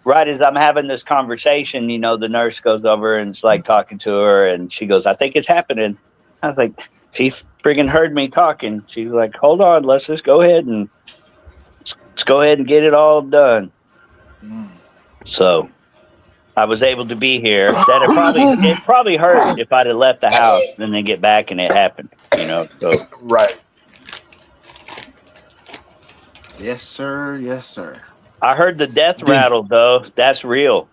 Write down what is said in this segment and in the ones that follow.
right as I'm having this conversation, the nurse goes over and it's like talking to her, and she goes, "I think it's happening." I was like, she friggin' heard me talking. She's like, "Hold on, let's just go ahead and get it all done." So I was able to be here. That it probably hurt if I'd have left the house and then get back and it happened. So Right. Yes, sir. Yes, sir. I heard the death rattle though. That's real.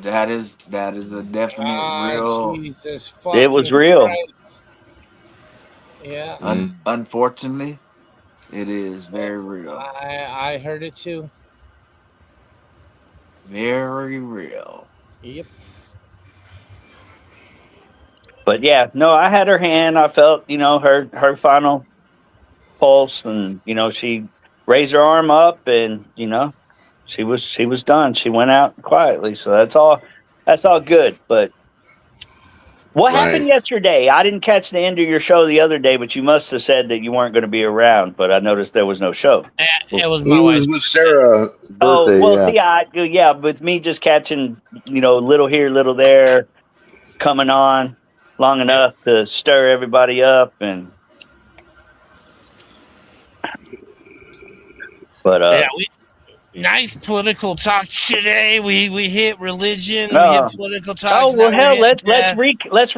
That is a definite real. Jesus It was fucking real. Christ. Yeah. Unfortunately, it is very real. I heard it too. Very real. Yep. But yeah, no, I had her hand. I felt, her final pulse, and she raised her arm up, and she was done. She went out quietly, so that's all good. But what happened yesterday? I didn't catch the end of your show the other day, but you must have said that you weren't going to be around. But I noticed there was no show. It was my wife. with Sarah. Birthday, Oh well, see, with me just catching, little here, little there, coming on long enough to stir everybody up, and but nice political talk today. We hit religion. We hit political talk. Oh well, hell, let's recap. No. Let's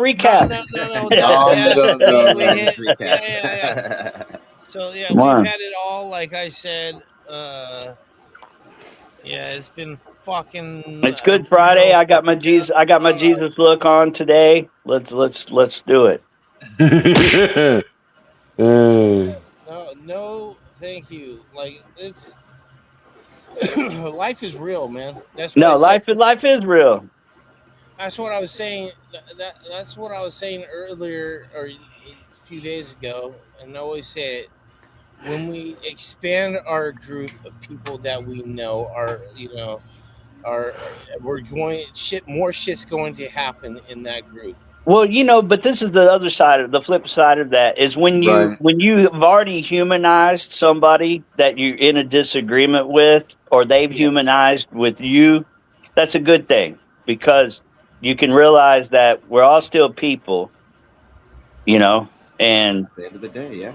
recap. Yeah. So we've had it all. Like I said, it's been fucking. It's Good Friday. I got my Jesus look on today. Let's do it. No, thank you. Like it's life is real, man. Life is real. That's what I was saying. That's what I was saying earlier or a few days ago, and I always say it. When we expand our group of people that we know, more shit's going to happen in that group. Well, but this is the other side, the flip side of that is when you've already humanized somebody that you're in a disagreement with, or they've humanized with you. That's a good thing, because you can realize that we're all still people, and at the end of the day, yeah.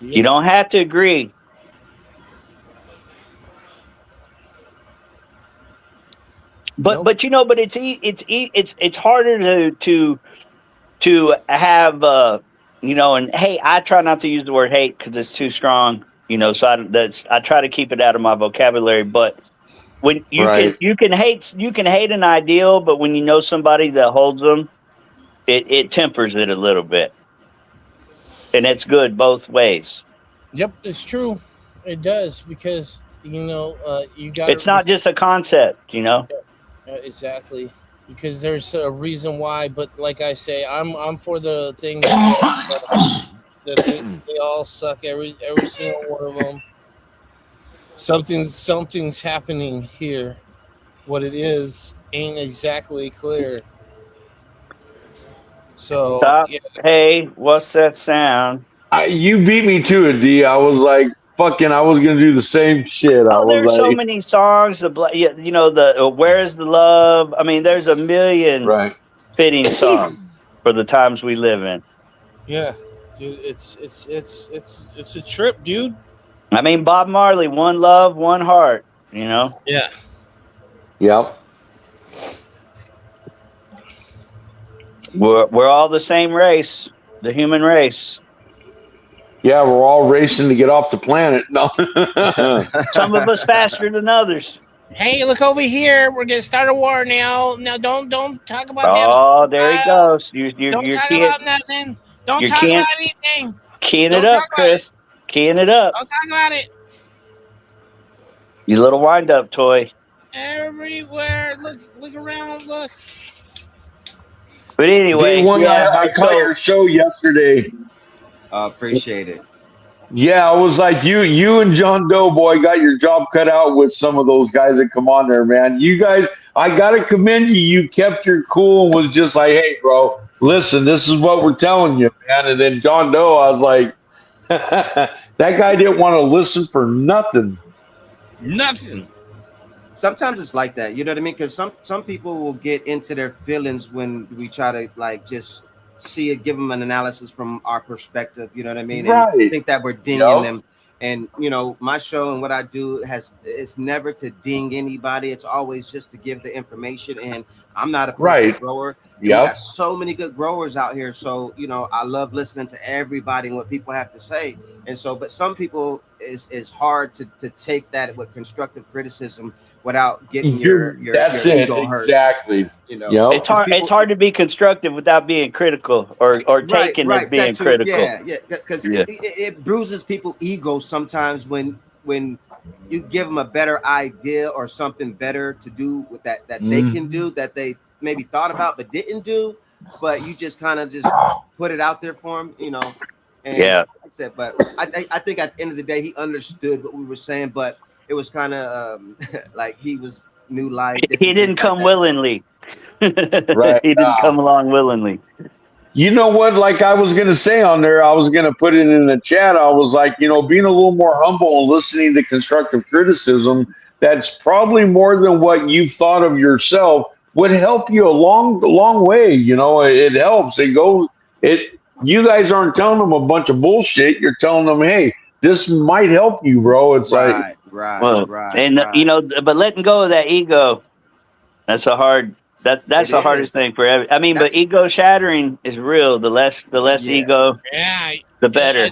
You don't have to agree. But it's harder to have and hey, I try not to use the word hate because it's too strong, so I try to keep it out of my vocabulary. But when you can hate an ideal, but when you know somebody that holds them, it tempers it a little bit, and it's good both ways. Yep, it's true. It does, because you got. It's not just a concept, Exactly, because there's a reason why. But like I say, I'm for the thing that they all suck. Every single one of them. Something's happening here. What it is ain't exactly clear. So Stop. Hey, what's that sound? You beat me to it, D. I was like, fucking, I was gonna do the same shit. There's so many songs. The "Where's the Love." I mean, there's a million fitting songs for the times we live in. Yeah, dude, it's a trip, dude. I mean, Bob Marley, "One Love, One Heart." Yeah. Yep. We're all the same race, the human race. Yeah, we're all racing to get off the planet. No. Some of us faster than others. Hey, look over here. We're gonna start a war now. Now, don't talk about that. Oh, there he goes. Don't talk about nothing. Don't talk about anything. Keying it up, Chris. Keying it up. Don't talk about it. You little wind-up toy. Everywhere. Look around. Look. But anyway, I saw your show yesterday. Appreciate it. Yeah, I was like, you and John Doe, boy, got your job cut out with some of those guys that come on there, man. You guys, I got to commend you. You kept your cool and was just like, hey, bro, listen, this is what we're telling you, man. And then John Doe, I was like, that guy didn't want to listen for nothing. Nothing. sometimes it's like that. You know what I mean? Because some people will get into their feelings when we try to like just see it, give them an analysis from our perspective. You know what I mean? And Right. think that we're dinging Yep. them. And my show and what I do it's never to ding anybody. It's always just to give the information. And I'm not a Right. perfect grower, and we got Yep. so many good growers out here. So I love listening to everybody and what people have to say. And so, but some people is hard to take that with constructive criticism without getting That's your it. ego hurt. Exactly. It's Yep. Because hard. It's people, hard to be constructive without being critical or taken as right, that being too, critical. yeah, because Yeah. it bruises people's ego sometimes when you give them a better idea or something better to do with that they can do that they maybe thought about but didn't do, but you just kind of just put it out there for them, and Yeah. like I said, but I think at the end of the day he understood what we were saying, but it was kind of like he was new life, He different didn't things like come that. So willingly. Right. He didn't come along willingly. You know what? Like I was gonna say on there, I was gonna put it in the chat. I was like, being a little more humble and listening to constructive criticism. That's probably more than what you've thought of yourself. Would help you a long way. It helps. It goes. It. You guys aren't telling them a bunch of bullshit. You're telling them, hey, this might help you, bro. It's like, Well, and but letting go of that ego, that's a hard. That's it the hardest is. thing for every. I mean, but That's ego shattering is real. The less yeah. ego, Yeah, the better.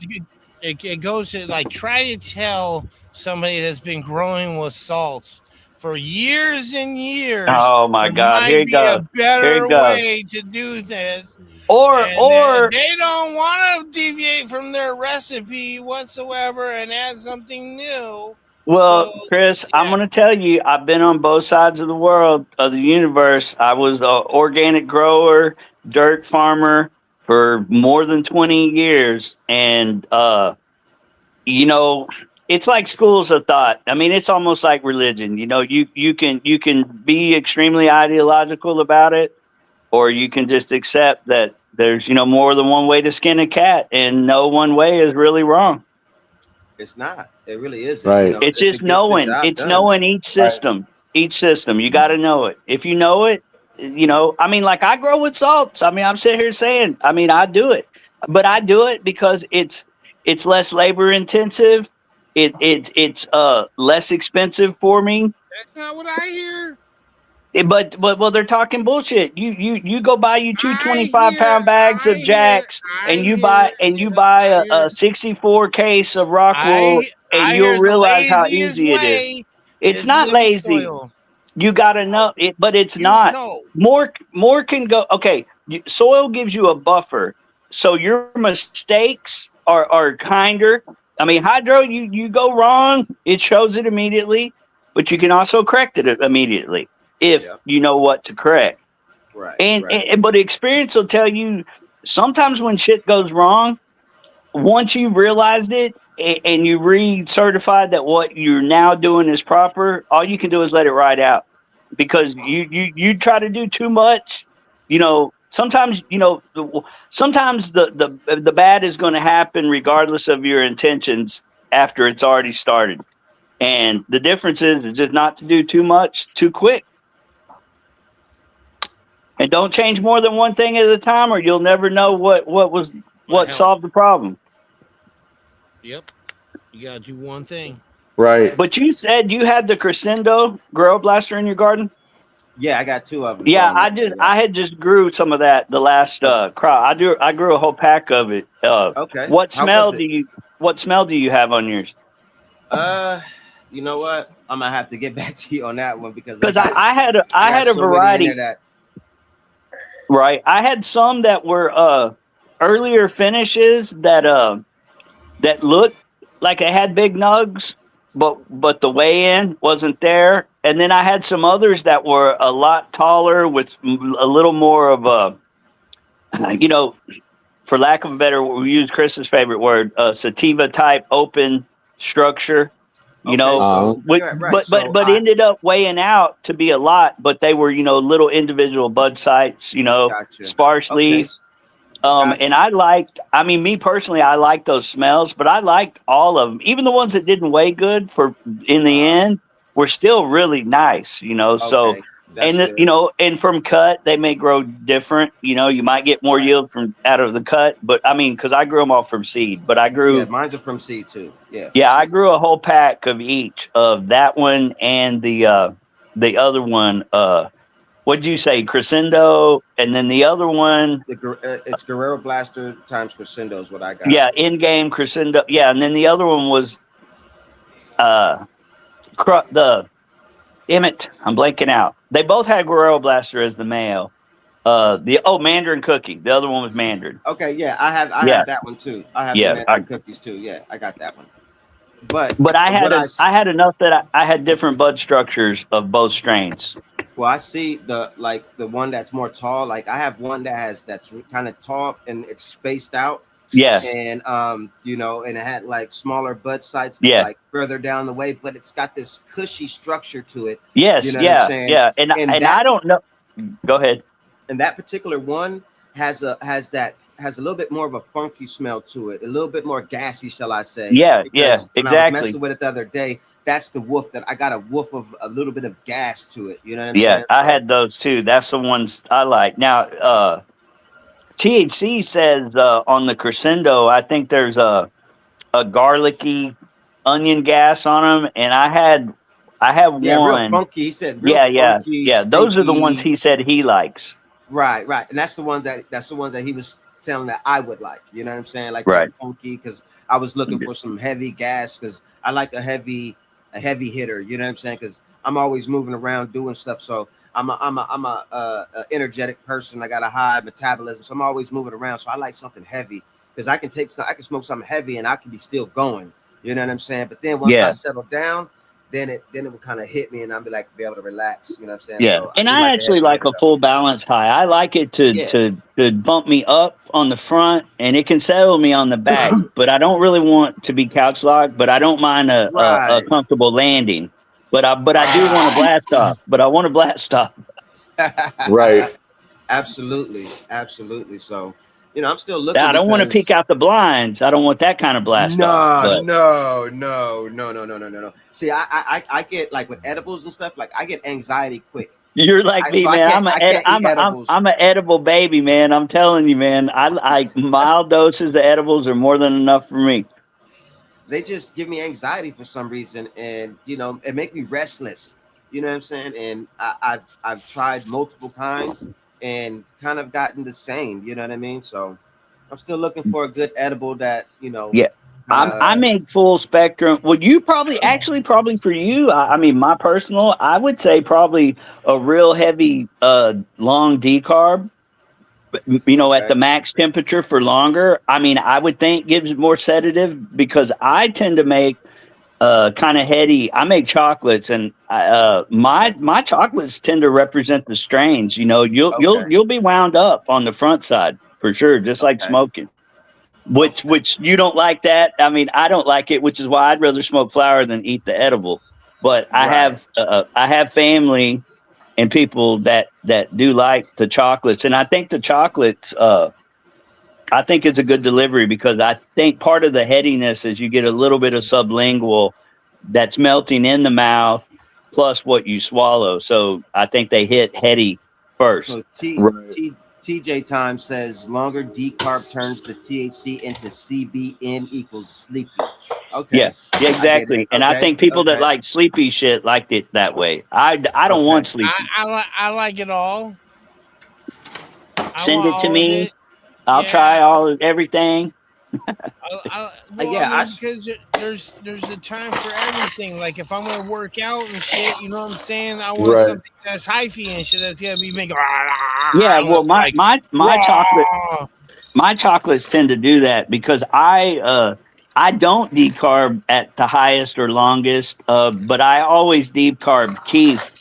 it goes to like try to tell somebody that's been growing with salts for years and years. Oh my there God! might Here it be goes. a better Here it goes. way to do this, Or and they don't want to deviate from their recipe whatsoever and add something new. well, So Chris, I'm going to tell you, I've been on both sides of the world, of the universe. I was an organic grower, dirt farmer for more than 20 years. And, it's like schools of thought. I mean, it's almost like religion. You can be extremely ideological about it, or you can just accept that there's, more than one way to skin a cat, and no one way is really wrong. It's not. It really isn't. right. It's If just it gets the knowing. job It's done. knowing each system. Each system. You got to know it. If you know it, I mean, like I grow with salts. I mean, I'm sitting here saying, I mean, I do it, but I do it because it's less labor intensive. It's less expensive for me. that's not what I hear. But well, they're talking bullshit. You go buy you two I 25-pound bags of Jacks, and you buy a 64 case of Rockwool, and I you'll hear the realize how laziest easy it is. way It's is not living lazy. soil. You got to know it, but it's You not. know. More can go. Okay, soil gives you a buffer, so your mistakes are kinder. I mean, hydro, you go wrong, it shows it immediately, but you can also correct it immediately if you know what to correct. Right. And but experience will tell you sometimes when shit goes wrong, once you realized it and you re-certified that what you're now doing is proper, all you can do is let it ride out. Because you try to do too much, sometimes sometimes the bad is going to happen regardless of your intentions after it's already started. And the difference is just not to do too much too quick. And don't change more than one thing at a time, or you'll never know what solved the problem. Yep. You gotta do one thing. Right. But you said you had the Crescendo Grow Blaster in your garden? Yeah, I got two of them. Yeah, I had just grew some of that the last crop. I grew a whole pack of it. Okay. What smell do you have on yours? You know what? I'm gonna have to get back to you on that one because I had a variety. Right. I had some that were earlier finishes that looked like they had big nugs, but the weigh in wasn't there. And then I had some others that were a lot taller with a little more of a, for lack of a better, we use Chris's favorite word, sativa type open structure. But ended up weighing out to be a lot, but they were, little individual bud sites, Gotcha. sparse leaf. Gotcha. And me personally, I liked those smells, but I liked all of them, even the ones that didn't weigh good in the end were still really nice, you know. So, Okay, that's you good. know, and from cut, they may grow different. You know, you might get more Right. yield from out of the cut, but I mean, because I grew them all from seed, but I Yeah, grew, mine's are from seed too. Yeah, from yeah, I seed. grew a whole pack of each of that one and the other one. What'd you say, Crescendo, and then the other one, It's Guerrero Blaster times Crescendo is what I got. yeah, in game Crescendo, yeah, and then the other one was uh, the damn it, I'm blanking out. They both had Guerrero Blaster as the male. Mandarin Cookie. The other one was Mandarin. Okay, yeah, I Yeah, have that one too. I have the yeah. Mandarin cookies too. Yeah, I got that one. But But what I had enough that I had different bud structures of both strains. well, I see the one that's more tall. Like I have one that's kind of tall and it's spaced out, Yeah, and and it had like smaller bud sites yeah. like further down the way, but it's got this cushy structure to it. You Yes, know what I'm yeah, saying? yeah. And And I that don't know. Go ahead. and that particular one has a little bit more of a funky smell to it, a little bit more gassy, shall I say? Yeah, yeah, Because when I was exactly. messing with it the other day, that's the woof that I got a woof of a little bit of gas to it. You know what I'm Yeah, saying? I So had those too. That's the ones I like. Now, THC says on the Crescendo, I think there's a garlicky onion gas on them, and I have yeah, real one. funky. He said real Yeah, yeah, funky, yeah. Those are the ones stinky. he said he likes. Right, right. And that's the ones that he was telling that I would like. You know what I'm saying? Like that Right. funky, because I was looking for some heavy gas because I like a heavy hitter. You know what I'm saying? Because I'm always moving around doing stuff. So I'm a energetic person. I got a high metabolism, so I'm always moving around. So I like something heavy because I can smoke something heavy and I can be still going. You know what I'm saying? But then once I Yeah, settle down, then it would kind of hit me and I'll be able to relax. You know what I'm saying? yeah. So I And do I like a actually heavy like hitter a though. full balance high. I like it to Yeah. bump me up on the front, and it can settle me on the back. But I don't really want to be couch locked. But I don't mind a Right. comfortable landing. But I do want to Right. blast off. But I want to blast off. Right. Absolutely. Absolutely. So, I'm still Now, looking I don't want to because peek out the blinds. I don't want that kind of blast off. no, But no, no, no, no, no, no, no, no. See, I get like with edibles and stuff, like I get anxiety quick. you're like me, So man. I can't eat edibles. I'm an edible baby, man. I'm telling you, man. I mild doses of edibles are more than enough for me. They just give me anxiety for some reason, and it make me restless. You know what I'm saying? And I've tried multiple kinds and kind of gotten the same. You know what I mean? So I'm still looking for a good edible that Yeah. kind I of make full spectrum. Well, you probably for you, I mean, my personal, I would say probably a real heavy, long decarb, at the okay. max temperature for longer. I mean, I would think gives more sedative because I tend to make kind of heady. I make chocolates, and my chocolates tend to represent the strains. Okay. You'll be wound up on the front side for sure, just like Okay. smoking. Which you don't like that. I mean, I don't like it, which is why I'd rather smoke flower than eat the edible. But Right. I have family and people that do like the chocolates, and I think the chocolates I think it's a good delivery because I think part of the headiness is you get a little bit of sublingual that's melting in the mouth plus what you swallow. So I think they hit heady first. So Right. TJ Time says longer decarb turns the THC into CBN equals sleepy. Yeah, Okay, yeah, I get it. exactly. And I Okay, think people that okay, like sleepy shit liked it that way. I don't okay. want sleepy. I like it all. I Send want it to all of me. it. I'll Yeah. try everything. Yeah, Because there's a time for everything. Like if I'm gonna work out and shit, you know what I'm saying? I want Right. something that's hyphy and shit that's gonna be making. Yeah, well, like raw. my chocolates tend to do that because I don't decarb at the highest or longest, but I always decarb keef.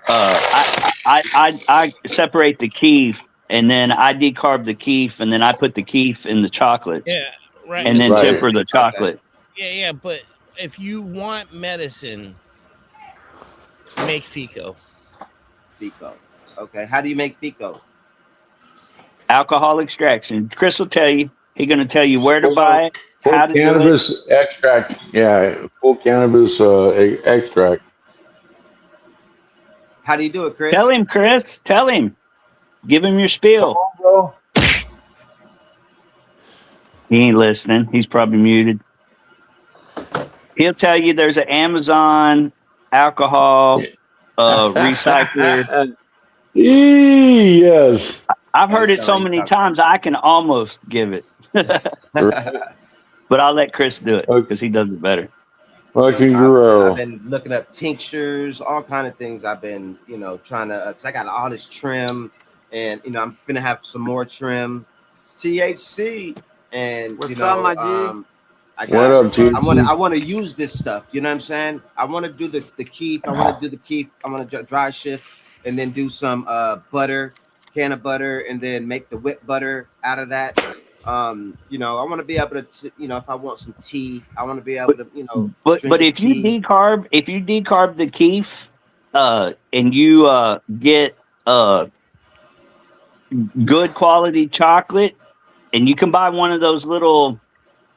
I separate the keef and then I decarb the keef and then I put the keef in the chocolates Yeah, right. and then Right. temper the okay. chocolate. Yeah. But if you want medicine, make Fico. Fico. Okay, how do you make Fico? Alcohol extraction. Chris will tell you. He's going to tell you where to So buy it, Full how to do it. cannabis extract. Yeah, full cannabis extract. How do you do it, Chris? Tell him, Chris. Tell him. Give him your spiel. Bro. He ain't listening. He's probably muted. He'll tell you there's an Amazon alcohol recycler. Yes. I've heard That's it so how you many talk. times I can almost give it. But I'll let Chris do it because he does it better. Fucking I've Guerrero. been looking up tinctures, all kind of things. I've been, trying to. Cause I got all this trim, and I'm gonna have some more trim, THC, and What's up, my G? I What up, T? I want to use this stuff. You know what I'm saying? I want to do the keef. I want to do the keef. I want to dry shift, and then do some butter, can of butter, and then make the whipped butter out of that. I want to be able to, if I want some tea, I want to be able to, But drink the if you tea. decarb the keef, and you get good quality chocolate, and you can buy one of those little.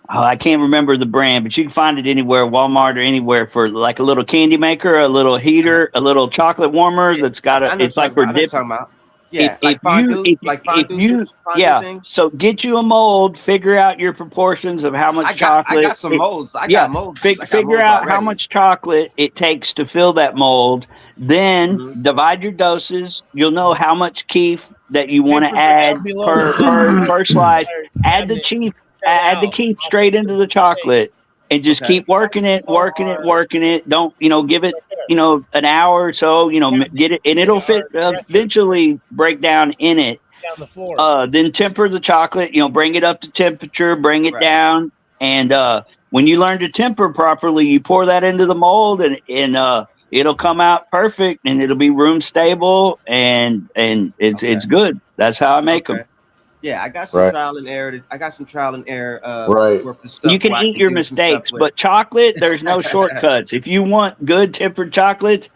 I can't remember the brand, but you can find it anywhere, Walmart or anywhere, for like a little candy maker, a little heater, a little chocolate warmer that's got I a. know It's like for what you're dip. talking about. Yeah, If you fondue yeah, things. so get you a mold, figure out your proportions of how much chocolate. I got some molds. I Yeah, got molds. figure out how much chocolate it takes to fill that mold. Then Mhm. divide your doses. You'll know how much keef that you want to Temperature add down below per slice. Add the cabinet. keef. Try it Add the out. keef straight into the chocolate, and just Okay. keep working it. Don't give it an hour or so. Get it, and it'll fit. Eventually break down in it. Down the floor. Then temper the chocolate. Bring it up to temperature. Bring it Right. down, and when you learn to temper properly, you pour that into the mold, and it'll come out perfect, and it'll be room stable, and it's good. That's how I make them. Yeah, I got some Right. trial and error. I got some trial and error. Right. Worth the stuff You can where I eat your do some stuff mistakes, with. but chocolate, there's no shortcuts. If you want good tempered chocolate,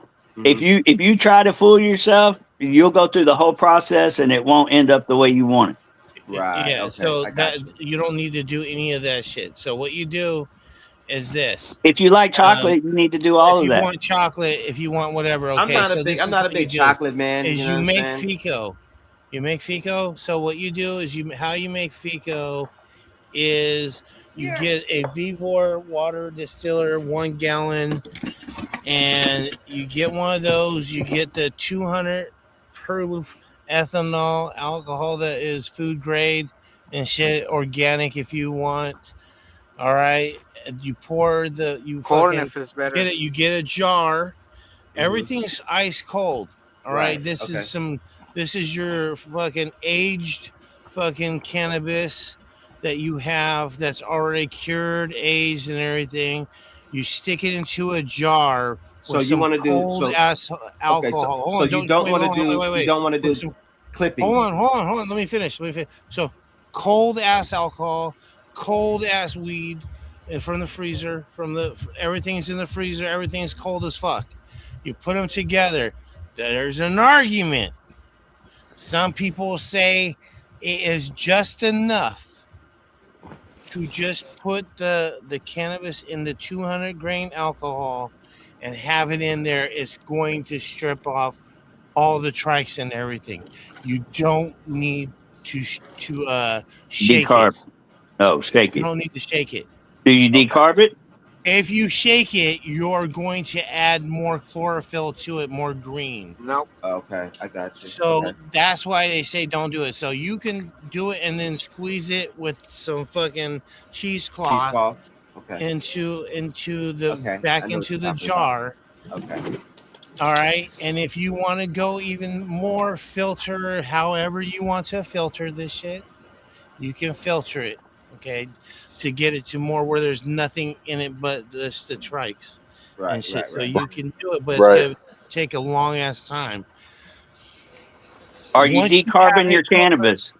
if you try to fool yourself, you'll go through the whole process, and it won't end up the way you want it. Right. Yeah. Okay, So I got that you don't need to do any of that shit. So what you do is this. If you like chocolate, you need to do all If of you that. want chocolate, if you want whatever, okay. I'm not a big chocolate man. Is You know you what I'm make saying? Fico. You make Fico. So what you do is how you make Fico is you get a Vivor water distiller, 1 gallon, and you get one of those. You get the 200 proof ethanol alcohol that is food grade and shit, organic if you want. All right, you pour Corn fucking if it's better. get it. You get a jar. Everything's ice cold. All right. Right, This okay. is this is your fucking aged fucking cannabis that you have that's already cured, aged, and everything. You stick it into a jar. So with you some want to do cold ass alcohol. Hold on, you don't want to do wait. you don't want to do With some- clippings. hold on. Let me finish. So cold ass alcohol, cold ass weed from the freezer. Everything's in the freezer. Everything's cold as fuck. You put them together. There's an argument. Some people say it is just enough to just put the cannabis in the 200 grain alcohol and have it in there. It's going to strip off all the trikes and everything. You don't need to shake Decarb. it. Oh, shake You it. don't need to shake it. Do you decarb it? If you shake it, you're going to add more chlorophyll to it, more green. Nope. Okay, I got you. So Okay. that's why they say don't do it. So you can do it and then squeeze it with some fucking cheesecloth Cheesecloth. Okay. into the Okay, I back know into what the you're talking jar. Okay. All right. And if you want to go even more filter, however you want to filter this shit, you can filter it. Okay. To get it to more where there's nothing in it but the trikes Right. and shit. Right. So Right. you can do it, but Right. it's gonna take a long ass time. Are you Once you decarbing have your it- cannabis?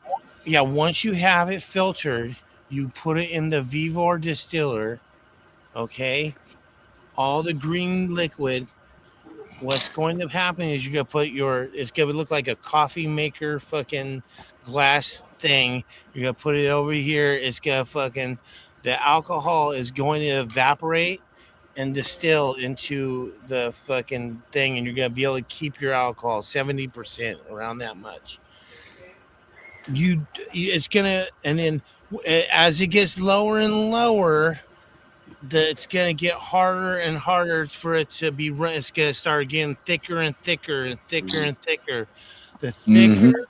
Yeah, once you have it filtered, you put it in the Vivor distiller. Okay, all the green liquid. What's going to happen is you're gonna put it's gonna look like a coffee maker fucking glass thing. You're gonna put it over here. It's gonna the alcohol is going to evaporate, and distill into the fucking thing, and you're gonna be able to keep your alcohol 70% around that much. It's gonna, and then as it gets lower and lower, it's gonna get harder and harder for it to be run. It's gonna start getting thicker and thicker and thicker and thicker. The thicker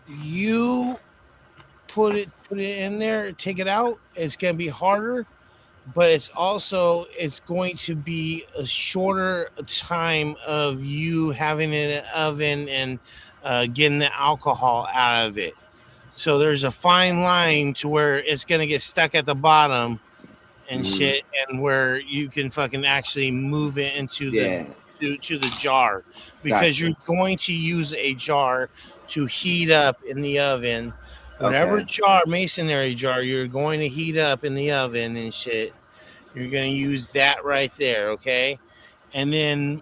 you put it in there, take it out, it's gonna be harder, but it's going to be a shorter time of you having it in an oven and getting the alcohol out of it. So there's a fine line to where it's gonna get stuck at the bottom and shit, and where you can fucking actually move it into to the jar, because you're going to use a jar to heat up in the oven. Whatever masonry jar you're going to heat up in the oven and shit, you're going to use that right there, okay? And then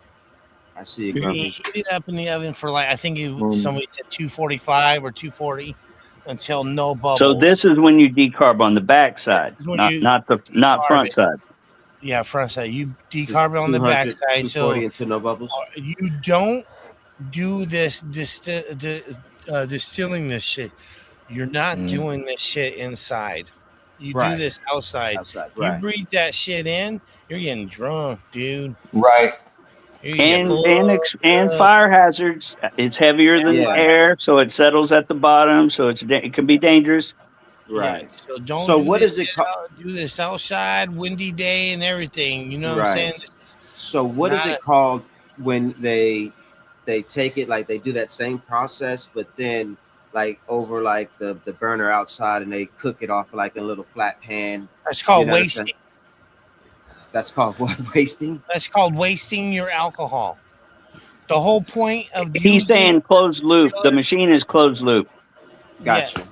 I see it. You're going to heat it up in the oven for I think somebody said 245 or 240 until no bubbles. So this is when you decarb on the back side, not front side. Yeah, front side. You decarb it on the back side. So into no bubbles. You don't do this distilling this shit. You're not doing this shit inside. You do this outside. You breathe that shit in, you're getting drunk, dude. Right. And fire hazards. It's heavier than air, so it settles at the bottom. So it can be dangerous. Right. Yeah, so don't. So what is it called? Do this outside, windy day, and everything. You know what I'm saying? So what is it called when they take it, like they do that same process, but then over the burner outside, and they cook it off like a little flat pan? That's called wasting. That's called what? Wasting? That's called wasting your alcohol. The whole point of he's saying closed loop. The machine is closed loop. Gotcha.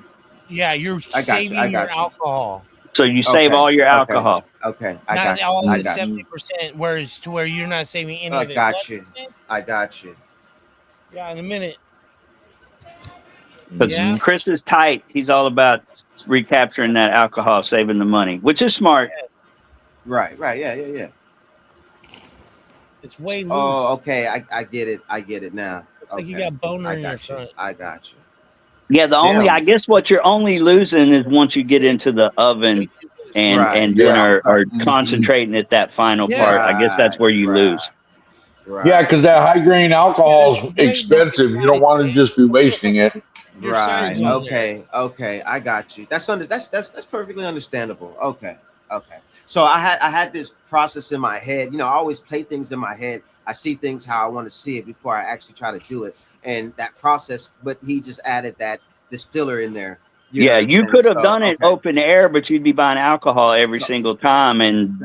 Yeah, you're saving your alcohol. So you save all your alcohol. Okay, I got you. Not all the 70%, whereas to where you're not saving any of it. I got you. Yeah, in a minute. Because Chris is tight. He's all about recapturing that alcohol, saving the money, which is smart. Right. Yeah. It's way loose. Oh, okay. I get it now. It's like you got boner in your front. I got you. Yeah, I guess what you're only losing is once you get into the oven and then are concentrating at that final part. I guess that's where you lose. Right. Yeah, because that high grain alcohol is expensive. You don't want to just be wasting it. Right. Okay. I got you. That's perfectly understandable. Okay. So I had this process in my head. I always play things in my head. I see things how I want to see it before I actually try to do it. And that process, but he just added that distiller in there. You could have done it open air, but you'd be buying alcohol every single time, and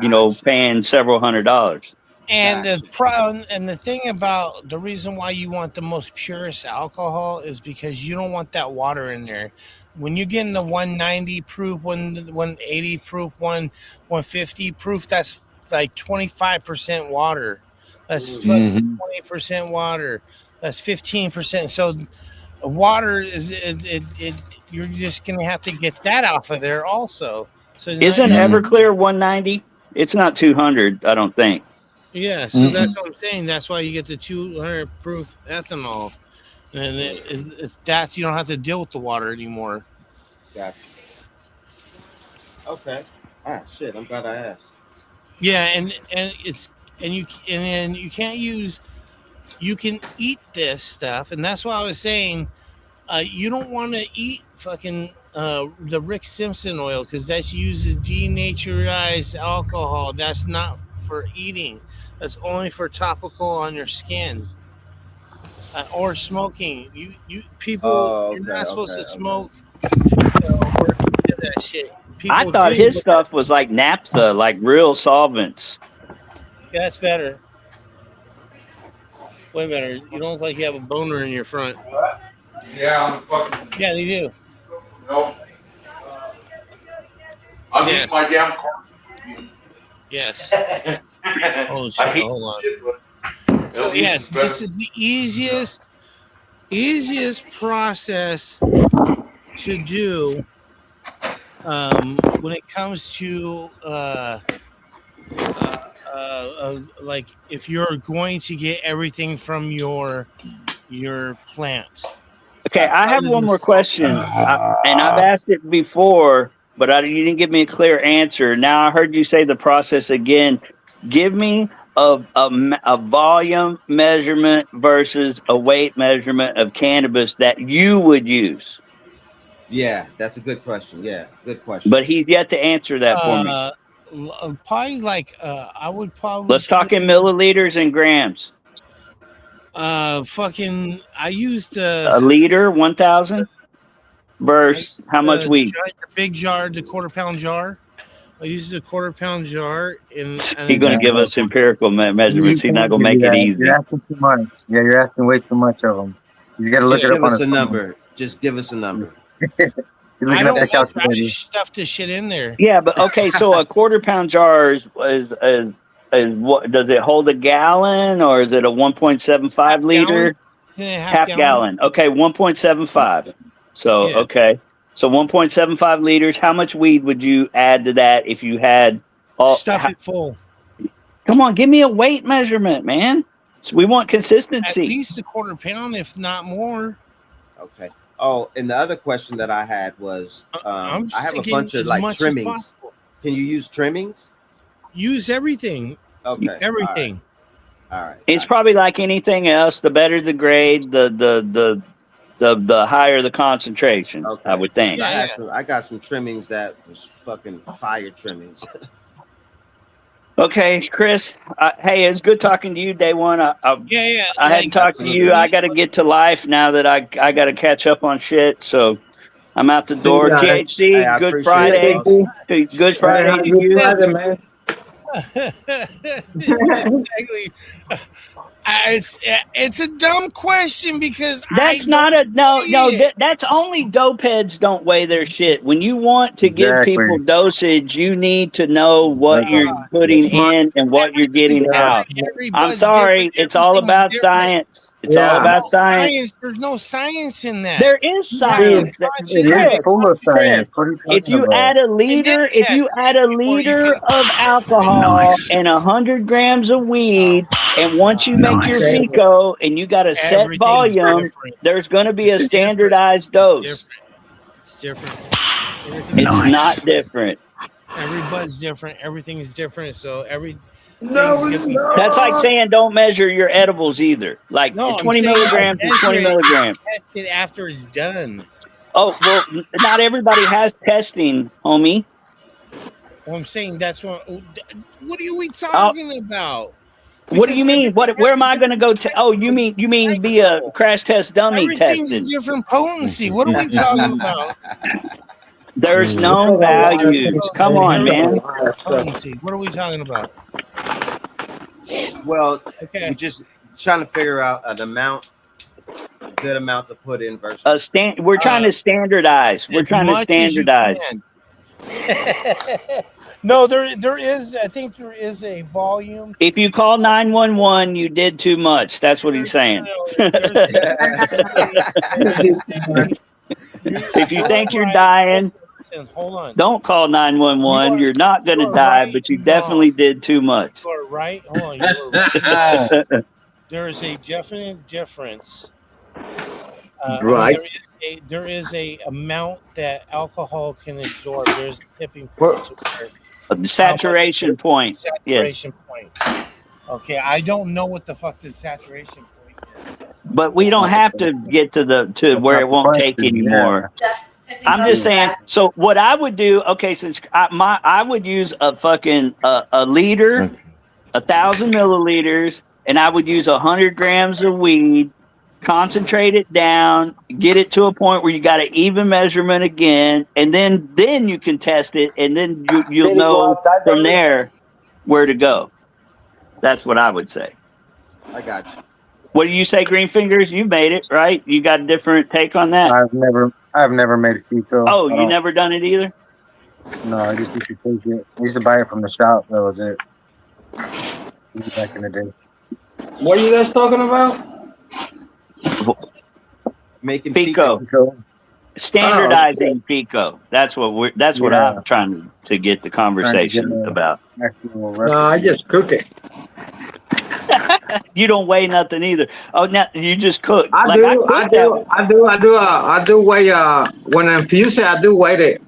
paying several $100s. And the thing about the reason why you want the most purest alcohol is because you don't want that water in there. When you're getting the 190 proof, 180 proof, 150 proof, that's like 25% water. That's 20% water. That's 15%. So water is you're just gonna have to get that off of there also. So isn't Everclear 190? It's not 200, I don't think. Yeah, so that's what I'm saying. That's why you get the 200 proof ethanol, and you don't have to deal with the water anymore. Gotcha. Okay. Shit. I'm glad I asked. Yeah, and you can't use. You can eat this stuff, and that's why I was saying, you don't want to eat fucking the Rick Simpson oil, because that uses denaturized alcohol. That's not for eating. That's only for topical on your skin or smoking. You're not supposed to smoke. Or do that shit. I thought his stuff was like naphtha, like real solvents. Yeah, that's better. Way better. You don't look like you have a boner in your front. Yeah, I'm fucking. Yeah, they do. Nope. I'll get my damn car. Yes. Oh shit! Hold on. So yes, this is the easiest process to do when it comes to like if you're going to get everything from your plant. Okay, I have one more question, and I've asked it before, but you didn't give me a clear answer. Now I heard you say the process again. Give me a volume measurement versus a weight measurement of cannabis that you would use. Yeah, that's a good question. Yeah, good question. But he's yet to answer that for me. Probably like I would probably. Let's talk in milliliters and grams. Fucking. I used A liter, 1,000 versus how much weed? The big jar, the quarter-pound jar. I used a quarter-pound jar. He's going to give us empirical measurements. He's not going to make it easy. You're asking too much. Yeah, you're asking way too much of him. He's got to look it up on his phone. Number. Just give us a number. I don't stuff this shit in there. Yeah, but okay, so a quarter-pound jar is what? Does it hold a gallon or is it a 1.75 liter? Half gallon. Okay, 1.75. So yeah. Okay, so 1.75 liters. How much weed would you add to that if you had stuff it full? Come on, give me a weight measurement, man. So we want consistency. At least a quarter pound, if not more. Okay. Oh, and the other question that I had was, I have a bunch of like trimmings. Can you use trimmings? Use everything. Okay. Everything. All right. It's probably like anything else. The better the grade, the higher the concentration. Okay. I would think. I got some trimmings that was fucking fire trimmings. Okay, Chris. Hey, it's good talking to you. Day one. I hadn't talked to you. I got to get to life now that I got to catch up on shit. So I'm out the door. THC. Hey, good Friday. Good Friday to you. Friday, man. Exactly. It's a dumb question because that's that's only dope heads don't weigh their shit. When you want to give people dosage, you need to know what you're putting in and what you're getting out. I'm sorry, it's all about science. It's all about science. There's no science in that. There is science. If you add a liter, of alcohol and 100 grams of weed, and once you make your Pico and you got a set volume, there's going to be a standardized dose. It's different. It's not different. Every bud's different. Everything is different. So that's like saying don't measure your edibles either. Like 20 milligrams is 20 milligrams. Test it after it's done. Oh, well, not everybody has testing, homie. Well, I'm saying that's what are we talking about? What do you mean? Where am I going to go to? You mean be a crash test dummy tested? Everything's different potency. What are we talking about? There's known values. Come on, man. Potency. What are we talking about? Well, we're just trying to figure out a good amount to put in versus. We're trying to standardize. We're trying to standardize. No, there is. I think there is a volume. If you call 911, you did too much. That's what he's saying. If you think you're dying, hold on. Don't call 911. You're not going to die, but you definitely did too much. You are right. Hold on. You are right. There is a definite difference. Right. There is a amount that alcohol can absorb. There's a tipping point. The saturation point. Saturation point. Okay, I don't know what the fuck the saturation point is. But we don't have to get to where it won't take anymore. I'm just saying. So what I would do? Okay, since I would use a fucking a liter, 1,000 milliliters, and I would use 100 grams of weed. Concentrate it down, get it to a point where you got an even measurement again, and then you can test it, and then you'll know from there where to go. That's what I would say. I got you. What do you say, Green Fingers? You made it, right? You got a different take on that? I've never made a Fico. Oh, you never done it either? No, I just used to take it. I used to buy it from the shop. That was it. Back in the day. What are you guys talking about? Making Fico. Standardizing FICO. That's what Yeah. I'm trying to get the Trying to get conversation a about. actual No, I recipe. just cook it. You don't weigh nothing either. Oh, now you just cook. I Like I do, I cook that. do, I do, I do. I do weigh. When I infuse it, I do weigh it.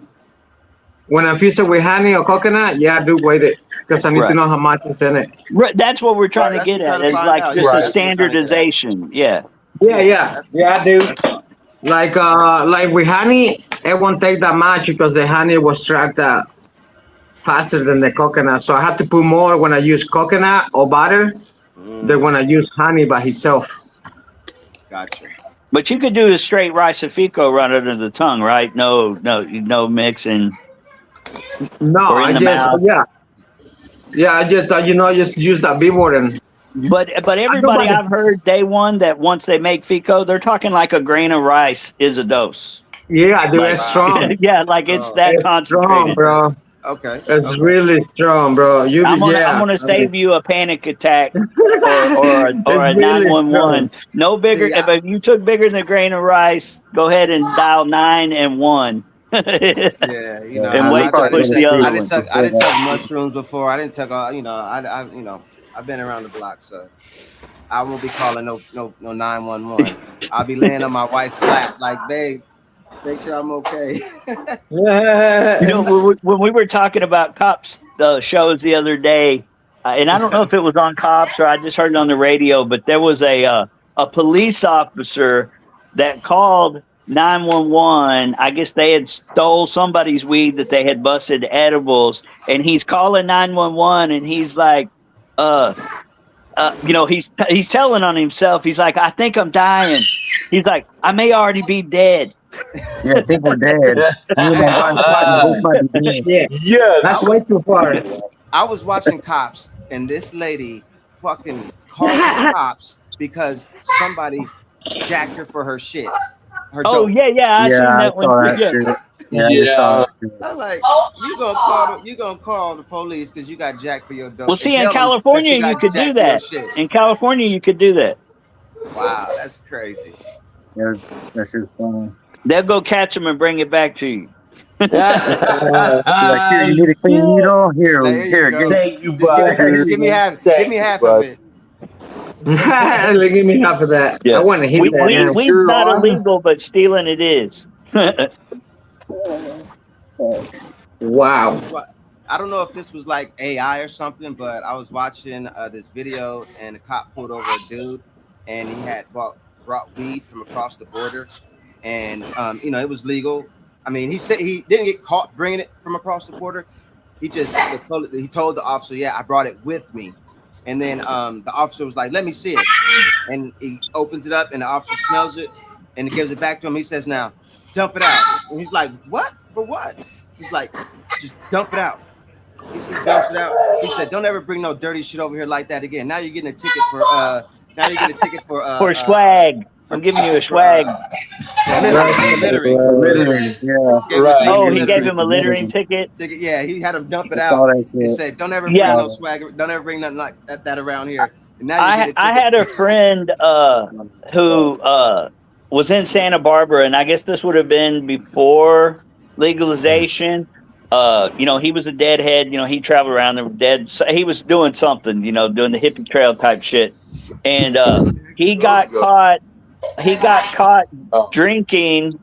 When I infuse it with honey or coconut, yeah, I do weigh it because I need to Right. know how much is in it. Right. That's what we're trying to That's what get we're trying at. to Is find like out. just Yeah, a that's what we're trying to get at. standardization. Yeah. Yeah, Yeah, I do. that's Like with honey, it won't take that much because the honey was extract faster than the coconut. So I have to put more when I use coconut or butter than when I use honey by itself. gotcha. But you could do a straight rice and FICO right under the tongue, right? No mixing No, or in I the just mouth. I just just use that beaver and But I do by everybody the I've heard day one that once they make FICO, they're talking like a grain of rice is a dose. yeah, I do. Like It's Wow. strong. yeah, like it's Strong. that It's strong, concentrated. bro. Okay. It's Okay. really strong, bro. I'm Yeah, gonna save you a panic attack or a it's really strong. 911. No bigger. See, If you took bigger than a grain of rice, go ahead and dial 911 yeah, you know, and We'll I wait to I probably didn't push go to the take other I sleep didn't one. take I before didn't take that. mushrooms before. I didn't take I've been around the block, so I won't be calling no 911. I'll be laying on my wife's lap like, babe, make sure I'm okay. You know, when we were talking about cops shows the other day, and I don't know if it was on cops or I just heard it on the radio, but there was a police officer that called 911. I guess they had stole somebody's weed that they had busted edibles, and he's calling 911, and he's like, he's telling on himself. He's like, I think I'm dying. He's like, I may already be dead. Yeah, I think we're dead. Me and Hey, my wife, we might be dead. Yeah, Yes. that's way too far. I was watching Cops, and this lady fucking called the cops because somebody jacked her for her shit, her Oh dope. yeah, I seen Yeah, I that one saw too. that Yeah. shit. Yeah, I just saw that shit. I'm like, you gonna call the police because you got jacked for your dope. Well, and see, in tell them that California, you got you could do jacked for your that. shit. In California, you could do that. Wow, that's crazy. Yeah, that's just funny. They'll go catch them and bring it back to you. Like, here, you need a clean needle? Here, There you here, go. give Thank you, Just bud. give me half. Give me half of it. Give me half of that. Yeah. I want to hit that now. Weed's not illegal, but stealing it is. Wow. I don't know if this was like AI or something, but I was watching this video and a cop pulled over a dude, and he had brought weed from across the border, and it was legal. I mean, he said he didn't get caught bringing it from across the border. He told the officer, yeah, I brought it with me. And then the officer was like, let me see it. And he opens it up and the officer smells it and gives it back to him. He says, now dump it out. And he's like, what? For what? He's like, just dump it out. He said, dumps it out. He said, don't ever bring no dirty shit over here like that again. Now you're getting a ticket for For swag. I'm giving you a swag. Littering. Yeah. Right. Oh, he gave him a littering ticket. Yeah, he had him dump it That's all out. that He shit. said, don't ever bring Yeah. no swag. Don't ever bring nothing like that around here. And now you get a ticket. I had a friend who was in Santa Barbara, and I guess this would have been before legalization. He was a deadhead. He traveled around the dead. He was doing something, doing the hippie trail type shit. And he got caught. He got caught drinking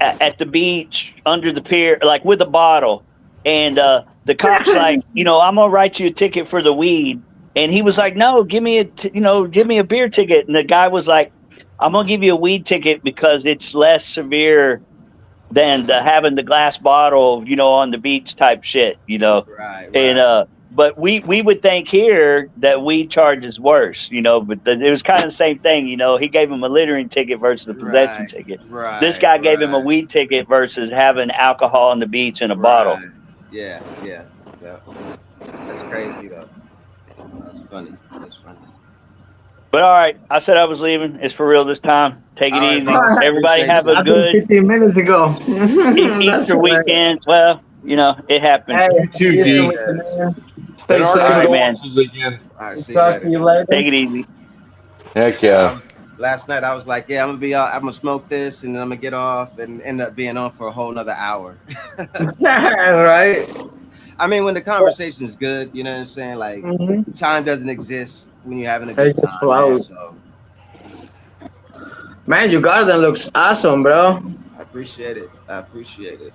at the beach under the pier, like with a bottle. And the cops like, I'm gonna write you a ticket for the weed. And he was like, no, give me a beer ticket. And the guy was like, I'm gonna give you a weed ticket because it's less severe than having the glass bottle, on the beach type shit, Right. And but we would think here that weed charge is worse, but it was kind of the same thing, He gave him a littering ticket versus the possession ticket. Right. This guy gave him a weed ticket versus having alcohol on the beach in a bottle. Yeah. That's crazy though. That's funny. But all right, I said I was leaving. It's for real this time. Take it All right, easy. boss. Everybody Appreciate have you. a I think good 15 minutes ago. That's Easter right. weekend. Well, it happens. Hey, You too, Easter D. weekend, man. Stay And our safe. right, man. condolences again. All right, see you Talk later. to you later. Take it easy. Heck yeah. Last night I was like, yeah, I'm gonna smoke this, and then I'm gonna get off, and end up being on for a whole nother hour. Right. I mean, when the conversation is good, you know what I'm saying? Like, Mm-hmm. time doesn't exist when you're having a Hey, good time, man. So man, your garden looks awesome, bro. I appreciate it. I appreciate it.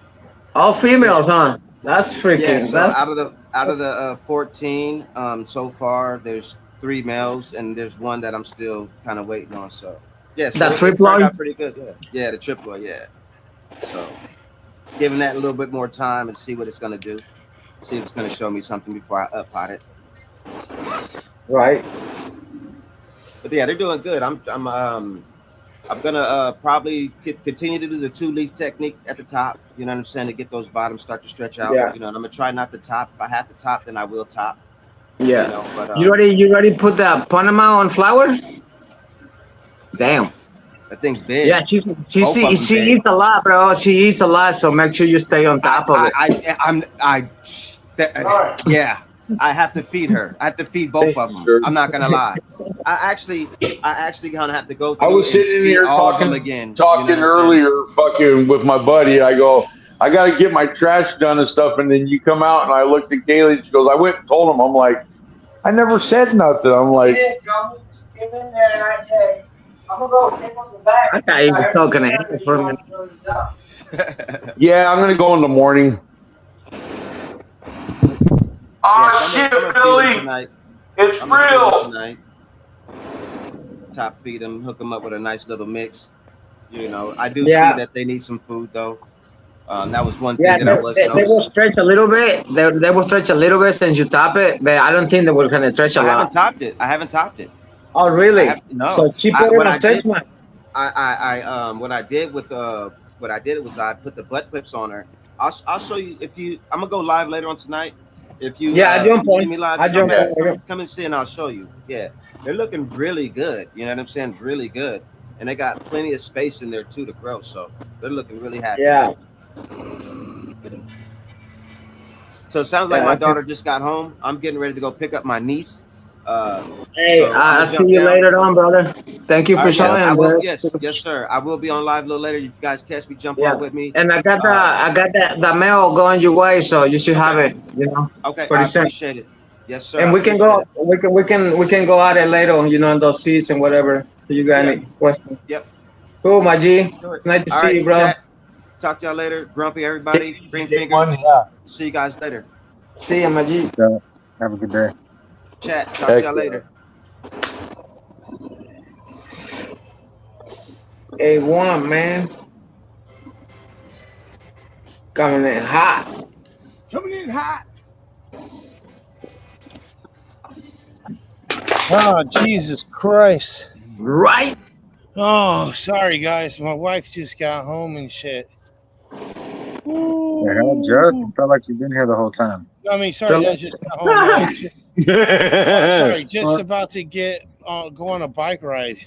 All Yeah, females, huh? That's yeah. freaking. So That's out of the 14, so far there's 3 males, and there's one that I'm still kind of waiting on. So yeah, so that it turned triploid. out pretty good. Yeah, yeah, the triplet. Yeah. So giving that a little bit more time and see what it's gonna do. See if it's gonna show me something before I pot it. Right. But yeah, they're doing good. I'm gonna probably continue to do the 2 leaf technique at the top. You know what I'm saying, to get those bottoms start to stretch out. Yeah. You know, and I'm gonna try not to top. If I have to top, then I will top. You Yeah. know, but You already put the Panama on flour? Damn. that thing's big. Yeah, Both of them she big. eats a lot, bro. She eats a lot, so make sure you stay on top of it. Yeah. I have to feed her. I have to feed both of them. Sure. I'm not gonna lie. I actually gonna have to go through I was and sitting in feed here all of them talking again. talking You know what I'm saying? earlier, fucking with my buddy. I go, I got to get my trash done and stuff. And then you come out, and I looked at Kaylee, and she goes, I went and told him. I'm like, I never said nothing. I'm like, I thought he was talking to him for a minute. yeah, I'm gonna go in the morning. Yeah, Oh so shit, I'm gonna feed them Billy! tonight. It's I'm gonna feed real. them tonight. Top feed them, hook them up with a nice little mix. You know, I do see Yeah. that they need some food though. That was one Yeah, thing that I was they will noticing. stretch a little bit. They will stretch a little bit since you top it, but I don't think they will kind of stretch a I haven't lot. topped it. I haven't topped it. Oh, I really? have no. So she put it What on I stretch did, mark. what I did with what I did was I put the butt clips on her. I'll show you if you. I'm gonna go live later on tonight. If you Yeah, I jump see on. me live, I jump on. come and see, and I'll show you. Yeah, they're looking really good. You know what I'm saying? Really good, and they got plenty of space in there too to grow. So they're looking really happy. Yeah. So it sounds like Yeah, my okay. daughter just got home. I'm getting ready to go pick up my niece. Hey, So I'm I'll gonna see jump you down. later on, brother. Thank you All for right, yeah, showing, I will. bro. Yes, sir. I will be on live a little later. If you guys catch me, jump Yeah. on with me. And I got the mail going your way, so you should have Okay. it, you know, Okay, pretty I soon. appreciate it. Yes, sir. And I we can appreciate go it. we can go at it later, you know, in those seats and whatever. If you got Yeah. any questions. Yep. Cool, my G. Do it. Nice to All see right, you, bro. chat. Talk to y'all later. Grumpy, everybody. Green fingers. Yeah. See you guys later. See you, my G. So, have a good day. Chat. Talk Heck to y'all yeah. later. A1, man. Coming in hot. Coming in hot. Oh, Jesus Christ. Right? Oh, sorry, guys. My wife just got home and shit. The hell, just felt like you've been here the whole time. I mean, sorry, I just got home. Sorry, just about to go on a bike ride.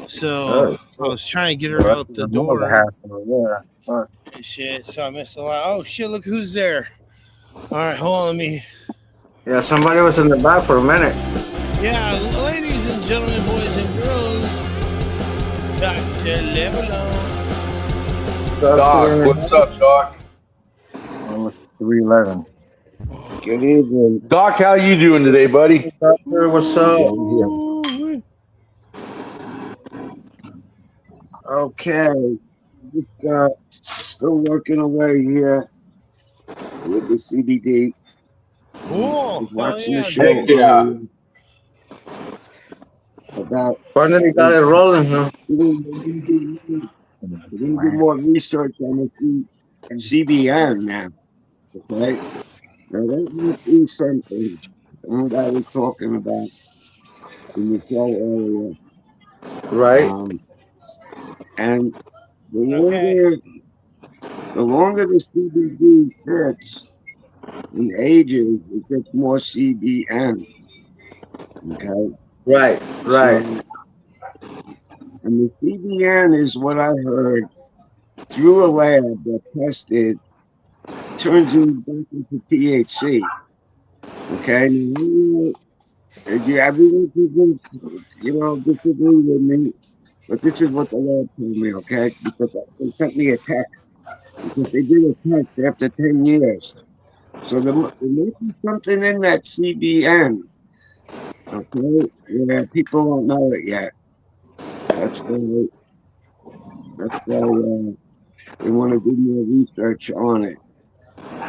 So I was trying to get her out the door Yeah. Fuck. and shit. So I missed a lot. Oh shit! Look who's there. All right, hold on. Let me. Yeah, somebody was in the back for a minute. Yeah, ladies and gentlemen, boys and girls, Dr. Levelon. Doc, what's up, Doc? 311. Good evening. Doc, how you doing today, buddy? Doctor, what's up? Ooh, Okay. Just, still working away here with the CBD. cool. Hell Watching yeah, the show Heck yeah. about Finally got it rolling, huh? doing more research on the CBN now. Okay. Now that might be something that we're talking about in the show earlier. Right. And the Okay. longer the CBD sits in ages, it gets more CBN. Okay. Right. Right. And the CBN is what I heard through a lab that tested, turns back into THC. Okay. Now, Everyone can, disagree with me, but this is what the Lord told me, okay? Because they sent me a text. Because they did a test after 10 years. So there might be something in that CBN, okay? Yeah, people don't know it yet. That's why, they want to do more research on it.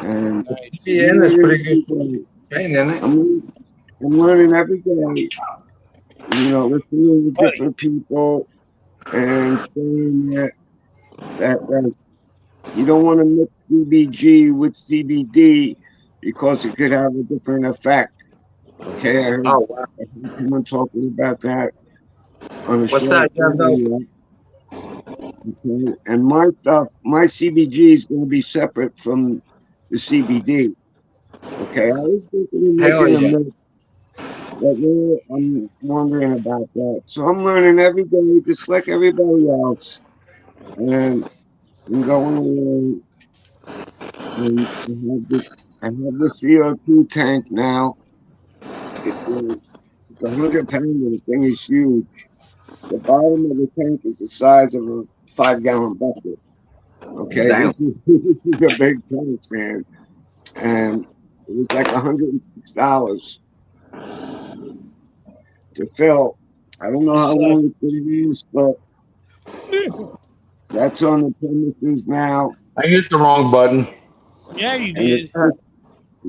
And Nice. I'm CBN is learning pretty good every day. pain, isn't it? I'm learning every day, listening to different people and saying that you don't want to mix CBG with CBD because it could have a different effect. Okay, Oh wow. I heard someone talking about that on a What's show that, John Doe? earlier. Okay, and my stuff, my CBG is going to be separate from the CBD. Okay, I was thinking of Hell making a yeah. mix, but now I'm wondering about that. So I'm learning every day, just like everybody else, and I'm going along. And I have the CO2 tank now. It's 100 pounds. The thing is huge. The bottom of the tank is the size of a 5-gallon bucket. Okay, Damn. this is a big tank, man, and it was like $106 to fill. I don't know how long it's going to last, but that's on the premises now, I hit the wrong button. Yeah, you and did.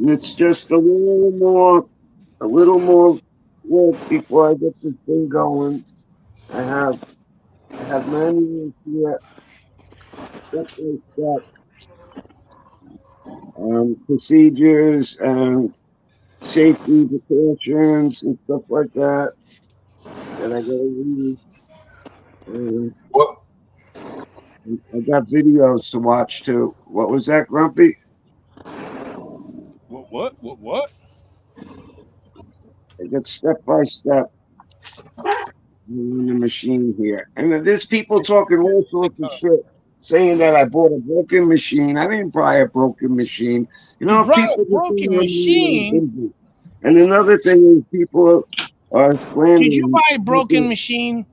it's just a little more work before I get this thing going. I have manuals here, step by step, procedures and safety precautions and stuff like that I gotta read. And What? I got videos to watch too. What was that, Grumpy? What? I got step by step on the machine here. And then there's people talking all sorts of shit, saying that I bought a broken machine. I didn't buy a broken machine. You brought a People just think broken I'm really machine. busy. And another thing is people are Did you slandering. buy a broken machine?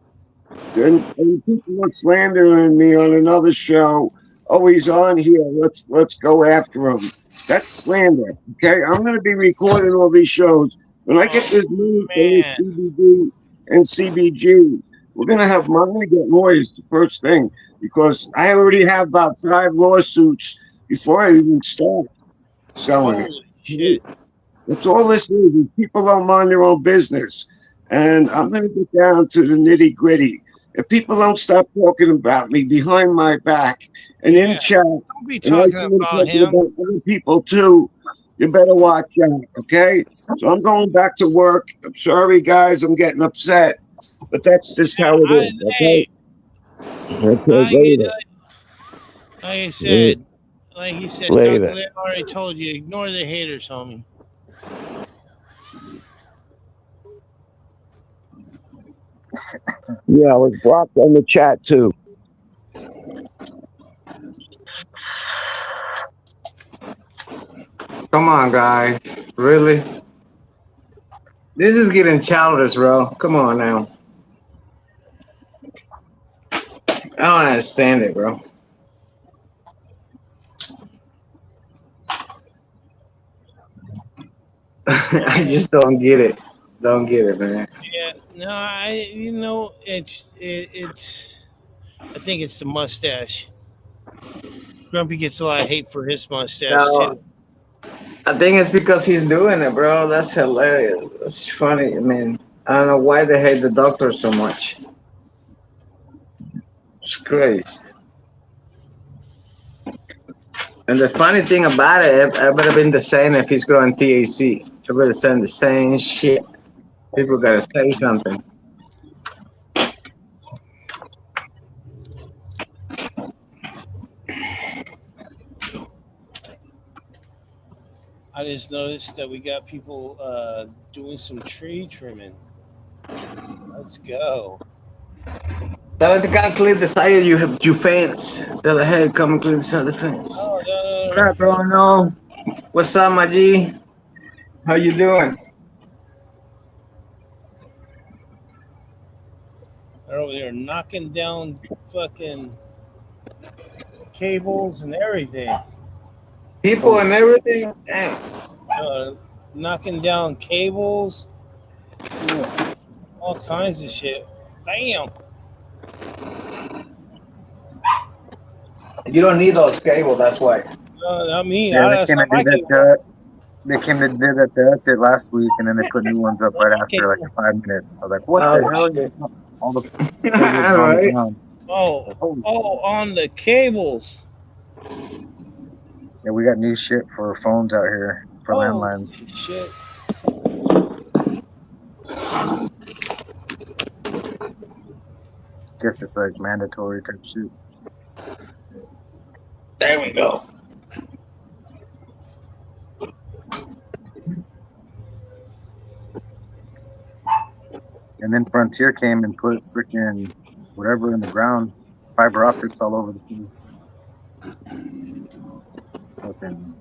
And people are slandering me on another show. Oh, he's on here. Let's go after him. That's slander. Okay, I'm going to be recording all these shows. When I get this money from this Man. CBD and CBG, we're going to have. I'm going to get lawyers the first thing because I already have about 5 lawsuits before I even start selling it. Holy shit. That's all this is. People don't mind their own business. And I'm going to get down to the nitty gritty. If people don't stop talking about me behind my back and in Yeah. chat, Don't be and I talking see them about talking him. about other people too, you better watch out, okay? So I'm going back to work. I'm sorry, guys. I'm getting upset, but that's just how it is, okay? Later. Like I said, like he said, Dr. Later. Lynn already told you, ignore the haters, homie. Yeah, I was blocked on the chat too. Come on, guy. Really? This is getting childish, bro. Come on now. I don't understand it, bro. I just don't get it. Don't get it, man. Yeah, no, it's. I think it's the mustache. Grumpy gets a lot of hate for his mustache No, too. I think it's because he's doing it, bro. That's hilarious. That's funny. I mean, I don't know why they hate the doctor so much. It's crazy. And the funny thing about it would have been the same if he's growing THC. It would have said the same shit. People gotta say something. I just noticed that we got people doing some tree trimming. Let's go. Tell them to come clean the side of your fence. Tell them, hey, come and clean the side of the fence. Oh, no. What up, bro? No. What's up, my G? How you doing? They're over there knocking down fucking cables and everything. People and everything. Damn. Knocking down cables, all kinds of shit. Damn. You don't need those cable. That's why. No, not me. Yeah, That's not my cable. they came to do that to us last week, and then they put new ones up right after, like in 5 minutes. I was like, "What the hell?" All the cables on the ground. Oh, on the cables. Yeah, we got new shit for phones out here for landlines. Shit. Guess it's like mandatory type shit. There we go. And then Frontier came and put freaking whatever in the ground, fiber optics all over the place. Fucking,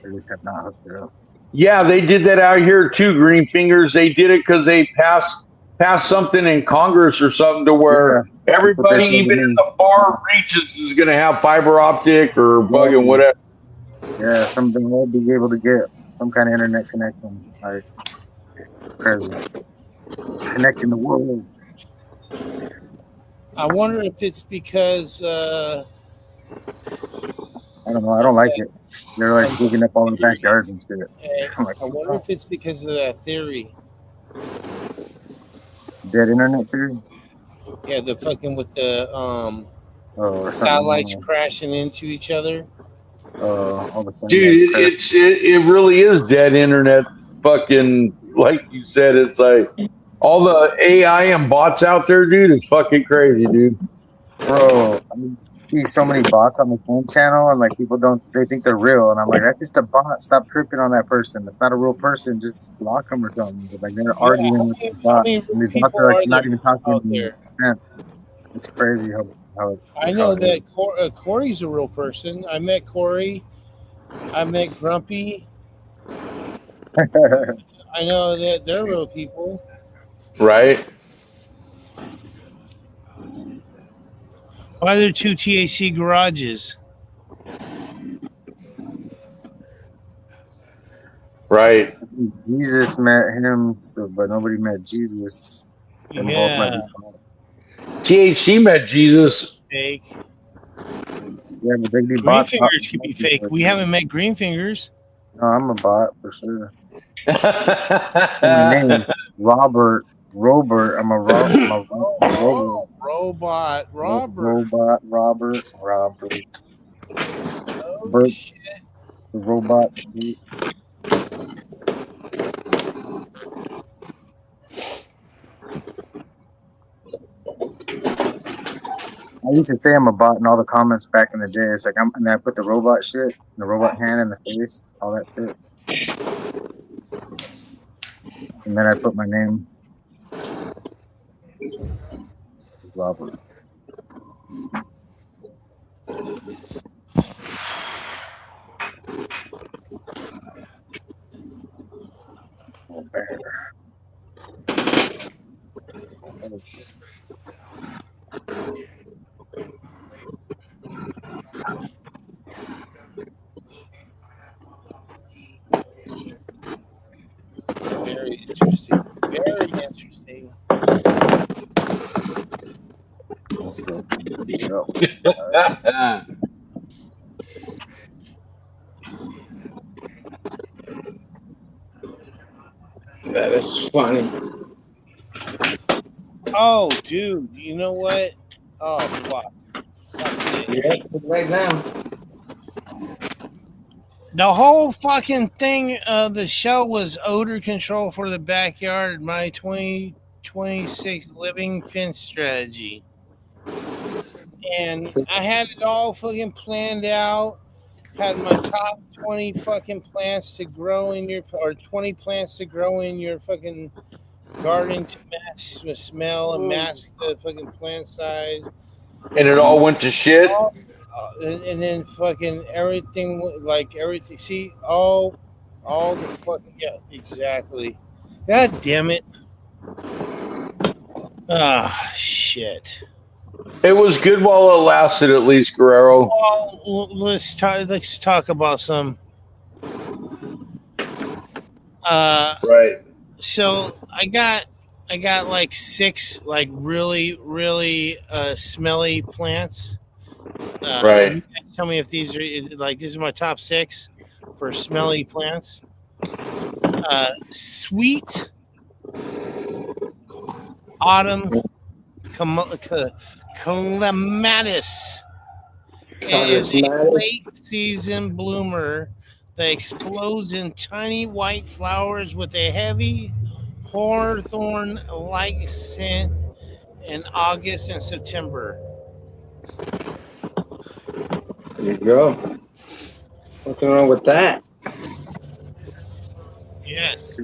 they just have not hooked it up. Yeah, they did that out here too, Green Fingers. They did it because they passed something in Congress or something to where everybody, even in the far reaches, is going to have fiber optic or fucking whatever. Yeah, something will be able to get some kind of internet connection. Like, it's crazy. Connecting the world. I wonder if it's because I don't know. I don't like it. They're like digging up all the backyards and shit. I wonder if it's because of that theory. Dead internet theory? Yeah, the fucking with the satellites crashing into each other. All the Dude, it really is dead internet. Fucking, like you said, it's like all the AI and bots out there, dude. It's fucking crazy, dude. Bro, I mean, see so many bots on the phone channel, and like people they think they're real, and I'm like, that's just a bot. Stop tripping on that person. That's not a real person. Just block them or something. But like they're arguing with the bots, and these bots are like not even talking to me. It's crazy how I know that Corey's a real person. I met Corey. I met Grumpy. I know that they're real people. Right. Why are there 2 TAC garages? Right. Jesus met him, but nobody met Jesus. Yeah. THC met Jesus. Fake. Yeah, but they be Green bots. Fingers could be fake. We haven't met Green Fingers. No, I'm a bot for sure. My name Robert. I'm a robot. Robert. Oh, shit. The robot. I used to say I'm a bot in all the comments back in the day. It's like and I put the robot shit, the robot hand in the face, all that shit. And then I put my name. Robert. Oh, bear. Very interesting. Very interesting. That is funny. Oh, dude, you know what? Oh, fuck. Yeah, right now. The whole fucking thing of the show was odor control for the backyard, my 2026 living fence strategy. And I had it all fucking planned out. Had my top 20 fucking plants to grow in your, or 20 plants to grow in your fucking garden to match the smell and match the fucking plant size. And it all went to shit. And then fucking everything, like everything. See, all the fucking, yeah, exactly. God damn it. Shit. It was good while it lasted, at least, Guerrero. Well, let's talk about some. Right. So I got like 6 like really smelly plants. Right. You guys tell me if these are like these are my top 6 for smelly plants. Sweet autumn clematis. It is a late season bloomer that explodes in tiny white flowers with a heavy hawthorn like scent in August and September. There you go. Nothing wrong with that. Yes.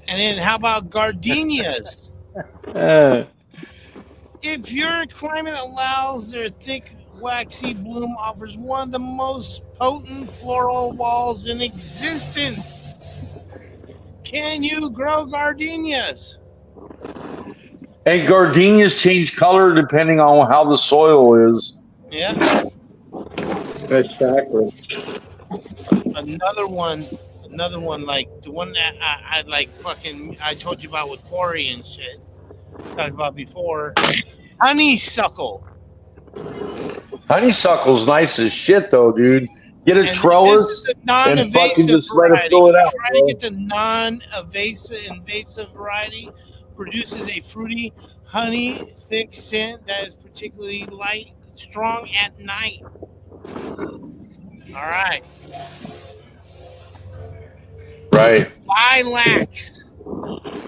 And then how about gardenias? Uh, If your climate allows, their thick, waxy bloom offers one of the most potent floral walls in existence. Can you grow gardenias? and gardenias change color depending on how the soil is. Yeah. Exactly. Another one, like the one that I like fucking I told you about with Corey and shit. Talked about before. Honeysuckle. Honeysuckle's nice as shit, though, dude. Get a And this is trellis the and fucking non-invasive just let it variety. fill it You out, try to bro. get the non-invasive variety. Produces a fruity, honey, thick scent that is particularly light, strong at night. All right. Right. Lilacs,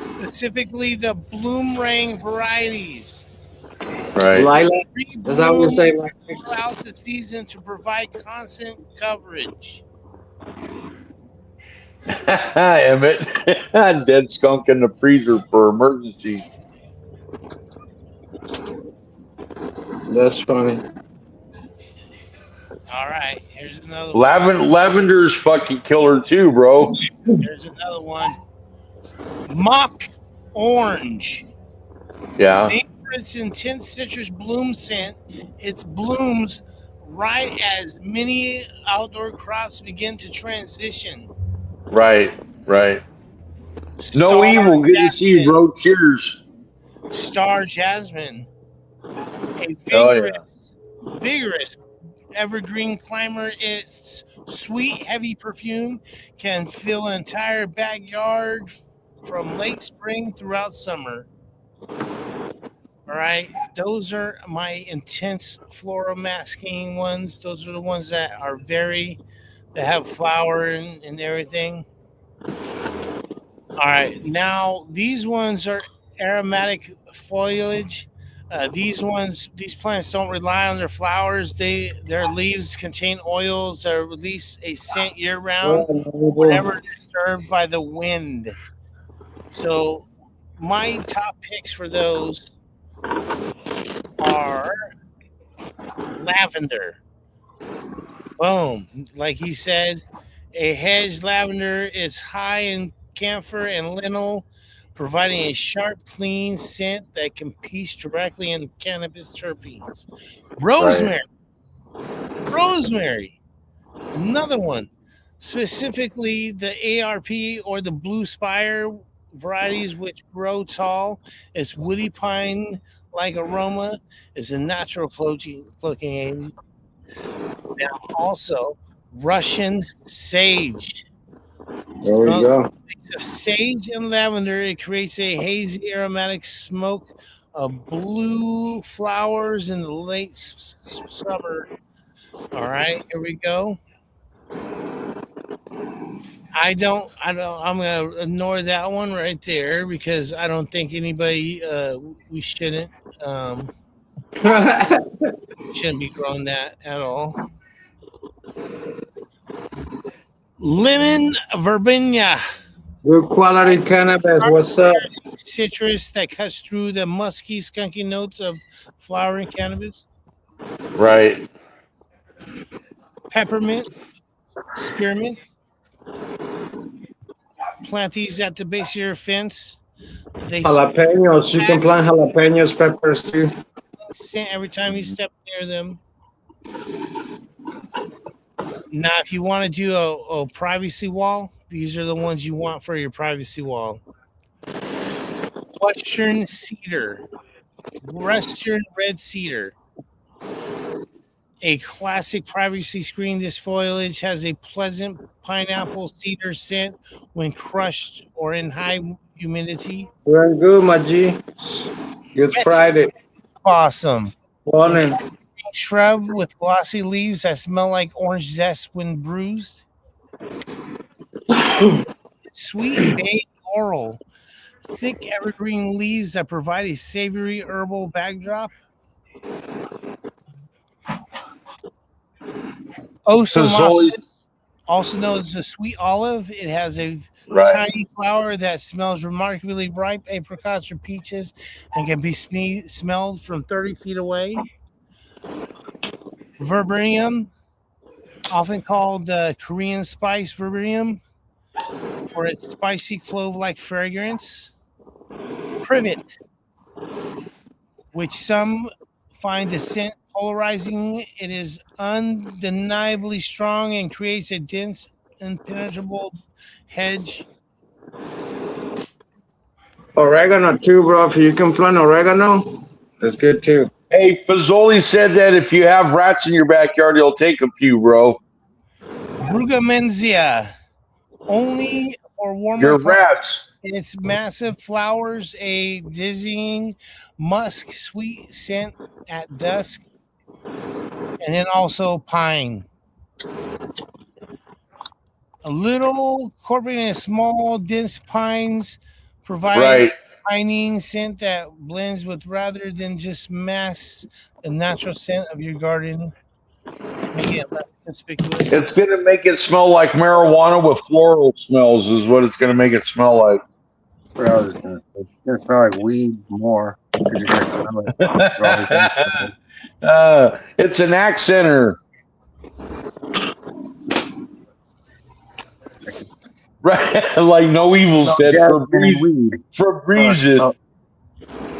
specifically the bloom ring varieties. Right. Lilac. Is that what you say? Throughout the season to provide constant coverage. Emmett. Dead skunk in the freezer for emergencies. That's funny. All right, here's another one. Lavender's fucking killer too, bro. Here's another one. Mock orange. Yeah. Named for its intense citrus bloom scent, it blooms right as many outdoor crops begin to transition. Right. Right. No evil. Good to see you, bro. Cheers. Star jasmine. A vigorous evergreen climber. Its sweet, heavy perfume can fill an entire backyard from late spring throughout summer. All right, those are my intense floral masking ones. Those are the ones that are that have flower and everything. All right, now these ones are aromatic foliage. These plants don't rely on their flowers. Their leaves contain oils that release a scent year round whenever disturbed by the wind. So my top picks for those are lavender. Boom. Like he said, a hedge lavender is high in camphor and linalool, providing a sharp, clean scent that competes directly in cannabis terpenes. Rosemary. Right. Rosemary. Another one. Specifically the ARP or the blue spire varieties which grow tall. Its woody pine like aroma is a natural cloaking agent. Now also Russian sage. There we go. Of sage and lavender, it creates a hazy aromatic smoke of blue flowers in the late summer. All right, here we go. I'm gonna ignore that one right there because I don't think anybody we shouldn't be growing that at all. Lemon verbena. Good quality cannabis. What's up? Citrus that cuts through the musky, skunky notes of flowering cannabis. Right. Peppermint, spearmint. Plant these at the base of your fence They Jalapenos. You can plant jalapenos, peppers too. scent every time you step near them. Now, if you want to do a privacy wall, these are the ones you want for your privacy wall. Western cedar, Western red cedar, a classic privacy screen. This foliage has a pleasant pineapple cedar scent when crushed or in high humidity. Doing good, my G. Good Yes, Friday. awesome. Morning. Shrub with glossy leaves that smell like orange zest when bruised. Sweet bay laurel, thick evergreen leaves that provide a savory herbal backdrop. Fazoli's, Osamophis, also known as a sweet olive, it has a right. tiny flower that smells remarkably ripe apricots or peaches and can be smelled from 30 feet away. Verberium, often called the Korean spice verberium for its spicy clove-like fragrance. Privet, which some find the scent polarizing. It is undeniably strong and creates a dense, impenetrable hedge. Oregano too, bro. If you can plant oregano, that's good too. Hey, Fazoli said that if you have rats in your backyard, he'll take a few, bro. Brugmansia, only for warmer Your climates. rats. Its massive flowers, a dizzying musk sweet scent at dusk, and then also pine. A little incorporating small, dense pines provide Right. pinene scent that blends with rather than just mask the natural scent of your garden, making it less conspicuous. It's going to make it smell like marijuana with floral smells is what it's going to make it smell like. That's what I was just gonna say. It's gonna smell like weed more because you're gonna smell it. You're always gonna smell it. It's an accenter. Like it's Right. Like no evil smell said jasmine and weed. for breezing.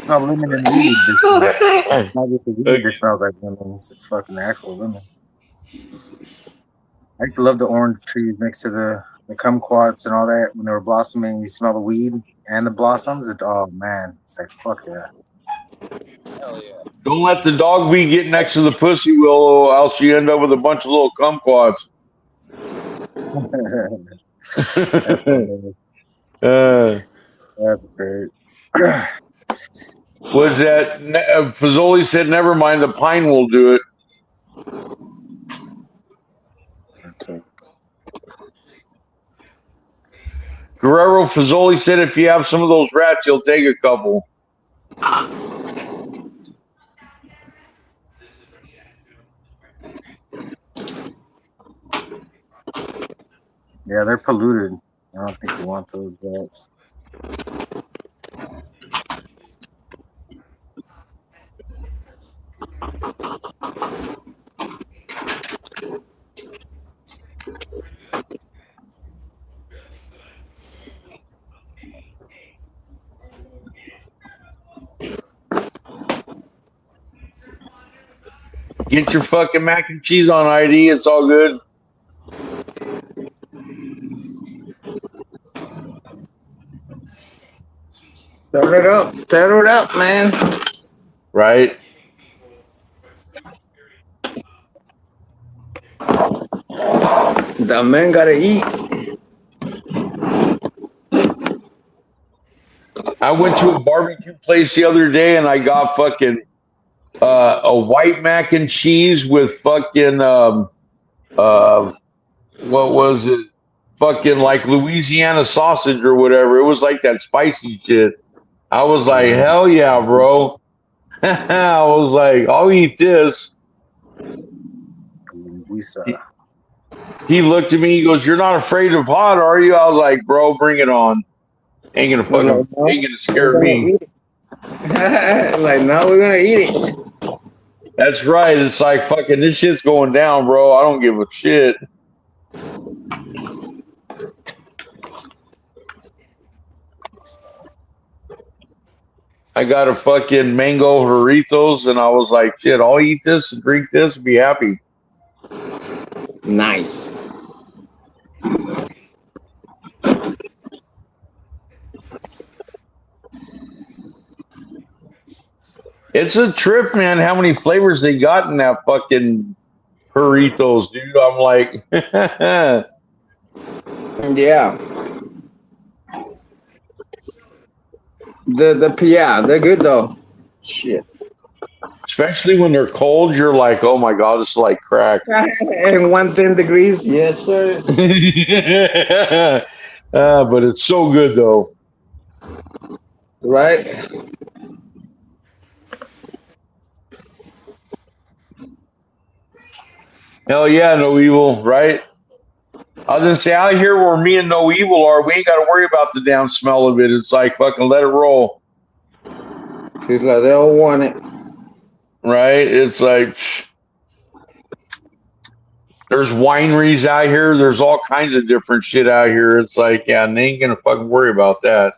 Smell lemon and weed. It's not just the weed that smells like lemons. It's fucking actual lemon. I used to love the orange trees next to the kumquats and all that when they were blossoming. You smell the weed and the blossoms. Oh man, it's like fuck yeah. Hell yeah. Don't let the dog bee get next to the pussy willow, else you end up with a bunch of little kumquats. That's great. Was that Fazoli said? Never mind, the pine will do it. Okay. Guerrero Fazoli said if you have some of those rats, you'll take a couple. Yeah, they're polluted. I don't think you want those rats. Get your fucking mac and cheese on ID. It's all good. Tear it up, man. Right. The man gotta eat. I went to a barbecue place the other day and I got fucking a white mac and cheese with fucking what was it? Fucking like Louisiana sausage or whatever. It was like that spicy shit. I was like, hell yeah, bro. I was like, I'll eat this. We saw. He looked at me. He goes, "You're not afraid of hot, are you?" I was like, "Bro, bring it on. Ain't gonna scare me." Like now we're gonna eat it. That's right. It's like fucking this shit's going down, bro. I don't give a shit. I got a fucking mango Doritos, and I was like, shit, I'll eat this and drink this and be happy. Nice. It's a trip, man. How many flavors they got in that fucking Doritos, dude? I'm like, Yeah. Yeah, they're good though. Shit. especially when they're cold, you're like, oh my god, it's like crack. And 110 degrees. Yes, sir. But it's so good though. Right. Hell yeah, no evil, right? I was gonna say out here where me and no evil are, we ain't got to worry about the damn smell of it. It's like fucking let it roll, Feels like they all want it. right? It's like there's wineries out here. There's all kinds of different shit out here. It's like, yeah, and they ain't gonna fucking worry about that.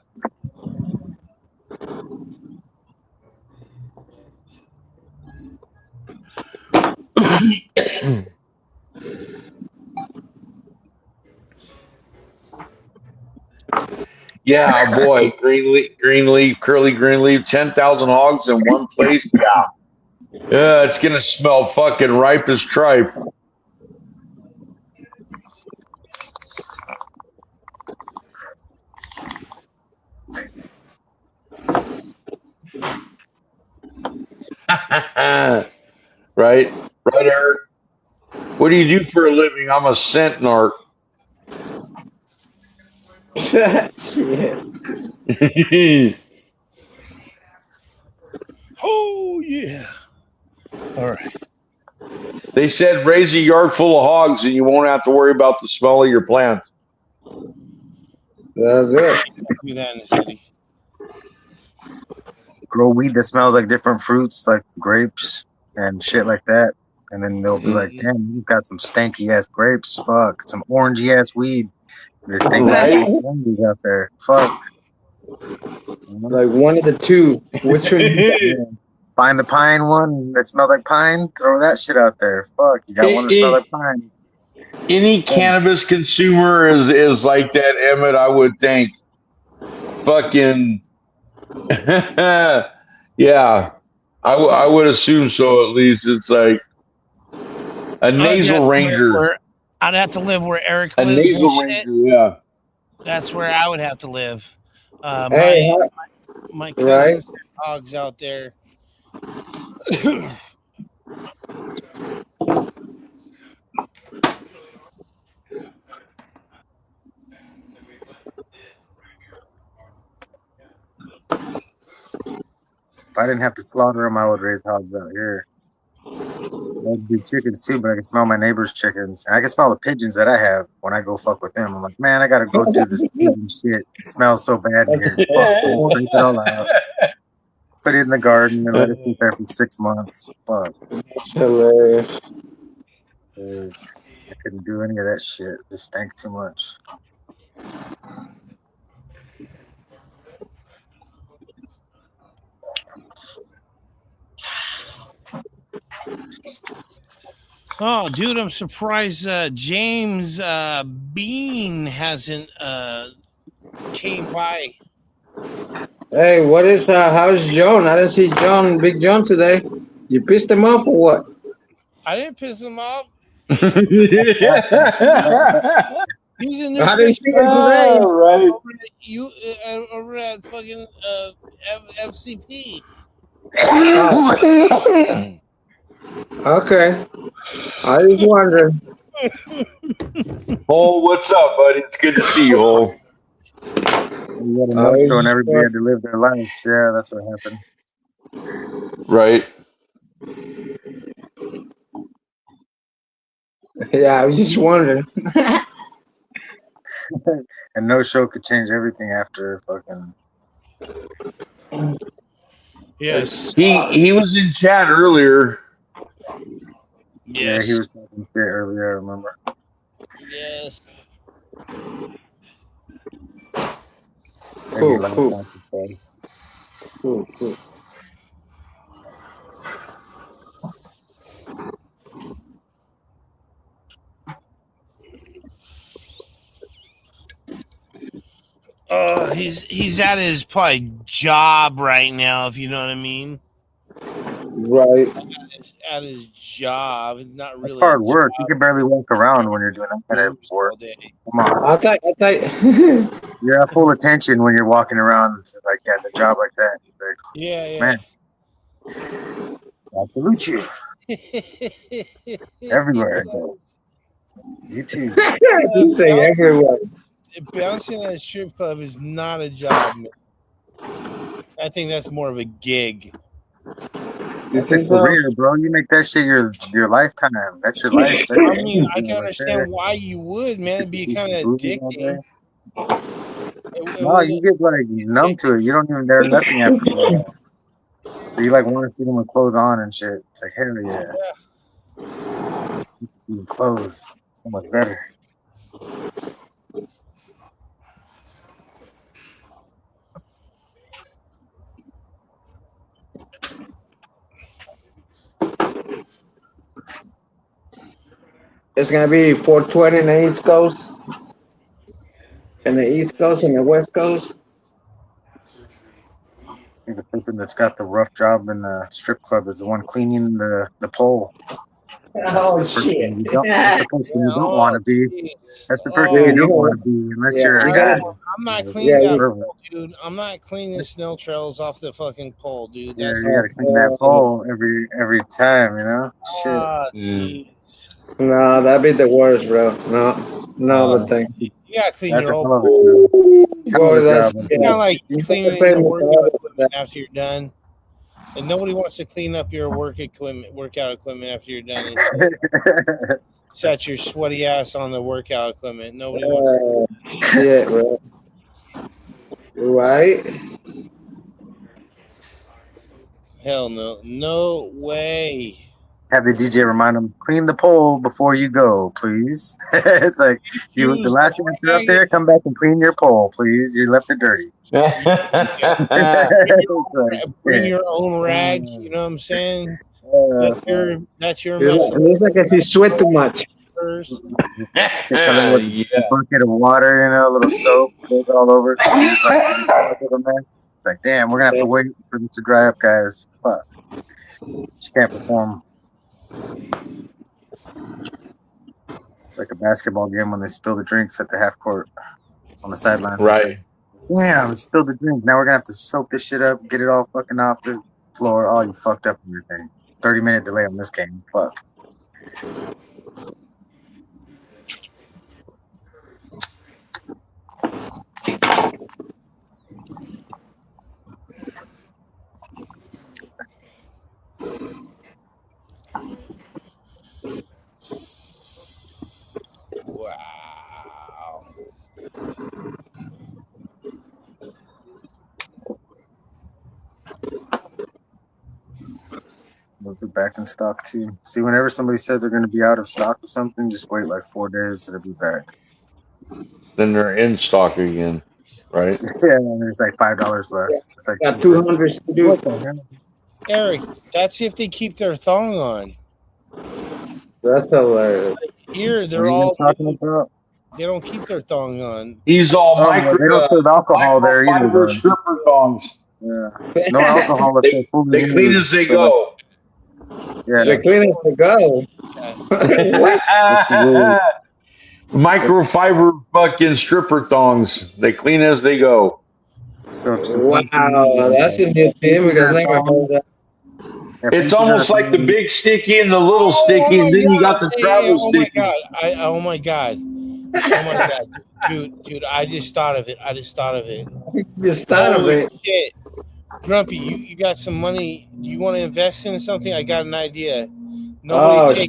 Yeah, boy, green leaf, curly green leaf, 10,000 hogs in one place. Yeah, yeah, it's gonna smell fucking ripe as tripe. Right, right, Eric. What do you do for a living? I'm a scent narc. Shit. Oh yeah. All right. They said raise a yard full of hogs and you won't have to worry about the smell of your plants. That's it. Do that in the city. Grow weed that smells like different fruits, like grapes and shit like that. And then they'll be like, damn, you've got some stanky ass grapes. Fuck. Some orangey ass weed. There's stanky ass Right? oranges out there. Fuck. Like one of the two. Which one? Yeah. Find the pine one that smells like pine. Throw that shit out there. Fuck. You got one that smells like pine. Any cannabis consumer is like that, Emmett, I would think. Fucking yeah. I would assume so at least. It's like a nasal ranger. I'd have to live where Eric A lives. nasal ranger, yeah. That's where I would have to live. Hey, my cousins have hogs out there. If I didn't have to slaughter them, I would raise hogs out here. I'd do chickens too, but I can smell my neighbor's chickens. And I can smell the pigeons that I have when I go fuck with them. I'm like, man, I gotta go do this pigeon shit. It smells so bad in here. Fuck, scrape it all out. Put it in the garden and let it sit there for 6 months. Fuck. That's hilarious. I couldn't do any of that shit. It just stank too much. Oh, dude, I'm surprised James Bean hasn't came by. Hey, what is how's John? I didn't see Big John today. You pissed him off or what? I didn't piss him off. He's a new I didn't see him today. Right. Over at fucking FCP. Okay. I was wondering. Oh, what's up, buddy? It's good to see you, Hole. You had a no-show and everybody had to live their lives. Yeah, that's what happened. Right. Yeah, I was just wondering. And no-show could change everything after fucking. Yes. He was in chat earlier. Yes. Yeah, he was talking shit earlier, I remember. Yes. Cool. Cool, cool. He's at his probably job right now, if you know what I mean. Right. At his job, it's not That's really hard work. You can barely walk around when you're doing that kind of all work. day. Come on. I thought. You're at full attention when you're walking around like at the job like that. Like, Yeah, man, I salute you everywhere I go. You too. You say everywhere. Bouncing at a strip club is not a job, man. I think that's more of a gig. That's a career, bro. You make that shit your lifetime. That's your life. That's I mean, I can understand why you would, man. It'd be kind of addicting. No, you get like numb to it. You don't even dare nothing after that. So you like want to see them with clothes on and shit. It's like hell yeah. Even clothes, so much better. It's gonna be 420 in the East Coast, and the East Coast and the West Coast. I think the person that's got the rough job in the strip club is the one cleaning the pole. That's the shit! That's the person you don't want to be. That's the person you don't want to be unless you're a you guy. gotta- I'm not cleaning that pole, dude. I'm not cleaning the snail trails off the fucking pole, dude. Yeah, That's you gotta clean that pole every time, you know? Shit. ah, jeez. No, that'd be the worst, bro. No, but thank you. You gotta clean That's your a old hell of a pole. job. Hell Boy, of a that's job. It's kind of like You cleaning gotta pay your me workout for equipment after you're done. And nobody wants to clean up your workout equipment after you're done. And set your sweaty ass on the workout equipment. Nobody wants to. Shit, bro. Right? Hell no. No way. Have the DJ remind them, clean the pole before you go, please. It's like the last time you're up there, come back and clean your pole, please. You left it dirty. Bring your own rag. You know what I'm saying? That's your It mess. looks like he sweat too much. A bucket of water, you know, a little soap, goes all over. It's like, damn, we're gonna have to wait for this to dry up, guys. Fuck. Just can't perform. Like a basketball game when they spill the drinks at the half court on the sideline. Right. Damn, spilled the drink. Now we're gonna have to soak this shit up, get it all fucking off the floor. Oh, you fucked up everything. 30-minute delay on this game. Fuck. Wow. Those are back in stock too. See, whenever somebody says they're going to be out of stock or something, just wait like 4 days, it'll be back. Then they're in stock again, right? Yeah, and there's like $5 left. It's like Got 200 to do. What the hell? Eric, that's if they keep their thong on. That's hilarious. Here, What they're are you all. talking about? They don't keep their thong on. He's all Oh, they don't serve alcohol there either. microfiber Though. stripper thongs. Yeah, no alcohol. If they're fully They clean as they go. Yeah, They're cleaning to go. Microfiber fucking stripper thongs. They clean as they go. so Wow, that's a new thing because I never heard that. It's almost like the big sticky and the little sticky, and then you got the travel sticky. Oh my god. Oh my god. Dude, I just thought of it. Just thought of Holy it. shit. Grumpy, you got some money. Do you want to invest in something? I got an idea. Nobody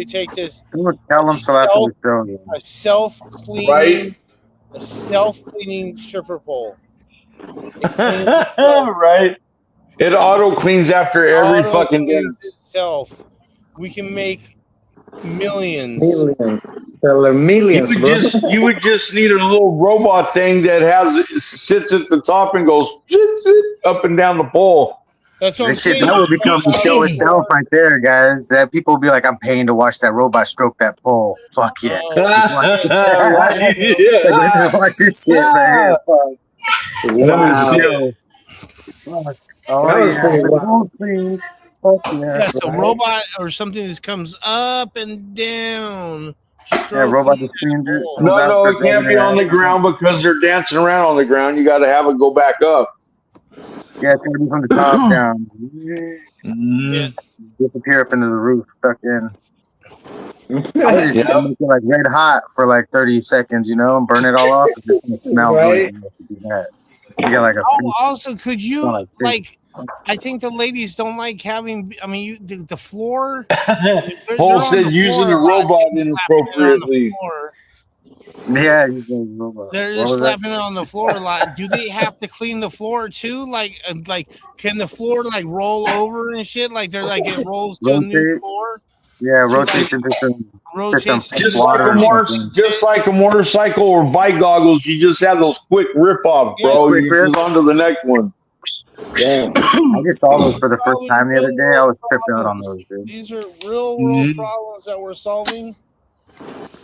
take this. Tell them so after the show. A self-cleaning, Right. a self-cleaning stripper pole. Right. It auto cleans after every fucking cleans dance. itself. We can make millions. Millions, bro. You would just need a little robot thing that sits at the top and goes up and down the pole. That's what I'm This shit saying. that will become the show itself right there, guys. That people will be like, I'm paying to watch that robot stroke that pole. Fuck yeah. Just watch Yeah. watch this shit right here. Fuck. No shit. Fuck. Oh That was yeah. pretty The wild. gold scenes. Fuck yeah. Yes, a Right? robot or something that comes up and down. Yeah, robot that screens it. pole. No, it can't be on the ground because they're dancing around on the ground. You got to have it go back up. Yeah, it's gonna be from the top down. Mm. Disappear up into the roof, stuck in. I was just Yep. gonna make it like red hot for like 30 seconds, you know, and burn it all off. It's just gonna smell Right. good. You do that. You got like a Oh, also, could you Smell like fish. like? I think the ladies don't like having. I mean, the floor. Paul said using a robot inappropriately. Yeah, he's a robot. They're What just was that? slapping it on the floor a lot. Do they have to clean the floor too? Like, can the floor like roll over and shit? Like, they're like it rolls to a new Rotate. floor. Yeah, rotates into some Rotates. Just water or something. just like a motorcycle or bike goggles, you just have those quick rip offs, bro. Quick You just rips. on to the next one. Damn. I just saw those for the first time the other day. I was tripped out on those, dude. These are real problems that we're solving.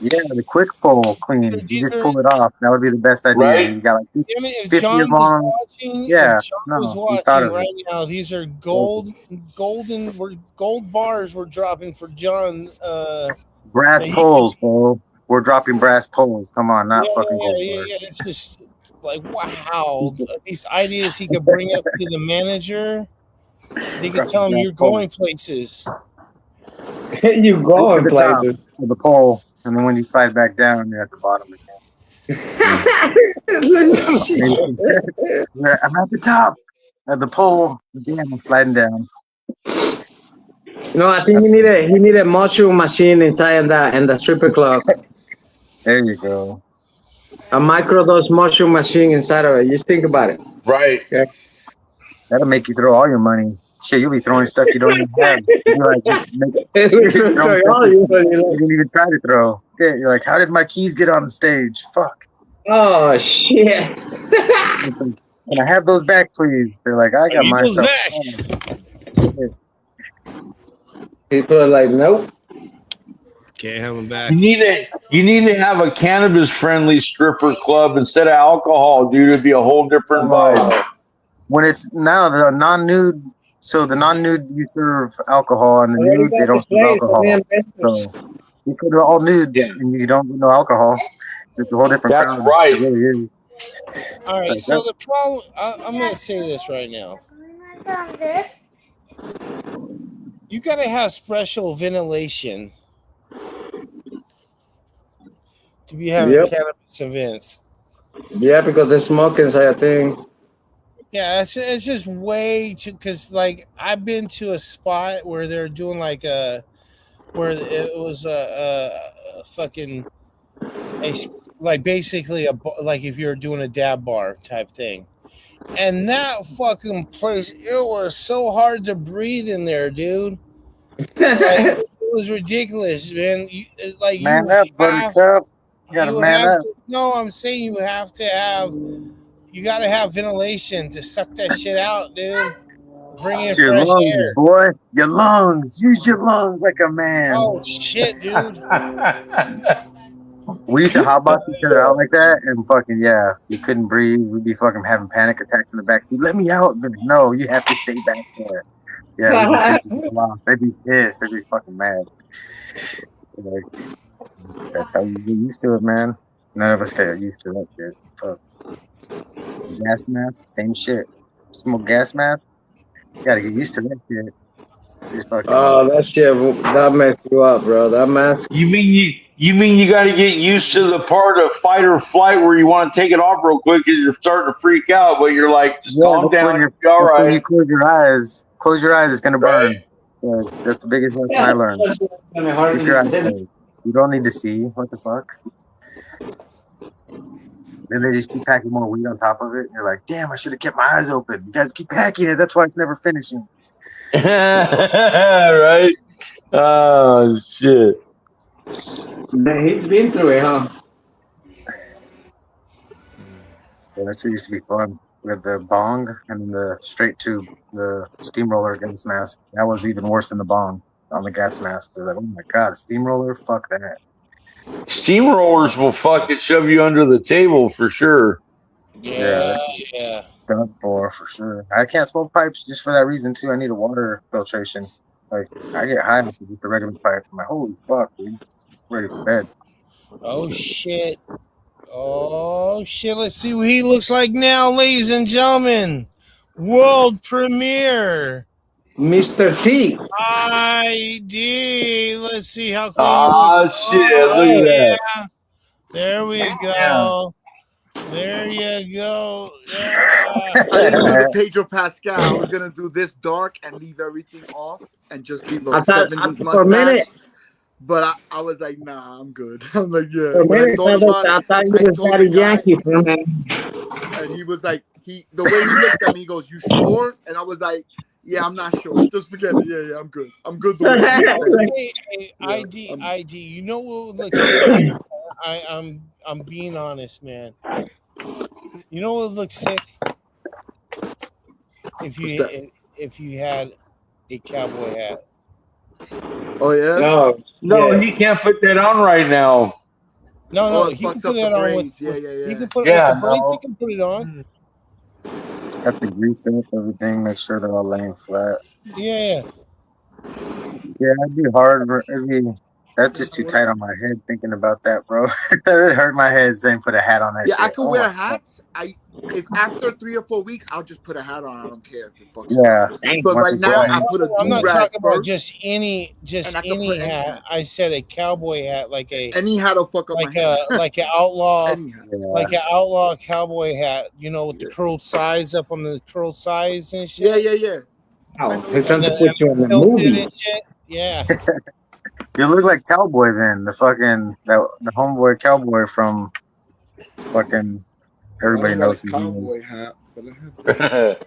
Yeah, the quick pull clean. You just pull it off. That would be the best idea. Right. You got like Damn it, if 50 John of was them. watching, Yeah, if John no, was we thought watching of right it. now, these are gold bars we're dropping for John. Brass Yeah, poles, bro. We're dropping brass poles. Come on, not yeah, fucking gold yeah, bars. It's just like wow. These ideas he could bring up to the manager. They could tell him you're going places. You Go going to the top places. of the pole, and then when you slide back down, you're at the bottom again. I'm at the top of the pole. Damn, I'm sliding down. No, I think he need a mushroom machine inside the stripper club. There you go. A microdose mushroom machine inside of it. Just think about it. Right. That'll make you throw all your money. Shit, you'll be throwing stuff you don't even have. You're like, just make, you didn't even try to throw. Yeah, you're like, how did my keys get on the stage? Fuck. Oh shit! Can I have those back, please? They're like, I got He goes myself. back. People are like, nope. Can't have him back. You need to have a cannabis friendly stripper club instead of alcohol, dude. It'd be a whole different vibe. When it's now the non-nude, so the non-nude you serve alcohol, and the nude they don't serve alcohol. So you still do all nudes, and you don't do no alcohol. It's a whole different. That's crowd. right. It really is. All right, Like so that. the problem, I'm going to say this right now. You got to have special ventilation to be having cannabis events. Yeah, because they smoke inside a thing. Yeah, it's just way too, because like I've been to a spot where they're doing like where it was a fucking, like basically like if you're doing a dab bar type thing. And that fucking place, it was so hard to breathe in there, dude. Like, it was ridiculous, man. You Man up, buttercup. You gotta man up. No, I'm saying you have to have. You gotta have ventilation to suck that shit out, dude. Bring in It's your fresh lungs, air. boy. Your lungs. Use your lungs like a man. Oh shit, dude. We used to hotbox each other out like that, and fucking yeah, you couldn't breathe. We'd be fucking having panic attacks in the backseat. Let me out! But no, you have to stay back there. Yeah, we'd be pissing people off. They'd be pissed. They'd be fucking mad. Like, that's how you get used to it, man. None of us get used to that shit. Fuck. Gas mask, same shit. Smoke gas mask. You gotta get used to that shit. Oh, that shit that messed you up, bro. That mask. You mean you got to get used to the part of fight or flight where you want to take it off real quick because you're starting to freak out, but you're like, just calm down. You'll be all right. You close your eyes. Close your eyes. It's gonna burn. Yeah, that's the biggest lesson I learned. Keep your eyes closed. You don't need to see. What the fuck? Then they just keep packing more weed on top of it. And you're like, damn, I should have kept my eyes open. You guys keep packing it. That's why it's never finishing. Right? Oh, shit. Man, he's been through it, huh? Yeah, that shit used to be fun. With the bong and the straight tube, the steamroller gas mask. That was even worse than the bong on the gas mask. They're like, oh my god, steamroller, fuck that. Steamrollers will fucking shove you under the table for sure. Yeah, Yeah, that's yeah. done for sure. I can't smoke pipes just for that reason too. I need a water filtration. Like I get high with the regular pipe. I'm like, holy fuck, dude. I'm ready for bed. Oh shit. Oh shit. Let's see what he looks like now, ladies and gentlemen. World premiere. Mr. T. ID. Let's see how clean he looks. Ah, shit! Look Oh at yeah. that. There we Yeah. go. There you go. Yeah. I didn't do the Pedro Pascal. I was gonna do this dark and leave everything off and just leave a I thought 70s for a minute, mustache. But I was like, nah, I'm good. I'm like, yeah. for a When I minute, thought about it, I thought you I was told the Daddy guy, Yankee for a minute. and he was like, the way he looked at me, he goes, "You sure?" And I was like, "Yeah, I'm not sure. Just forget it. Yeah, I'm good. I'm good." The way he looked at me. Hey, Yeah, ID, I'm- ID. You know what would look sick? I'm being honest, man. You know what would look sick? What's that? If you had a cowboy hat. Oh yeah. No, No, yeah. he can't put that on right now. No, Oh, it he can fucks put up the that on braids. with Yeah. he can put it with Yeah, the braids. He no. can put it on. Have to grease it, everything, make sure they're all laying flat. Yeah. Yeah, it'd be hard. That's just too tight on my head thinking about that, bro. It hurt my head saying put a hat on that Yeah, shit. I could Oh wear my God. hats. If after 3 or 4 weeks, I'll just put a hat on. I don't care if it fucks Yeah. up. But Once right it now, gets I put a I'm not do-rag talking about first, just any and I could put any hat. hat. I said a cowboy hat, like a Any hat will fuck up my head. like an outlaw, Any hat. like an outlaw cowboy hat. You know, with the curled sides up on the curled sides and shit. Yeah. Oh, he's trying to And put you in the tilted movie. and shit. Yeah. You look like Cowboy then. The homeboy Cowboy from fucking everybody I don't knows got a who he is. cowboy hat, but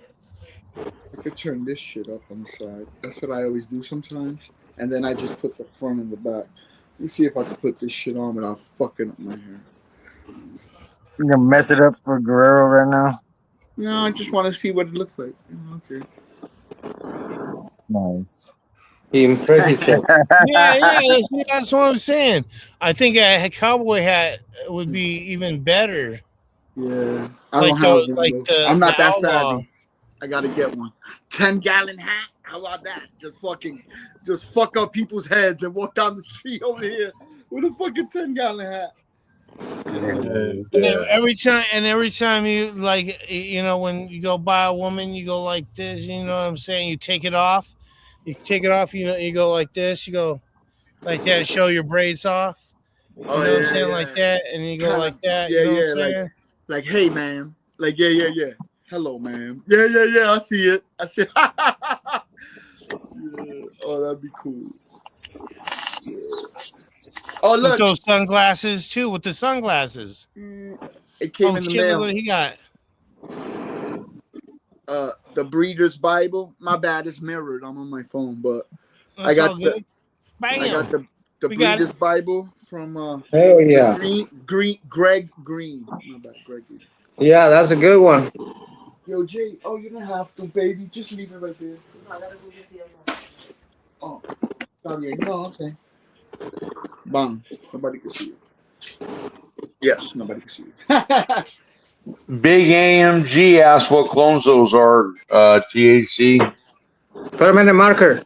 I could turn this shit up on the side. That's what I always do sometimes. And then I just put the front and the back. Let me see if I can put this shit on without fucking up my hair. You're gonna mess it up for Guerrero right now. No, I just want to see what it looks like. Okay. Nice. He impressed himself. Yeah. That's what I'm saying. I think a cowboy hat would be even better. Yeah. I don't have one. I'm not that outlaw. savvy. I gotta get one. 10-gallon hat. How about that? Just fuck up people's heads and walk down the street over here with a fucking 10-gallon hat. And every time you when you go buy a woman, you go like this. You know what I'm saying? You take it off. You take it off. You go like this. You go like that. Show your braids off. You know what I'm saying? Like that, and you go like that. Yeah, you know what I'm saying? Like, hey, man. Like, yeah. Hello, man. Yeah. I see it. Yeah. Oh, that'd be cool. Oh, look. With those sunglasses too. With the sunglasses. It came in the mail. Look what he got. The Breeder's Bible. My bad, it's mirrored. I'm on my phone, but That's I got all good. Bam. I got the We got Breeder's Bible from Hell yeah. Greg Green. My bad, Greg Green. Yeah, that's a good one. Yo, Jay. Oh, you don't have to, baby. Just leave it right there. I gotta go get the other. Oh, sorry. No, okay. Bang. Nobody can see it. Yes, nobody can see it. Big AMG asked what clones those are, THC. Permanent marker.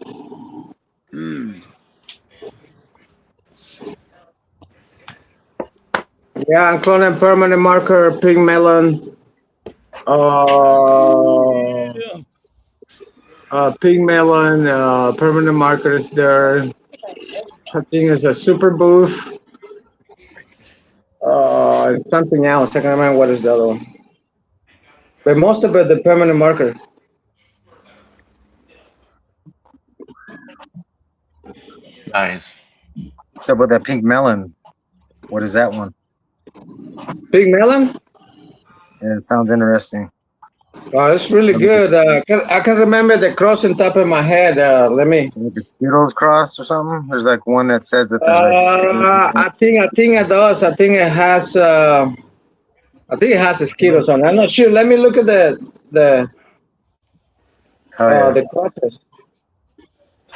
Yeah, I'm cloning permanent marker, pink melon. Pink melon, permanent marker is there. I think it's a super booth. Something else. I can't remember what is the other one. But most of it, the permanent marker. Nice. So about that pink melon, what is that one? Pink melon? Yeah, it sounds interesting. Oh, it's really good. I can remember the cross on top of my head. Let me. Like a Skittles cross or something. There's like one that says that there's like Skittles. I think it does. I think it has. I think it has the Skittles on. I'm not sure. Let me look at Oh yeah. the crosses.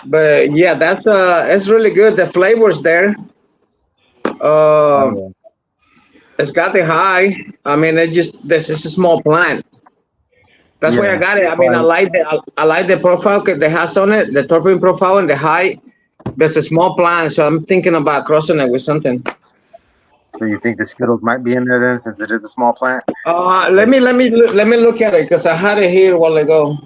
But yeah, that's it's really good. The flavors there. Oh Uh, yeah. it's got the high. I mean, it just this is a small plant. That's why I Yeah. got it. I mean, I like the profile because it has on it the terpene profile and the high. There's a small plant, so I'm thinking about crossing it with something. So you think the Skittles might be in there then, since it is a small plant? Let me look at it because I had it here a while ago.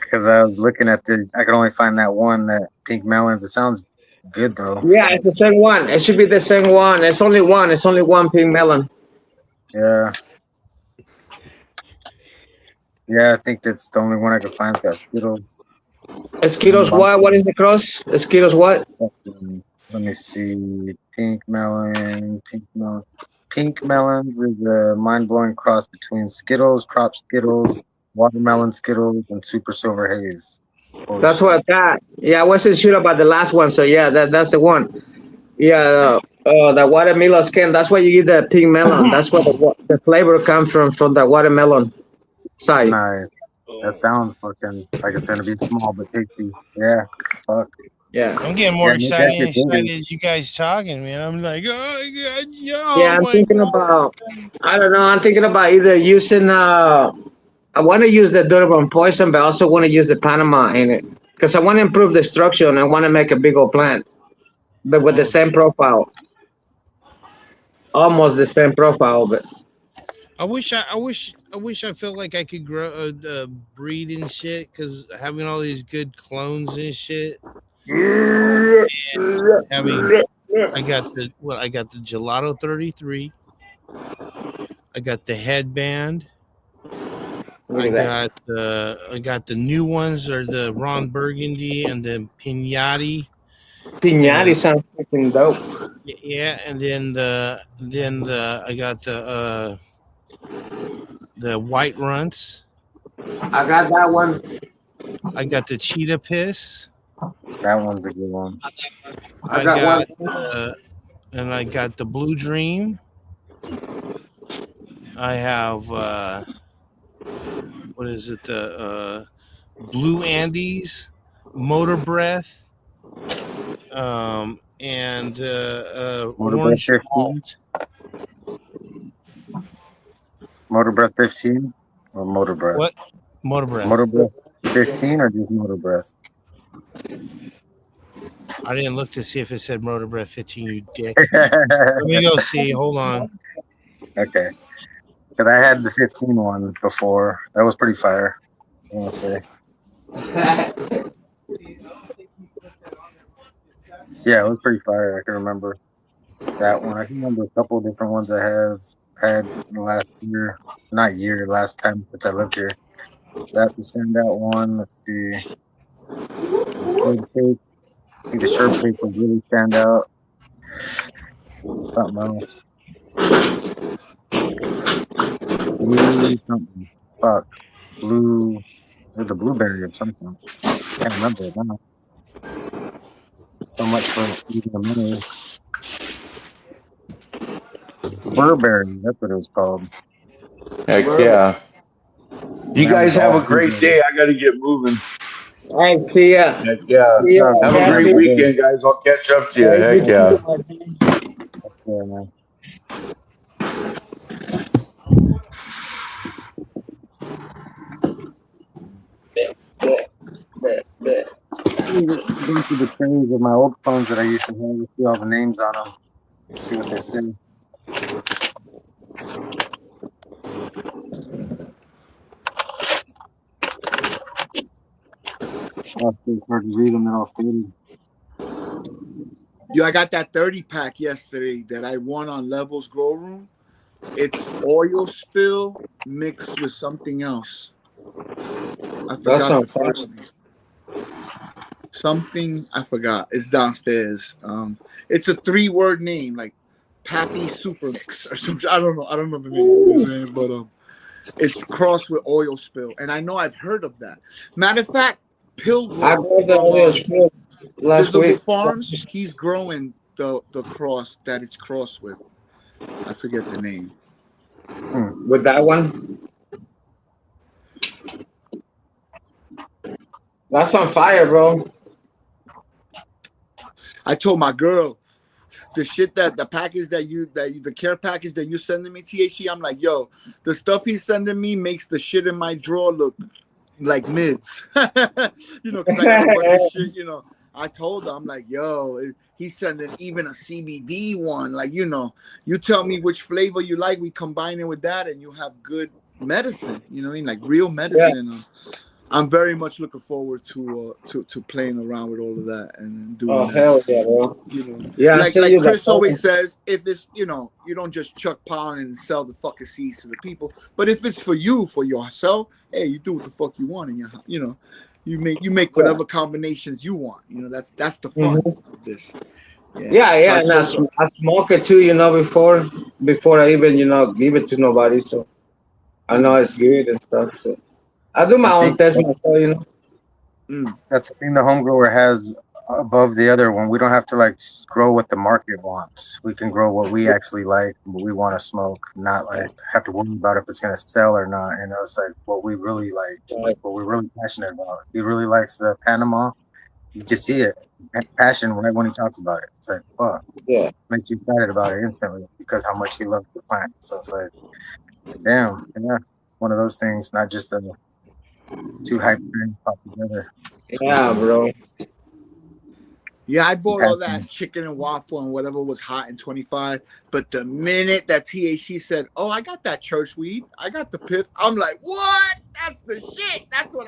Because I was looking at I could only find that one, that pink melons. It sounds good though. Yeah, it's the same one. It should be the same one. It's only one. It's only one pink melon. Yeah. Yeah, I think that's the only one I could find. It's got Skittles. Skittles what? What is the cross? Skittles what? Let me see. Pink melon. Pink melon. Pink melons is a mind-blowing cross between Skittles, Trop Skittles, watermelon Skittles, and Super Silver Haze. That's what I thought. Yeah, I wasn't sure about the last one, so yeah, that's the one. Yeah, the watermelon skin. That's why you get the pink melon. That's where the flavor comes from the watermelon side. Nice. That sounds fucking like it's gonna be small but tasty. Yeah. Fuck. Yeah. I'm getting more Yeah, excited maybe I and could do excited as you guys talking, man. I'm like, oh god, Yeah, I'm thinking about. I don't know. I'm thinking about either using. I want to use the Durban poison, but I also want to use the Panama in it because I want to improve the structure and I want to make a big old plant, but with the same profile, almost the same profile. But I wish I felt like I could grow breed and shit because having all these good clones and shit. And I got the Gelato 33. I got the headband. I got the new ones are the Ron Burgundy and the Pinati. Pinati sounds fucking dope. Yeah, and then I got the white runts. I got that one. I got the cheetah piss. That one's a good one. I got and I got the blue dream. I have what is it? The blue Andes, motor breath, and orange malt. Motor Breath 15 or Motor Breath? What? Motor breath. Motor Breath 15 or just Motor Breath? I didn't look to see if it said Motor Breath 15, you dick. Let me go see. Hold on. Okay. Because I had the 15 one before. That was pretty fire, I want to say. Yeah, it was pretty fire. I can remember that one. I can remember a couple of different ones I have had in the last year. Not year, last time since I lived here. That's the standout one. Let's see. The cake. I think the shirt cake would really stand out. Something else. Blue something. Fuck. Blue. There's a blueberry or something. Can't remember it now. So much for eating a minute. Burberry. That's what it was called. Heck yeah. You guys have a great day. I got to get moving. All right, see ya. Heck yeah. Have a great weekend, guys. I'll catch up to you. Heck yeah. Yeah, man. Going through the trays of my old phones that I used to have, see all the names on them. See what they say. It's hard to read them, they're all faded. Yo, I got that 30 pack yesterday that I won on Levels Grow Room. It's oil spill mixed with something else. I forgot the first name. Something I forgot. It's downstairs. It's a 3-word name, like Pappy Super Mix or something. I don't know the name, but It's crossed with oil spill, and I know I've heard of that. Matter of fact, I Pilgrim got the from audio spill last Visible week. Farms, he's growing the cross that it's crossed with. I forget the name. With that one, that's on fire, bro. I told my girl the shit that the package the care package that you're sending me, THC. I'm like, yo, the stuff he's sending me makes the shit in my drawer look like mids. You know, because I got a bunch of shit. You know, I told her, I'm like, yo, he's sending even a CBD one. Like, you know, you tell me which flavor you like, we combine it with that, and you have good medicine. You know what I mean? Like real medicine. I'm very much looking forward to playing around with all of that and doing that. Hell yeah, bro. You know, Yeah, I send like you the Chris always says, if it's, you know, you don't just chuck pollen and sell the fucking seeds to the people, but if it's for you, for yourself, hey, you do what the fuck you want, and you know, you make whatever combinations you want. You know, that's the fun of this. Yeah, and I smoke it too, you know, before I even, you know, give it to nobody. So I know it's good and stuff. So I do my own test myself, you know. That's the thing the home grower has above the other one. We don't have to like grow what the market wants. We can grow what we actually like, what we want to smoke, not like have to worry about if it's going to sell or not. You know, it's like what we really like, what we're really passionate about. He really likes the Panama. You can see it, passion right when he talks about it. It's like, fuck, makes you excited about it instantly because how much he loves the plant. So it's like, damn, yeah, one of those things, not just the two hype things pop together. Yeah, bro. Yeah, I bought all that chicken and waffle and whatever was hot in 25. But the minute that THC said, "Oh, I got that church weed, I got the piff," I'm like, "What? That's the shit. That's what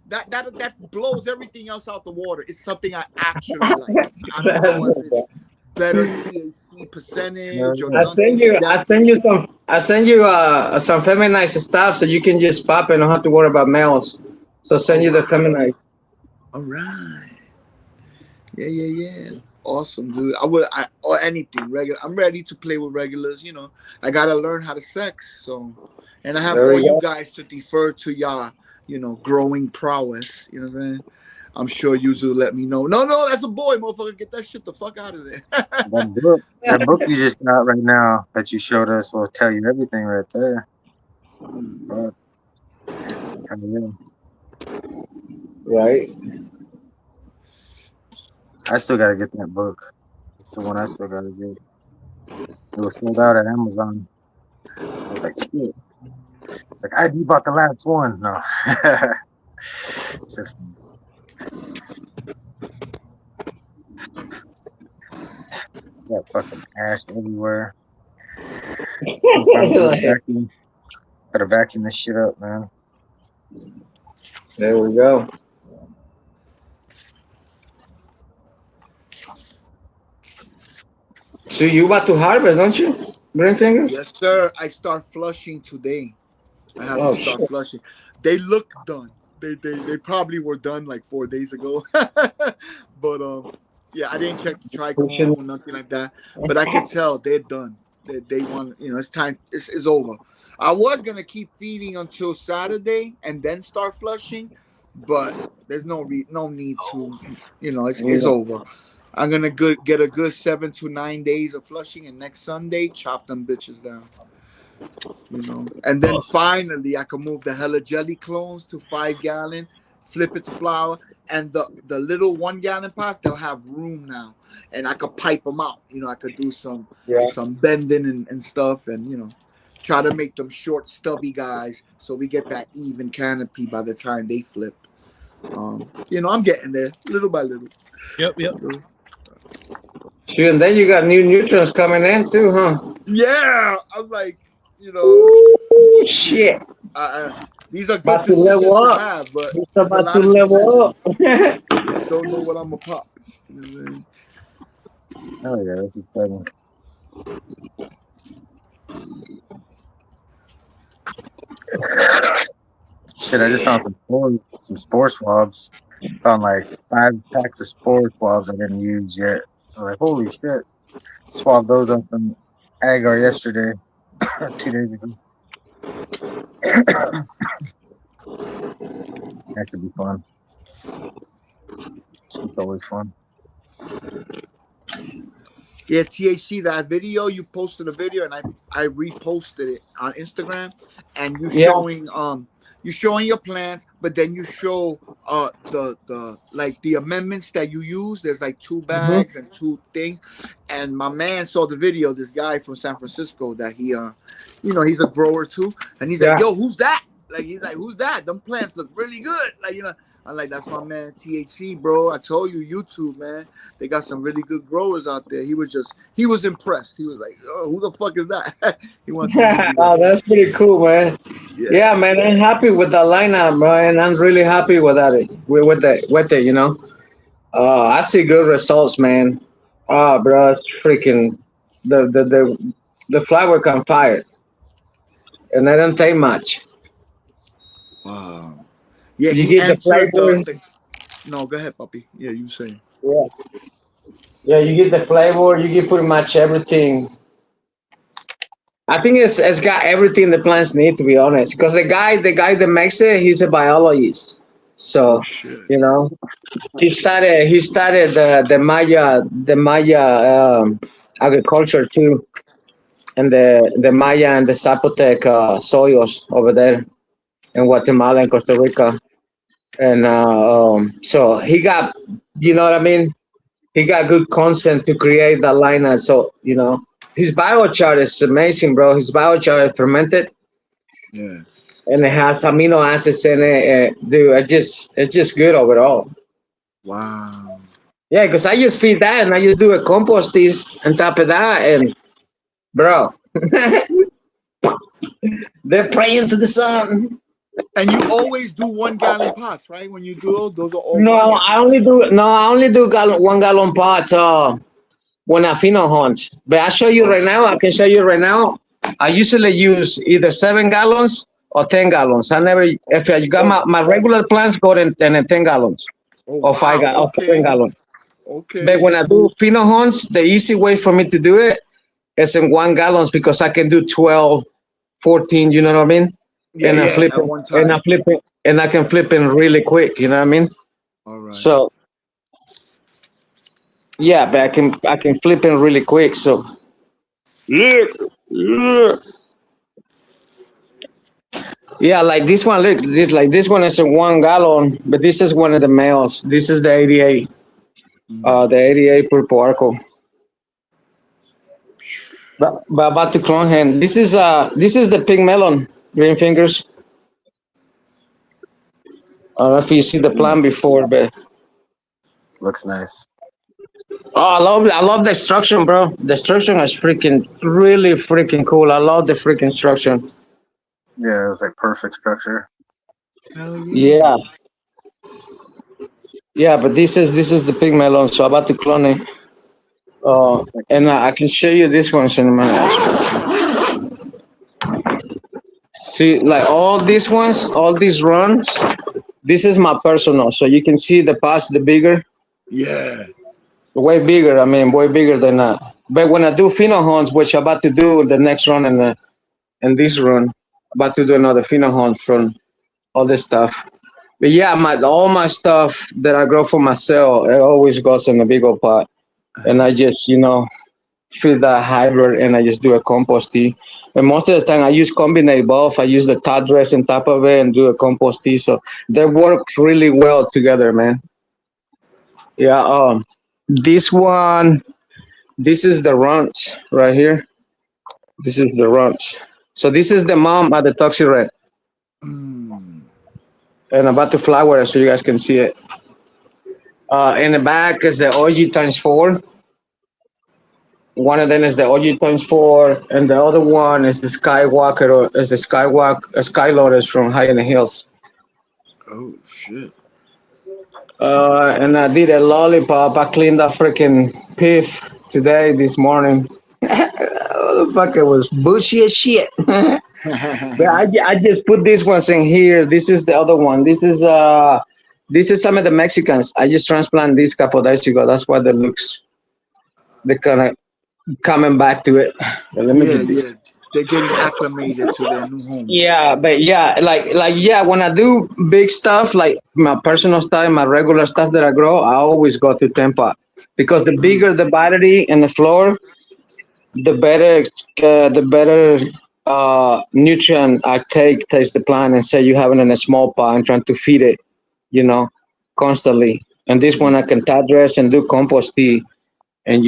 that blows everything else out the water. It's something I actually like. I don't know if it's better THC percentage or nothing. I send you some feminized stuff so you can just pop and don't have to worry about males. So send you the feminized. All right. Yeah. Awesome, dude. Or anything regular. I'm ready to play with regulars. You know, I gotta learn how to sex. So, and I have all you guys to defer to y'all. You know, growing prowess. You know what I'm saying? I'm sure you will let me know. No, that's a boy, motherfucker. Get that shit the fuck out of there. that book you just got right now that you showed us will tell you everything right there. Right. I still gotta get that book. It's the one I still gotta get. It was sold out at Amazon. I was like, shit. Like, I bought the last one. No. Just got fucking ash everywhere. Gotta vacuum this shit up, man. There we go. So you about to harvest, don't you? Green fingers? Yes, sir. I start flushing today. I have to start flushing. They look done. They probably were done like 4 days ago. But yeah, I didn't check the trichome or nothing like that. But I can tell they're done. They want, you know, it's time. It's over. I was gonna keep feeding until Saturday and then start flushing, but there's no need to. You know, it's over. I'm gonna get a good 7 to 9 days of flushing, and next Sunday chop them bitches down. You know, and then finally I can move the hella jelly clones to 5 gallon, flip it to flour, and the little 1 gallon pots, they'll have room now, and I could pipe them out. You know, I could do some bending and stuff, and you know, try to make them short, stubby guys so we get that even canopy by the time they flip. You know, I'm getting there little by little. Yep. Sure, and then you got new nutrients coming in too, huh? Yeah, I'm like, you know, shit. These are good decisions to have, but there's a lot of decisions. Don't know what I'm gonna pop. You know what I mean? Oh yeah, that's exciting. Shit, I just found some spore swabs. Found like 5 packs of spore swabs I didn't use yet. I was like, holy shit. Swabbed those up from Agar yesterday, 2 days ago. That could be fun. It's always fun. Yeah, THC, that video you posted a video and I reposted it on Instagram, and Yeah. you showing your plans, but then you show the like the amendments that you use. There's like 2 Mhm. bags and 2 things, and my man saw the video. This guy from San Francisco that he he's a grower too, and he's like, Yeah. yo, who's that? Like he's like, who's that? Them plants look really good. Like I'm like, that's my man THC, bro. I told you, YouTube, man. They got some really good growers out there. He was impressed. He was like, oh, who the fuck is that? He wants to know who Oh, that that's pretty cool, man. is. Yeah, man, I'm happy with the lineup, bro, and I'm really happy with that. With it, you know. I see good results, man. Oh, bro, it's freaking the flower can fire, and I don't take much. Wow. Yeah, You he get the answered flavor. No, go ahead, puppy. Yeah, you say. Yeah, yeah, you get the flavor. You get pretty much everything. I think it's got everything the plants need, to be honest. Because the guy that makes it, he's a biologist. Oh So shit. you know, he studied the Maya agriculture too, and the Maya and the Zapotec soils over there in Guatemala and Costa Rica, and so he got, you know what I mean. He got good consent to create that lineup. So his biochar is amazing, bro. His biochar is fermented Yeah. and it has amino acids in it. Dude, it's just good overall. Wow. Yeah, because I just feed that and I just do a compost this on top of that, and bro, they're praying to the sun. And you always do 1 gallon pots, right? When you do those are all No, 1 gallon. I only do 1 gallon pots when I pheno hunt. But I show you right now. I can show you right now. I usually use either 7 gallons or 10 gallons. I never. If I got my regular plants, go in 10 gallons Oh or wow. or 10 gallons. But Okay. when I do pheno hunts, the easy way for me to do it is in 1 gallons because I can do 12, 14. You know what I mean? Yeah, And I yeah. flip At it, one and I time. flip it, and I can flip it really quick. You know what I mean? All right. So yeah, but I can flip it really quick. So yeah, yeah, like this one. Look, this one is a 1 gallon, but this is one of the males. This is the 88. The 88 purple arco. But about to clone him. This is the pink melon, green fingers. I don't know if you see the plant before, but Looks nice. I love the structure, bro. The structure is freaking really freaking cool. I love the freaking structure. Yeah, it was like perfect structure. Hell yeah. Yeah, yeah, but this is the pink melon. So I'm about to clone it. And I can show you this one in a minute. See, like all these ones, all these runs. This is my personal, so you can see the pots, the bigger, Yeah. way bigger. I mean, way bigger than that. But when I do pheno hunts, which I'm about to do the next run and this run, about to do another pheno hunt from all this stuff. But yeah, all my stuff that I grow for myself, it always goes in a big old pot, and I just feed that hybrid, and I just do a compost tea. And most of the time, I use combine both. I use the top dress on top of it and do a compost tea. So they work really well together, man. Yeah. This one, this is the ranch right here. This is the ranch. So this is the mom at the Toxic Red, Mm. and about to flower, so you guys can see it. In the back is the OG times 4. One of them is the OG times 4, and the other one is the Skywalker, or is the Sky Lotus from High in the Hills. Oh shit. And I did a lollipop. I cleaned that freaking piff today, this morning. Motherfucker was bushy as shit. But I just put these ones in here. This is the other one. This is some of the Mexicans. I just transplanted these couple days ago. That's why they're kind of coming back to it. But let me Yeah, get this. yeah. they're getting acclimated to their new home. Yeah, but yeah, yeah, when I do big stuff like my personal stuff, my regular stuff that I grow, I always go to 10 pot because the bigger the battery in the floor, the better nutrient I takes the plant, and say you have it in a small pot and trying to feed it, you know, constantly. And this one I can top dress and do compost tea, and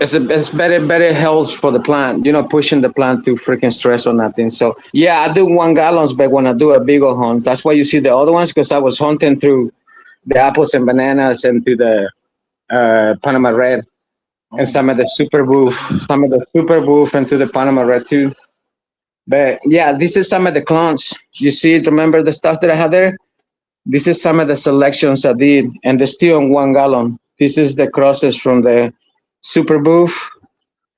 it's better health for the plant. You're not pushing the plant to freaking stress or nothing. So yeah, I do 1 gallons, but when I do a bigger hunt, that's why you see the other ones, because I was hunting through the apples and bananas and through the Panama Red and some of the super boof and to the Panama Red too. But yeah, this is some of the clones. You see, remember the stuff that I had there? This is some of the selections I did, and they're still in 1 gallon. This is the crosses from the super boof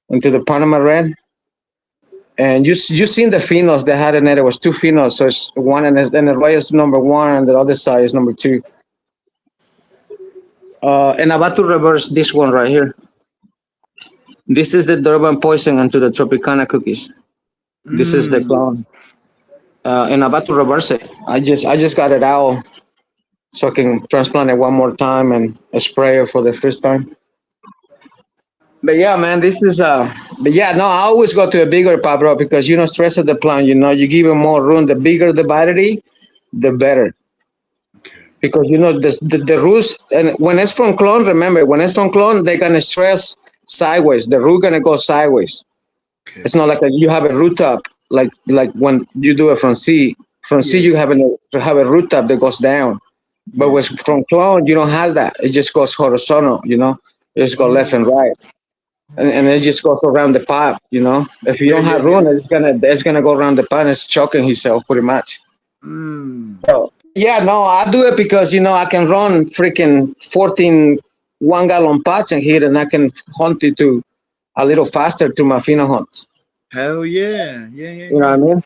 into the Panama Red. And you seen the phenols they had in there. It was 2 phenols, so it's one, and the right is number 1, and the other side is number 2. And I'm about to reverse this one right here. This is the Durban poison into the Tropicana cookies. This is the clone, and I'm about to reverse it. I just got it out, so I can transplant it one more time and spray it for the first time. But yeah, man, this is but yeah, no, I always go to a bigger pot, bro, because you don't stress at the plant. You give it more room. The bigger the battery, the better. Because the roots, and when it's from clone, remember, when it's from clone, they're gonna stress sideways. The root gonna go sideways. It's not like you have a root top like when you do it from C. From C, you have a root top that goes down. But with from clone, you don't have that. It just goes horizontal. It just go left and right, and it just goes around the pot. If you don't have room, it's gonna go around the pot. And it's choking himself pretty much. So yeah, no, I do it because I can run freaking 14 1 gallon pots in here, and I can hunt it to a little faster to my pheno hunts. Hell yeah, You know what I mean?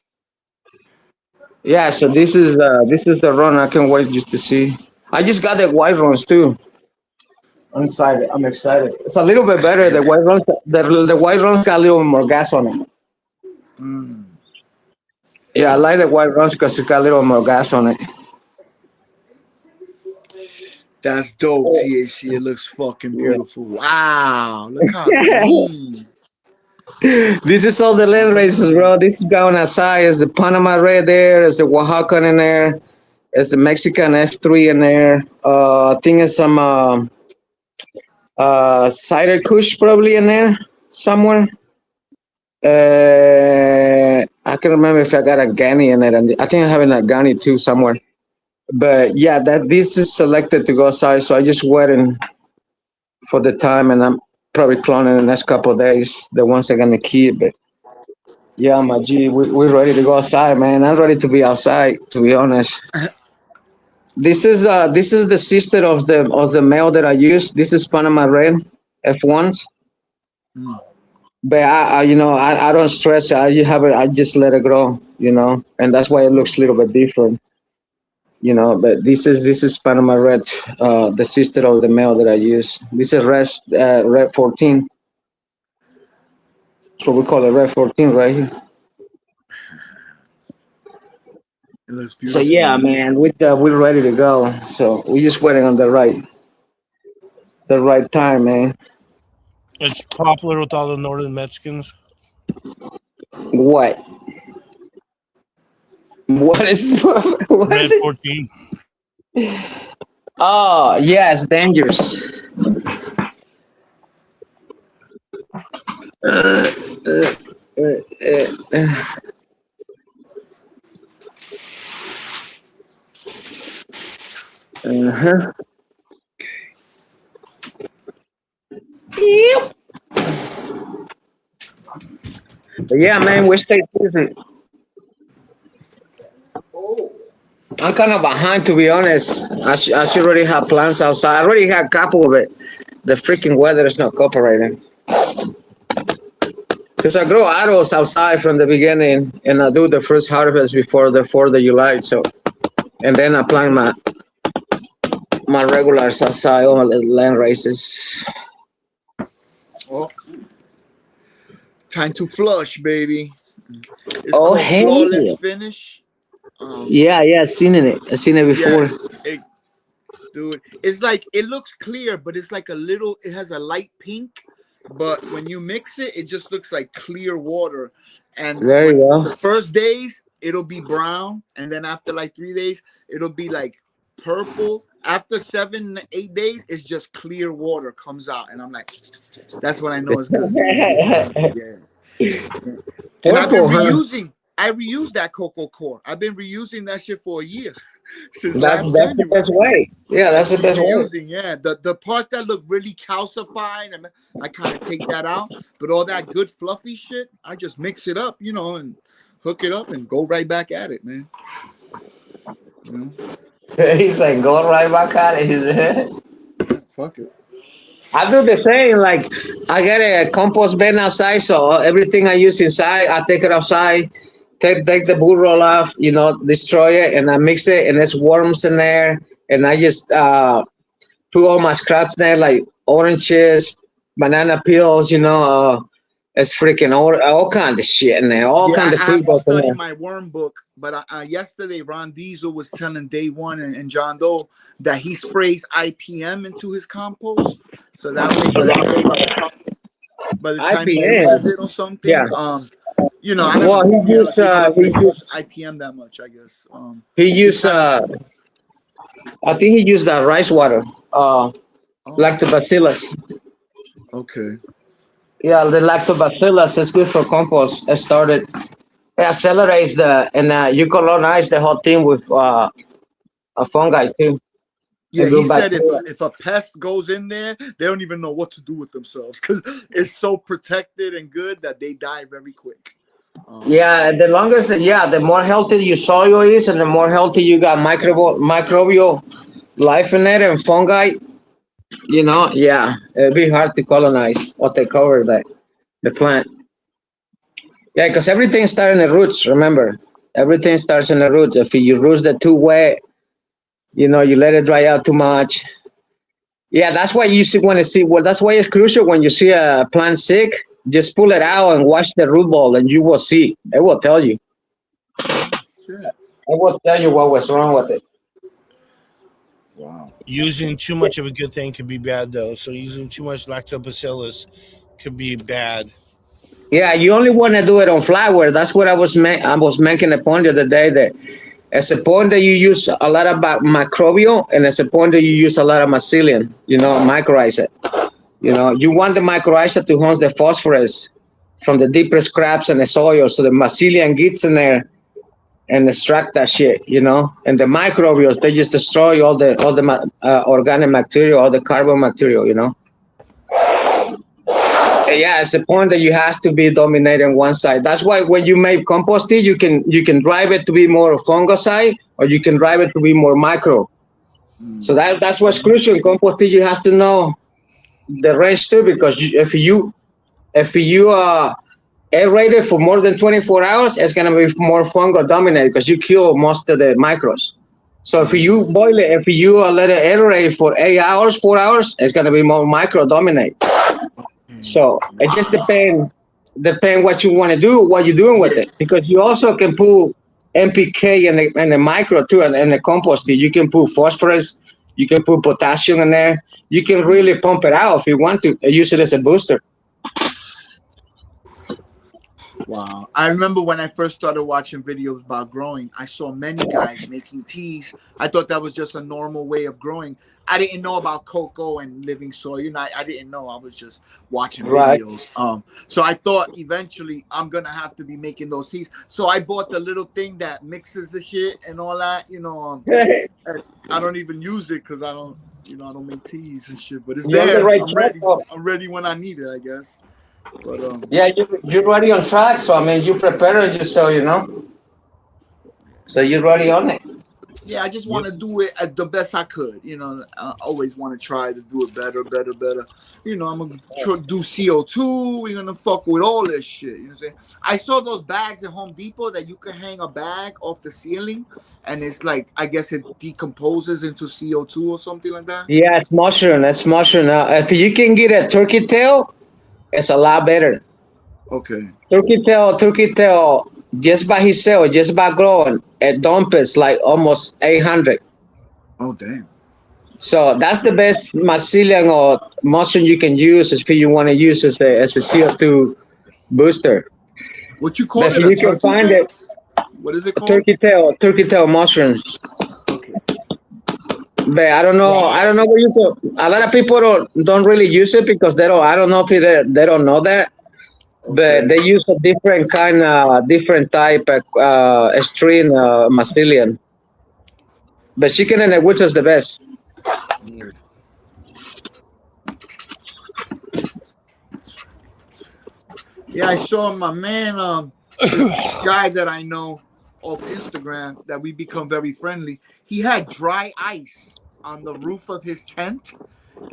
Yeah. So this is the run. I can't wait just to see. I just got the white runs too. I'm excited. It's a little bit better. The white runs. The white runs got a little more gas on it. Yeah, I like the white runs because it got a little more gas on it. That's dope, THC. It looks fucking beautiful. Wow, look how green. This is all the land races, bro. This is going outside. There's the Panama Red there. There's the Oaxacan in there. There's the Mexican F3 in there. I think there's some cider kush probably in there somewhere. I can't remember if I got a Gani in it. I think I have a Gani too somewhere. But yeah, this is selected to go outside. So I just waiting for the time, and I'm probably cloning in the next couple of days the ones I'm gonna keep. But yeah, my G, we're ready to go outside, man. I'm ready to be outside, to be honest. This is the sister of the male that I use. This is Panama Red F1s. But I don't stress it. I just let it grow, and that's why it looks a little bit different. But this is Panama Red, the sister of the male that I use. This is Red 14. That's what we call it, Red 14 right here. It looks beautiful. So yeah, man, we're ready to go. So we're just waiting on the right time, man. It's popular with all the northern Mexicans. What? What is Red 14? Oh, yeah, it's dangerous. Uh-huh. Yep. But yeah, man, we stay busy. I'm kind of behind, to be honest. I should already have plans outside. I already had a couple of it. The freaking weather is not cooperating. Because I grow arrows outside from the beginning, and I do the first harvest before the 4th of July. So, and then I plant my regulars outside, all the land races. Oh. Time to flush, baby. It's Oh called hell Flawless yeah! Finish. Yeah, I've seen it. I've seen it Yeah, before. it, dude. It's like it looks clear, but it's like a little. It has a light pink, but when you mix it, it just looks like clear water. And There you when go. the first days, it'll be brown, and then after like 3 days, it'll be like purple. After 7, 8 days, it's just clear water comes out, and I'm like, that's when I know it's good. Yeah. And I've been Purple, huh? reusing. I reused that cocoa core. I've been reusing that shit for a year since last That's the best January. way. Yeah, I that's the keep best way. reusing. Yeah, the parts that look really calcified, and I kind of take that out. But all that good fluffy shit, I just mix it up, and hook it up and go right back at it, man. You know? He's like, go right back at it. Fuck it. I do the same. Like, I got a compost bin outside, so everything I use inside, I take it outside, take the wood roll off, destroy it, and I mix it, and there's worms in there, and I just put all my scraps in there, like oranges, banana peels, it's freaking all kind of shit in there, all Yeah, kind of I food have to goes in study there. my worm book. But yesterday, Ron Diesel was telling Day One and John Doe that he sprays IPM into his compost, so that way by the time he uses IPM, it or yeah. something, I Well, never, didn't have to use IPM that much, I guess. he He used kind of, I think he used that rice water, oh, lactobacillus. okay, Yeah, the lactobacillus is good for compost. It started, it accelerates and you colonize the whole thing with a fungi too, a yeah. He good said if bacteria. if a pest goes in there, they don't even know what to do with themselves because it's so protected and good that they die very quick. Yeah, the longest, the more healthy your soil is, and the more healthy you got microbial life in it and fungi. Yeah, it'd be hard to colonize or take over the plant. Yeah, because everything starts in the roots. Remember, everything starts in the roots. If you roots are too wet, you let it dry out too much. Yeah, that's why you want to see. Well, that's why it's crucial when you see a plant sick. Just pull it out and watch the root ball, and you will see. It will tell you. Shit. It will tell you what was wrong with it. Wow. Using too much of a good thing could be bad, though. So using too much lactobacillus could be bad. Yeah, you only want to do it on flour. That's what I was making a point the other day that it's a point that you use a lot of microbial, and it's a point that you use a lot of mycelium. Mycorrhiza it. You want the mycorrhiza to harness the phosphorus from the deeper scraps in the soil, so the mycelium gets in there and extract that shit. And the microbials, they just destroy all the organic material, all the carbon material. Yeah, it's the point that you have to be dominating one side. That's why when you make composting, you can drive it to be more fungicide, or you can drive it to be more micro. So that's what's crucial in composting. You have to know the range too, because if you aerate it for more than 24 hours, it's gonna be more fungal dominated because you kill most of the micros. So if you boil it, if you let it aerate for 8 hours, 4 hours, it's gonna be more micro dominate. So it just depend what you want to do, what you're doing with Yeah. it, because you also can put NPK and the micro too, and the compost. You can put phosphorus, you can put potassium in there. You can really pump it out if you want to use it as a booster. Wow. I remember when I first started watching videos about growing, I saw many guys making teas. I thought that was just a normal way of growing. I didn't know about cocoa and living soil. I didn't know. I was just watching Right. videos. So I thought eventually I'm gonna have to be making those teas. So I bought the little thing that mixes the shit and all that. I don't even use it because I don't make teas and shit. But it's You're on the there. right I'm track. ready. Though. I'm ready when I need it, I guess. But Yeah, you're already on track. So I mean, you prepare yourself, so you're already on it. yeah, I just want to do it at the best I could. I always want to try to do it better, better, better. I'm gonna do CO2. We're gonna fuck with all this shit. You know what I'm saying? I saw those bags at Home Depot that you can hang a bag off the ceiling, and it's like I guess it decomposes into CO2 or something like that. Yeah, it's mushroom. It's mushroom. If you can get a turkey tail, it's a lot better. Okay. Turkey tail, just by himself, just by growing, it dumps like almost 800. Oh damn. So that's the best mycelium or mushroom you can use if you want to use as a CO2 booster. What you But call if it? A you can turkey find tail? it, What is it called? turkey tail mushrooms. Okay. But I don't know where you go. A lot of people don't really use it because they don't. I don't know if they don't know that, but Okay. they use a different kind of different type of strain mycelium. But chicken and egg, which is the best? Yeah, I saw my man, this guy that I know off Instagram that we become very friendly. He had dry ice on the roof of his tent,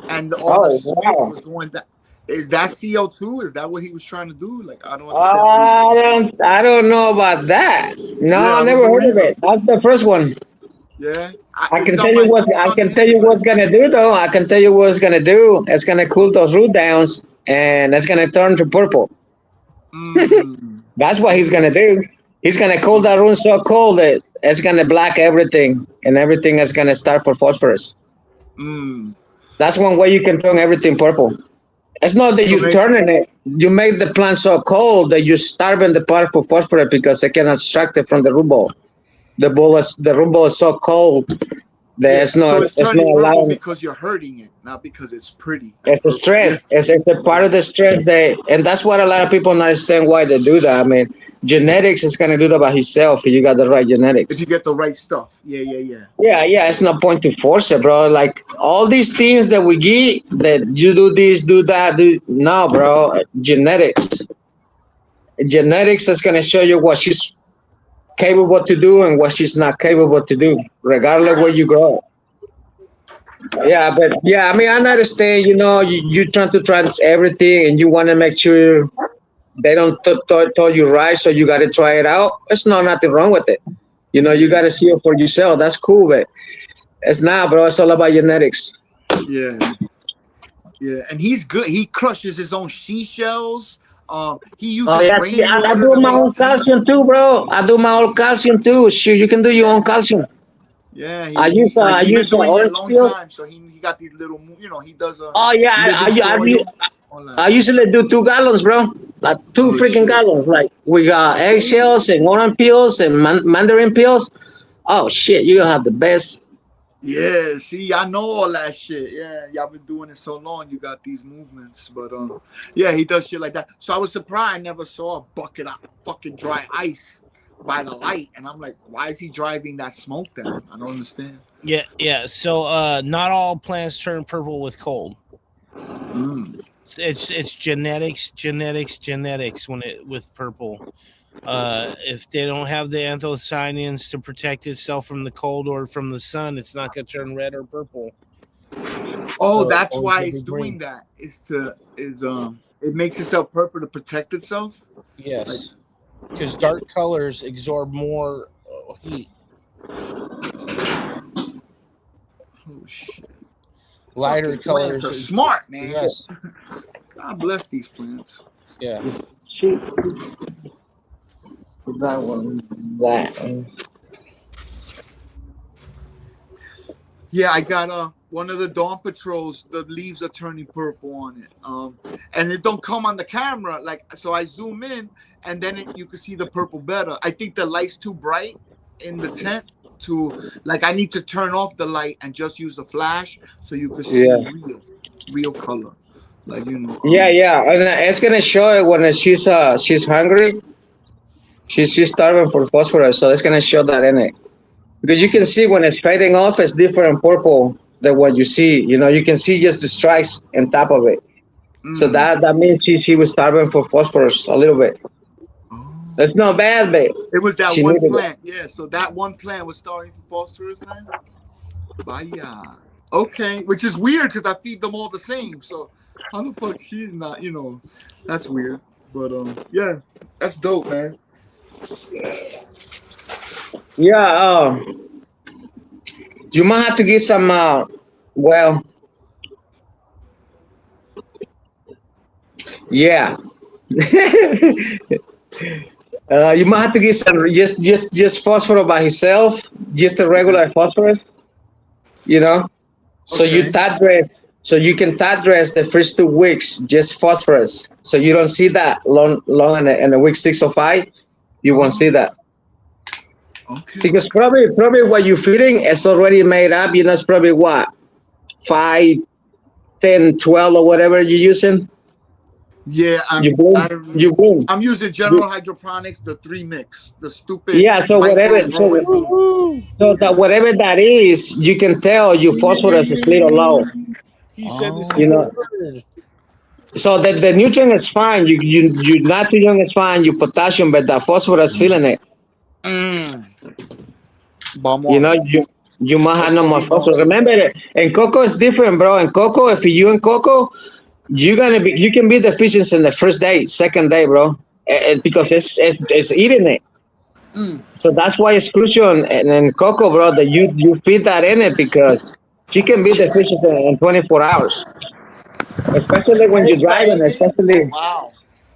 and all the Oh smoke wow! was going down. Is that CO2? Is that what he was trying to do? Like, I don't understand what he was doing. I don't know about that. No, Yeah, I I don't never know heard of either. it. That's the first one. Yeah, I it's can on tell you my. what It's I on the can tell you Instagram. what's gonna do though. I can tell you what it's gonna do. It's gonna cool those root downs, and it's gonna turn to purple. Mm, That's what he's okay. gonna do. He's gonna cool that room so cold that it's gonna black everything, and everything is gonna start for phosphorus. Mm. That's one way you can turn everything purple. It's not that So you maybe. turning it. You make the plant so cold that you're starving the part for phosphorus because it cannot extract it from the root ball. The root ball is so cold that Yeah. So it's it's not turning purple allowing. because you're hurting it, not because it's pretty and It's a purple. Yeah. stress. It's a part of the stress they, and that's what a lot of people don't understand why they do that. I mean, genetics is gonna do that by itself if you got the right If genetics. you get the right stuff. Yeah. Yeah. Yeah. Yeah, yeah, it's no point to force it, bro. Like all these things that we get, that you do this, do that, do no, bro. Genetics is gonna show you what she's capable to do and what she's not capable to do, regardless where you grow. Yeah, but yeah, I mean, I understand. You trying to try everything, and you want to make sure they don't tell you right, so you got to try it out. There's no nothing wrong with it. You got to see it for yourself. That's cool, but it's not, bro. It's all about genetics. Yeah. Yeah. And he's good. He crushes his own seashells. He Oh uses yeah, see, I rainwater do to my make own tea. calcium too, bro. I do my own calcium too. Shoot, you can do your own Yeah. calcium. Yeah. I use Like he's been doing it a orange long peel. time. So he got these little, he does Oh yeah, living soil. All that. I usually do 2 gallons, bro. Like two Oh freaking shit. gallons. Like we got eggshells and orange peels and mandarin peels. Oh shit, you gonna have the best. Yeah, see, I know all that shit. Yeah, y'all been doing it so long, you got these movements. But yeah, he does shit like that. So I was surprised I never saw a bucket of fucking dry ice by the light, and I'm like, why is he driving that smoke down? I don't understand. Yeah. So not all plants turn purple with cold. Mm. It's genetics when it with purple. If they don't have the anthocyanins to protect itself from the cold or from the sun, it's not gonna turn red or purple. Oh, So that's always why gonna it's be doing green. that. It makes itself purple to protect itself. Like, Yes, because dark colors absorb more heat. oh shit. Lighter Fucking plants colors are is smart, man. less. God bless these plants. Yeah. Shoot, that one, that. Yeah, I got one of the Dawn Patrols. The leaves are turning purple on it. And it don't come on the camera. Like, so I zoom in, and then you can see the purple better. I think the light's too bright in the tent. I need to turn off the light and just use the flash so you could see Yeah. real color. Like, Yeah, yeah, and it's gonna show it when she's hungry. She's starving for phosphorus, so it's gonna show that in it. Because you can see when it's fading off, it's different purple than what you see. You can see just the stripes on top of it. So mm. that means she was starving for phosphorus a little bit. Oh. That's not bad, but It was that she one needed it. plant. Yeah, so that one plant was starting for phosphorus then? Vaya. Okay, which is weird because I feed them all the same. So how the fuck she's not? That's weird. But yeah, that's dope, man. Yeah, you might have to get some. Well, yeah. You might have to get some just phosphorus by itself, just a regular phosphorus, you know. So you Okay. top dress, so you can top dress the first 2 weeks just phosphorus. So you don't see that long in the week 6 or 5, you won't see Oh, that okay. because probably what you're feeding is already made up. You know, it's probably what 5, 10, 12 or whatever you're using. Yeah, You boom, you boom. I'm using General Hydroponics, the 3 mix, the stupid Yeah, so whatever, microwave growing food. so that whatever that is, you can tell your phosphorus is little low. He said the You secret know, Oh, word. so that the nutrient is fine. You nitrogen is fine. Your potassium, but the phosphorus feeling it. You vamos a know, ver. you might have That's no what more we phosphorus. want. Remember that in cocoa is different, bro. In cocoa, if you in cocoa, you can be deficient in the first day, second day, bro, because it's eating it. So that's why it's crucial in cocoa, bro, that you feed that in it because she can be deficient in 24 hours, especially when you're Esta driving, Amy? Oh, especially. wow.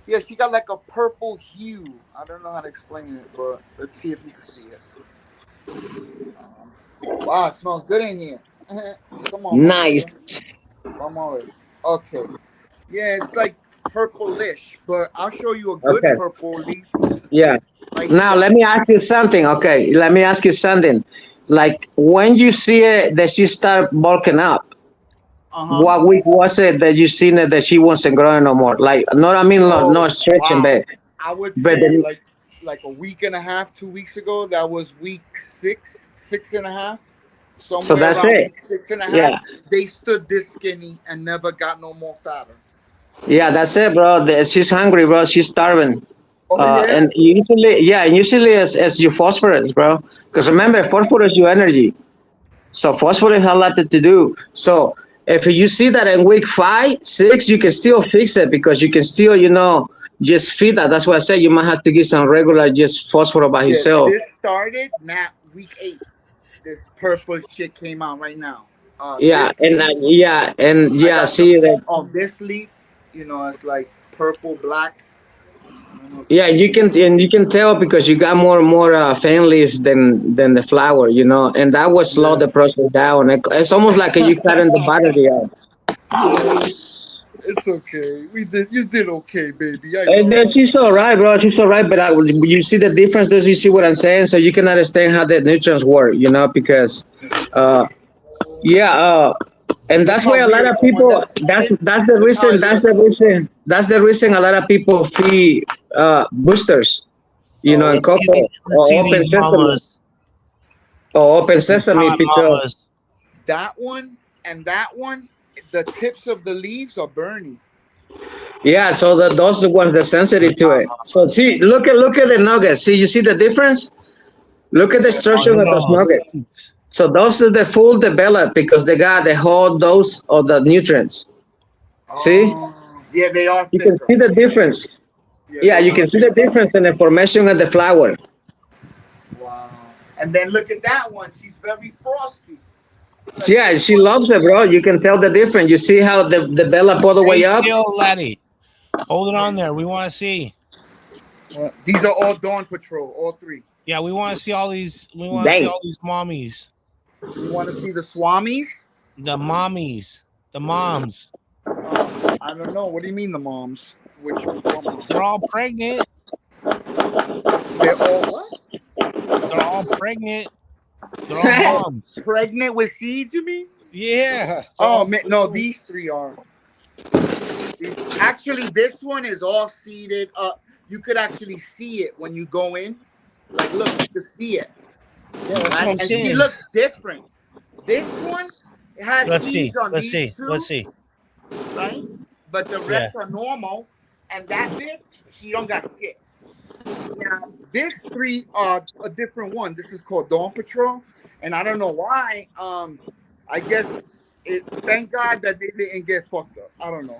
Yeah, she got like a purple hue. I don't know how to explain it, but let's see if you can see it. Wow, it smells good in here. Come on, mamita. Nice. Vamos a ver. Okay. Yeah, it's like purplish, but I'll show you a good Okay. purple leaf Yeah. right Now here. let me ask you something. Okay, let me ask you something. Like when you see it that she start bulking up, Uh huh. what week was it that you seen it that she wasn't growing no more? Like, not I mean, no Oh, stretching, wow. but I would but say the, like a week and a half, 2 weeks ago. That was week 6, 6.5. so Somewhere that's around it. week six and a half, Yeah, they stood this skinny and never got no more fatter. yeah, that's it, bro. She's hungry, bro. She's starving. Oh yeah. And usually as your phosphorus, bro. Because remember, phosphorus is your energy. So phosphorus has a lot to do. So if you see that in week 5, 6, you can still fix it because you can still, just feed that. That's why I said you might have to get some regular just phosphorus by Yeah, itself. this started Matt week 8. This purple shit came out right now. Yeah, This leaf, and I yeah, got some see that. on this leaf. It's like purple black. I don't know if you Yeah, can see it. you can tell because you got more fan leaves than the flower, and that will slow Yeah. the process down. It's almost like you cut in the battery out. Yeah, it's okay. You did okay, baby. I And know. then she's all right, bro. She's all right, but you see the difference. Does you see what I'm saying? So you can understand how the nutrients work, because, uh, yeah, and Look that's how why a lot weird. of The one people. that's seeded. That's the Look how reason. it looks. That's the reason a lot of people feed boosters, Oh, in cocoa let's see or open these sesame mamas, these hot because mamas. That one and that one, the tips of the leaves are burning. yeah, so those are the ones that sensitive These to hot it. So mamas. see, look at the nuggets. See, you see the difference? Look at the Oh, structure look of at those all nuggets. the seeds. So those are the full developed because they got the whole dose of the nutrients. See, Oh, yeah, they are you can thicker. see the difference. Yeah, Yeah, they you are can see the thicker. difference in the formation of the flower. Wow. And then look at that one. She's very frosty. Like Yeah, this she one. loves it, bro. You can tell the difference. You see how the develop all the Stay way up. still, laddie. Hold it on there. We want to see. These are all Dawn Patrol, all 3. Yeah, we want to see all these. We want to see Dang. all these mommies, You want to see the Swamis? the mommies, the moms. I don't know. What do you mean the moms? What They're moms? all pregnant. They're all what? They're all pregnant. They're all moms. Pregnant with seeds, you mean? Yeah. Oh, man, no, these 3 are. Actually, this one is all seeded up. You could actually see it when you go in. Like, look, you can see it. Yeah, that's what Right? I'm And she saying. looks different. This one has Let's seeds see. on Let's these see. Let's 2, see. right? But the Yeah. rest are normal. And that bitch, she don't got shit. Now, this 3 are a different one. This is called Dawn Patrol. And I don't know why. I guess thank God that they didn't get fucked up. I don't know.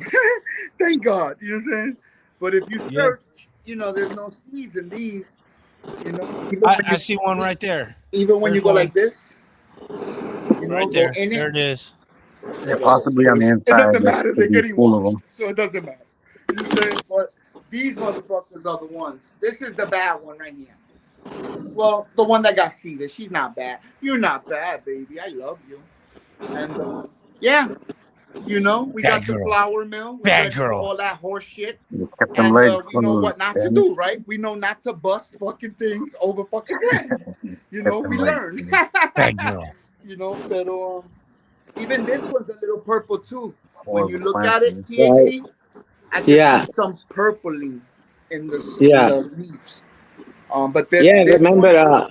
Thank God. You know what I'm saying? But if you Yeah. search, there's no seeds in these. Even when I see one right there. you There's go one like this, right go there. in it. There it is. Yeah, possibly on the It inside, doesn't there matter. They're could be getting full of washed, them. so it doesn't matter. You know what I'm saying? But These motherfuckers are the ones. This is the bad one right here. Well, the one that got seeded. She's not bad. You're not bad, baby. I love you. And yeah, you know, we Bad got the girl. flour mill. We Bad ready for girl. all that horse shit. You kept them And legs we know closed, what not to damn it. do, right? We know not to bust fucking things over fucking friends. You know, Kept we them legs learn. closed. Bad girl. You know, but even this one's a little purple too. When you Horrible look at it, planting. Right. THC, I can Yeah. see some purpling in Yeah. the leaves. But Yeah. this Remember, one,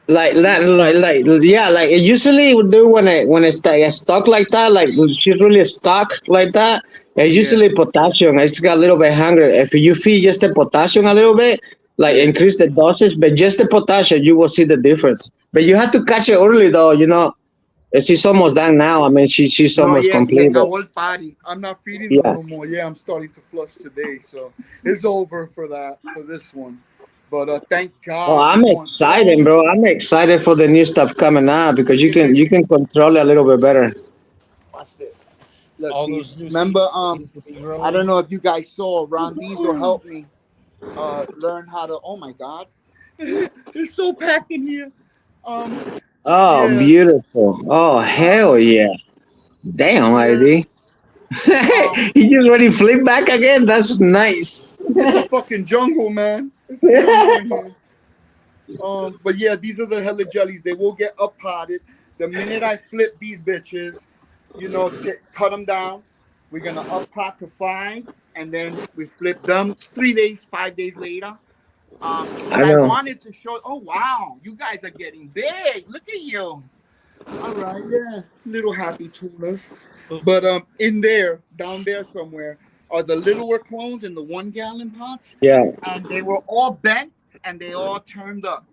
like that, yeah, like it usually would do when it's stuck like that, like when she's really stuck like that. It's yeah, usually potassium. It's got a little bit hungry. If you feed just the potassium a little bit, like yeah. increase the dosage, but just the potassium, you will see the difference. But you have to catch it early, though. You know, she's almost done now. I mean, she's No, almost yeah, se complete. But acabó el party. I'm not feeding them yeah. no more. Yeah, I'm starting to flush today, so it's over for this one. But thank Oh, God we're I'm going excited, bro. clones. I'm excited for the new stuff coming out because Look at this. you can control it a little bit better. Watch this. Look, All these. those new Remember, seeds will be I don't growing. know if you guys saw Ron Diesel help me learn how to. Oh my God, it's so packed in here. Um, Oh, yeah, beautiful. Oh, hell yeah. Damn, yeah. ID. Um, He just already flipped back again. That's nice. it's a fucking jungle, man. It's a jungle in here. But yeah, these are the hella jellies. They will get up potted. The minute I flip these bitches, you know, cut them down. We're gonna up pot to 5, and then we flip them 3 days, 5 days later. But I I know. wanted to show. Oh wow, you guys are getting big. Look at you. All right, yeah, little happy tuners. But in there, down there somewhere, are the littler clones in the 1 gallon pots, Yeah. and they were all bent and they all turned up.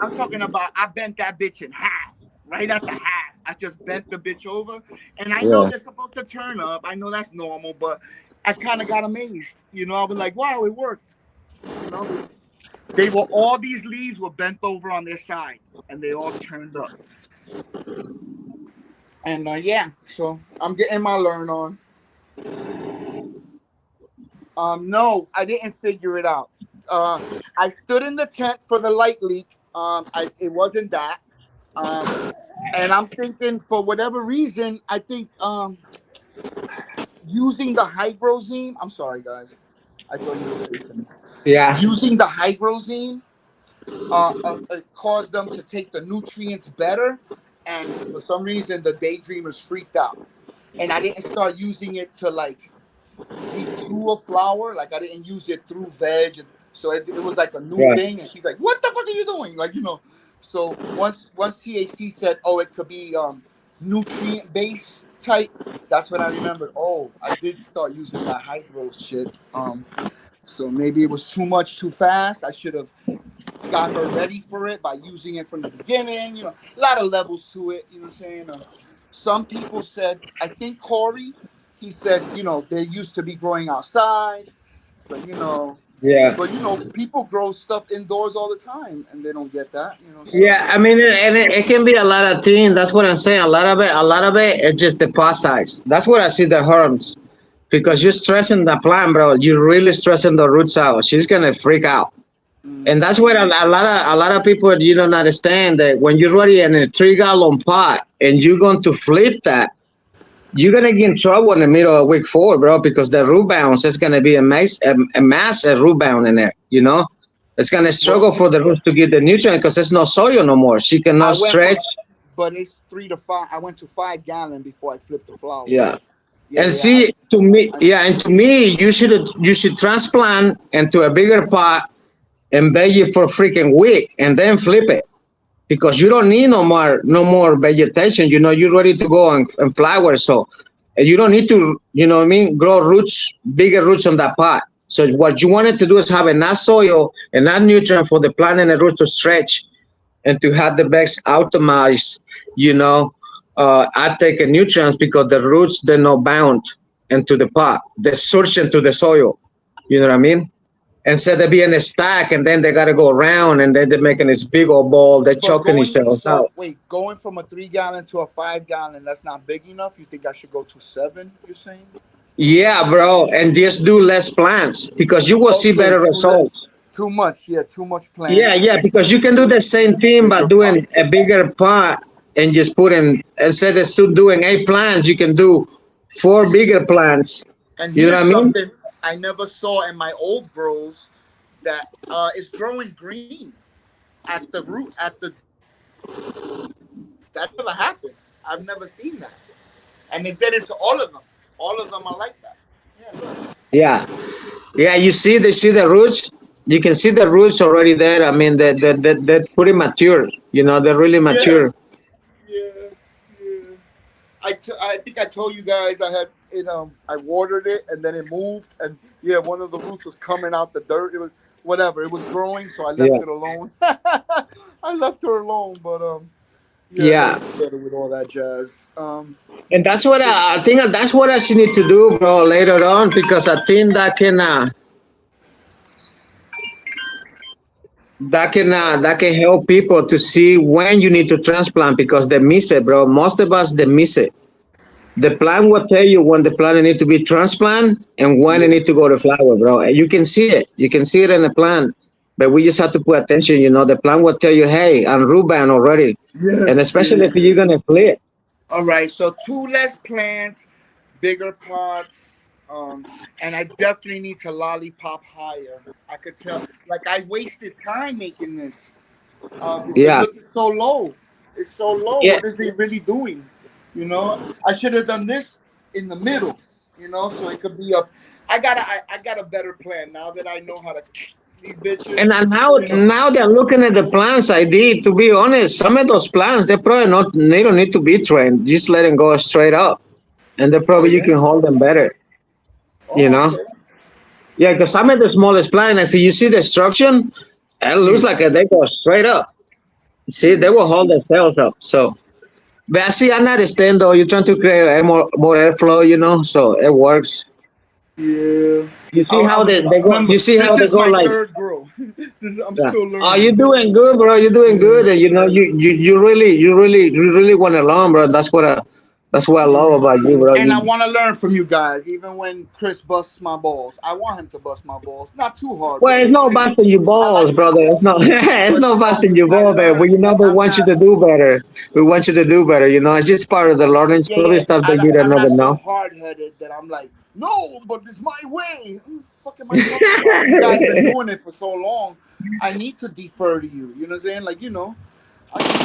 I'm talking about I bent that bitch in half, right at the half. I just bent the bitch over, and I know Yeah. they're supposed to turn up. I know that's normal, but I kind of got amazed. You know, I was like, wow, it worked. You know, they were all these leaves were bent over on their side, and they all turned up. And yeah, so I'm getting my learn on. No, I didn't figure it out. I stood in the tent for the light leak. It wasn't that. Um, and I'm thinking for whatever reason, I think using the hydrozine. I'm sorry, guys. I thought you were facing me. Yeah. Using the hydrozine it caused them to take the nutrients better, and for some reason the daydreamers freaked out, and I didn't start using it to like be through a flower. Like I didn't use it through veg, and so it was like a new Right. thing. And she's like, "What the fuck are you doing?" Like So once THC said, "Oh, it could be nutrient based type," that's when I remembered. Oh, I did start using that hydro shit. So maybe it was too much too fast. I should have got her ready for it by using it from the beginning. A lot of levels to it. You know what I'm saying? Some people said, I think Corey, he said, they used to be growing outside. So, Yeah. but, people grow stuff indoors all the time and they don't get that, so. Yeah, I mean, it can be a lot of things. That's what I'm saying. A lot of it, it's just the pot size. That's what I see the harms. Because you're stressing the plant, bro. You're really stressing the roots out. She's gonna freak out. And that's what a lot of people you don't understand that when you're already in a 3 gallon pot and you're going to flip that, you're gonna get in trouble in the middle of week 4, bro, because the root bounce is gonna be a massive root bound in there. You know, it's gonna Well, struggle for the roots to get the nutrient because there's no soil no more. She I cannot went stretch. from, but it's 3 to 5. I went to 5 gallon before I flipped the flower. Yeah. Yeah, And yeah. see, to me, you should transplant into a bigger pot and beg it for a freaking week and then flip it because you don't need no more vegetation. You know, you're ready to go and flower. So you don't need to, you know what I mean, grow roots, bigger roots on that pot. So what you wanted to do is have enough soil, enough nutrient for the plant and the roots to stretch and to have the best optimized, you know, uptake and nutrients because the roots, they're not bound into the pot. They search into the soil. You know what I mean? Instead of being a stack and then they got to go around and then they're making this big old ball, they're But choking themselves out. going from a 3 gallon to a 5 gallon, that's not big enough. You think I should go to 7? You're saying? Yeah, bro, and just do less plants because you will see Okay, better too less, results. too much. Yeah, too much Yeah, plants. yeah, because you can do the same thing by Bigger pot. doing a bigger pot and just put in instead of still doing 8 plants, you can do 4 bigger plants. And You know what here's I mean? something I never saw in my old grows that is growing green at the root at the that never happened. I've never seen that. And it did it to all of them. All of them are like that. Yeah, look. Yeah, yeah. You see, they see the roots. You can see the roots already there. I mean, they're pretty mature. You know, they're really Yeah, mature. yeah, yeah. I think I told you guys I had it. I watered it and then it moved, and yeah, one of the roots was coming out the dirt. It was whatever. It was growing, so I left Yeah, it alone. I left her alone, but yeah, they'll yeah. do better with all that jazz. And that's what I think. That's what I still need to do, bro, later on because I think that can help people to see when you need to transplant because they miss it, bro. Most of us they miss it. The plant will tell you when the plant need to be transplant and when it Yeah, need to go to flower, bro. And you can see it. You can see it in the plant, but we just have to put attention. You know, the plant will tell you, "Hey, I'm Ruben already," yeah, and especially yeah. if you're gonna flip. All right, so two less plants, bigger pots, and I definitely need to lollipop higher. I could tell, like I wasted time making this. Because Yeah, look, it's so low. It's so low. yeah. What is it really doing? I should have done this in the middle. So it could be a. I got a better plan now that I know how to these And bitches. then now they're looking at the plants I did. To be honest, some of those plants they probably not. They don't need to be trained. Just let them go straight up, and they Oh probably you yeah. can hold them better. You Oh know. okay. Yeah, because some of the smallest plant, if you see the structure, it looks Yeah. like they go straight up. See, they Yeah. will hold themselves up. So, but I see, I understand though. You're trying to create more airflow, you know, so it works. Yeah. You see how they go. Remember, You see how this they is go my like. third grow. I'm Yeah. still Oh, learning. you're doing good, bro. You're doing good. Yeah. And, you know, you really want to learn, bro. That's what I love Yeah. about you, bro. And I You, want to learn from you guys, even when Chris busts my balls. I want him to bust my balls. Not too hard, well, but it's a no little. busting your I like balls, brother. It's no, it's but no busting your I balls, man. learned. We never I'm want you not. to do better. We want you to do better. You know, it's just part of the learning Yeah, curve yeah. stuff that you don't I'm never not so know. hard headed that I'm like, no, but it's my way. What the fuck am I talking about? You guys been doing it for so long. I need to defer to you. You know what I'm saying? Like,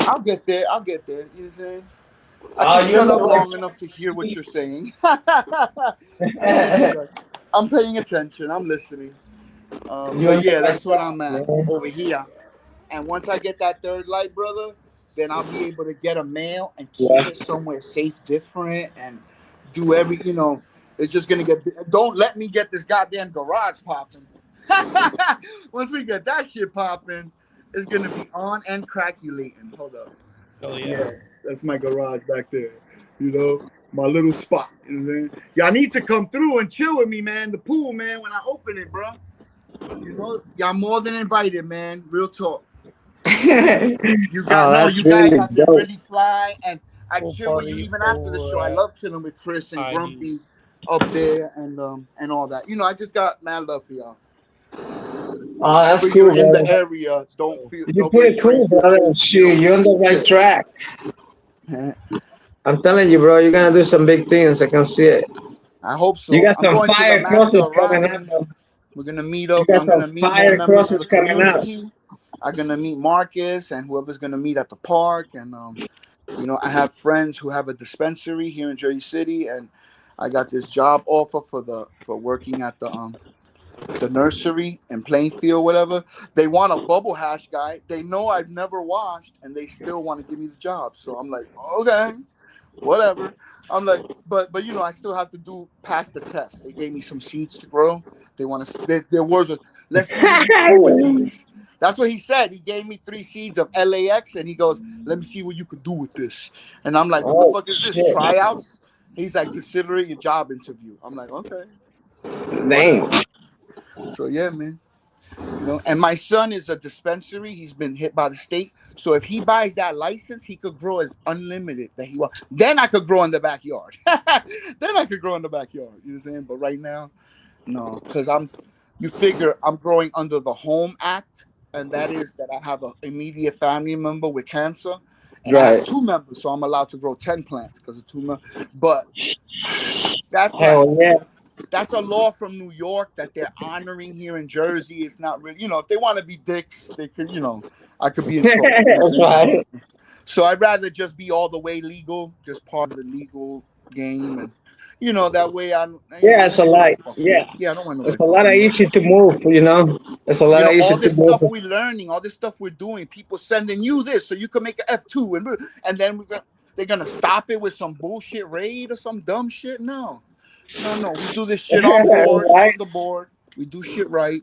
I'll get there. I'll get there. You know what I'm saying? I Oh, can you're shut the up long enough to hear what you're saying. I get you guys. I'm paying attention. I'm listening. you're But on the yeah, right that's what track, I'm at man. over here. And once I get that third light, brother, then I'll be able to get a mail and keep Yeah. it somewhere safe, different, and do it's just gonna get. Don't let me get this goddamn garage popping. Once we get that shit popping, it's gonna be on and craculating. Hold up. Oh yeah. Yeah, that's my garage back there. My little spot. You know what I'm saying? Y'all need to come through and chill with me, man. The pool, man, when I open it, bro. Y'all more than invited, man. Real talk. You got Oh, no. that's You guys really have been dope. really fly, and I Pool chill with you party even after the show. I for love chilling with Chris and IDs. Grumpy up there, and all that. I just got mad love for y'all. Oh, that's Whenever you're cool, in the brother. area, So You're don't be a pretty cool, stranger. brother. Shoot, you're on the right Yeah. track. I'm telling you, bro, you're gonna do some big things. I can see it. I hope You so. got I'm some going to the fire Master crosses of coming up, Rosin. bro. We're gonna meet You up. got I'm some gonna meet more fire members of crosses the coming up. community. I'm gonna meet Marcus and whoever's gonna meet at the park. And I have friends who have a dispensary here in Jersey City, and I got this job offer for working at the nursery in Plainfield, whatever. They want a bubble hash guy. They know I've never washed, and they still want to give me the job. So I'm like, okay, whatever. I'm like, but I still have to pass the test. They gave me some seeds to grow. They want to. Their words was, let's see what you can do with these. That's what he said. He gave me 3 seeds of LAX, and he goes, "Let me see what you could do with this." And I'm like, "What the Oh fuck is this? shit! Tryouts?" He's like, "Consider it your job interview." I'm like, "Okay, Dang. whatever." So yeah, man. You know, and my son is a dispensary. He's been hit by the state. So if he buys that license, he could grow as unlimited that he wants. Then I could grow in the backyard. Then I could grow in the backyard. You know what I'm saying? But right now, no, because you figure I'm growing under the Home Act, and that is that I have an immediate family member with cancer, and I have 2 members, so I'm allowed to grow 10 plants because of 2 members. But that's like, that's a law from New York that they're honoring here in Jersey. It's not really, if they want to be dicks, they could, I could be in trouble. That's right. So I'd rather just be all the way legal, just part of the legal game, and that way It's a lot. Yeah, I don't want to. it's a lot of easy to move. It's a lot of easy all this to move. stuff we're learning, all this stuff we're doing. People sending you this so you can make an F2, and then they're gonna stop it with some bullshit raid or some dumb shit. No. We do this shit on board. Right. On the board, we do shit right,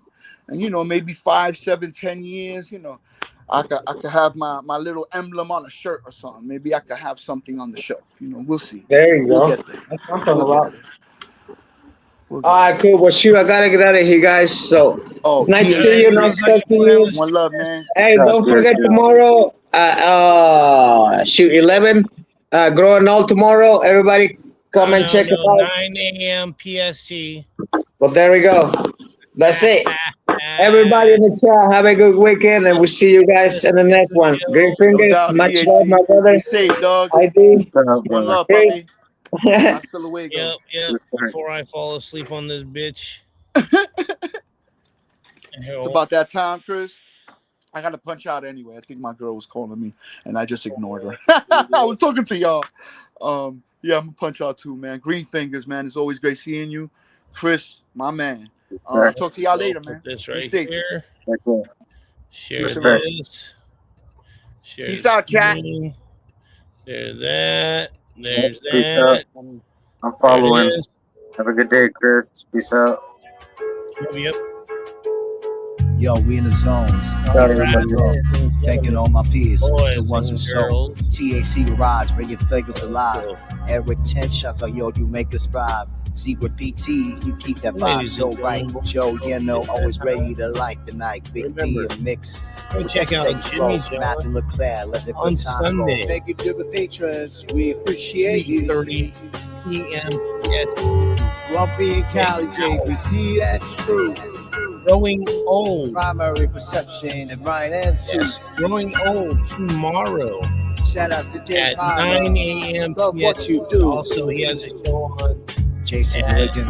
and maybe 5, 7, 10 years. I could have my little emblem on a shirt or something. Maybe I could have something on the shelf. We'll see. There you go. Get there. That's what I'm talking about. All right, cool. Well, shoot, I gotta get out of here, guys. So nice to see you. Nice to see you. One love, man. Hey, don't forget tomorrow. 11. Growing old tomorrow. Everybody, come and check it out. 9 a.m. PST. Well, there we go. That's it. Everybody in the chat, have a good weekend, and we'll see you guys in the next one. Green fingers, much love, my brother. Be safe, dog. ID. One love, puppy. Hasta luego. Yep. Before I fall asleep on this bitch. It's about that time, Chris. I got to punch out anyway. I think my girl was calling me, and I just ignored her. I was talking to y'all. Yeah, I'm gonna punch out too, man. Green fingers, man. It's always great seeing you, Chris, my man. Talk to y'all later, man. This right Be safe. here. Share Respect. this. Share Peace out, chat. There's that. There's Peace out. that. I'm following. There it is. Have a good day, Chris. Peace out. Yep. Yo, we in the zones. Thanking all my peers, the ones who sold. TAC Garage, bringing figures alive. Eric Tenchucker, yo, you make us thrive. Zebra PT, you keep that vibe so right. Joe, always ready to light the night. Big D and Mix. Go check out Jimmy John Matthew LeClaire, let the on good times roll. Sunday. Thank you to the patrons. We appreciate you. 3:30 p.m. Yes. Rumpy and Cali, JVC, that's true. Growing old. Primary perception and Ryan and Sue. Yes. Growing old tomorrow. Shout out to Jay At 9 a.m. Love what you do. Also, he has a show on Jason Ligon,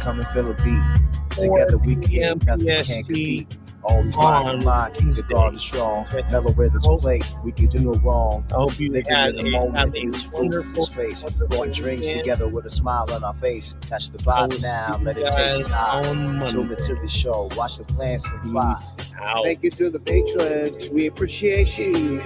come and feel a beat. Together we can, nothing can compete. Always rise to mind, keep the garden strong. Never rhythms play, we can do no wrong. I hope you Living had in the moment, a use food wonderful for space. Growing dreams together with a smile on our face. Catch the vibe now, let it take it out. Tune into the show, watch the plans fly. Thank you to the patrons, we appreciate you.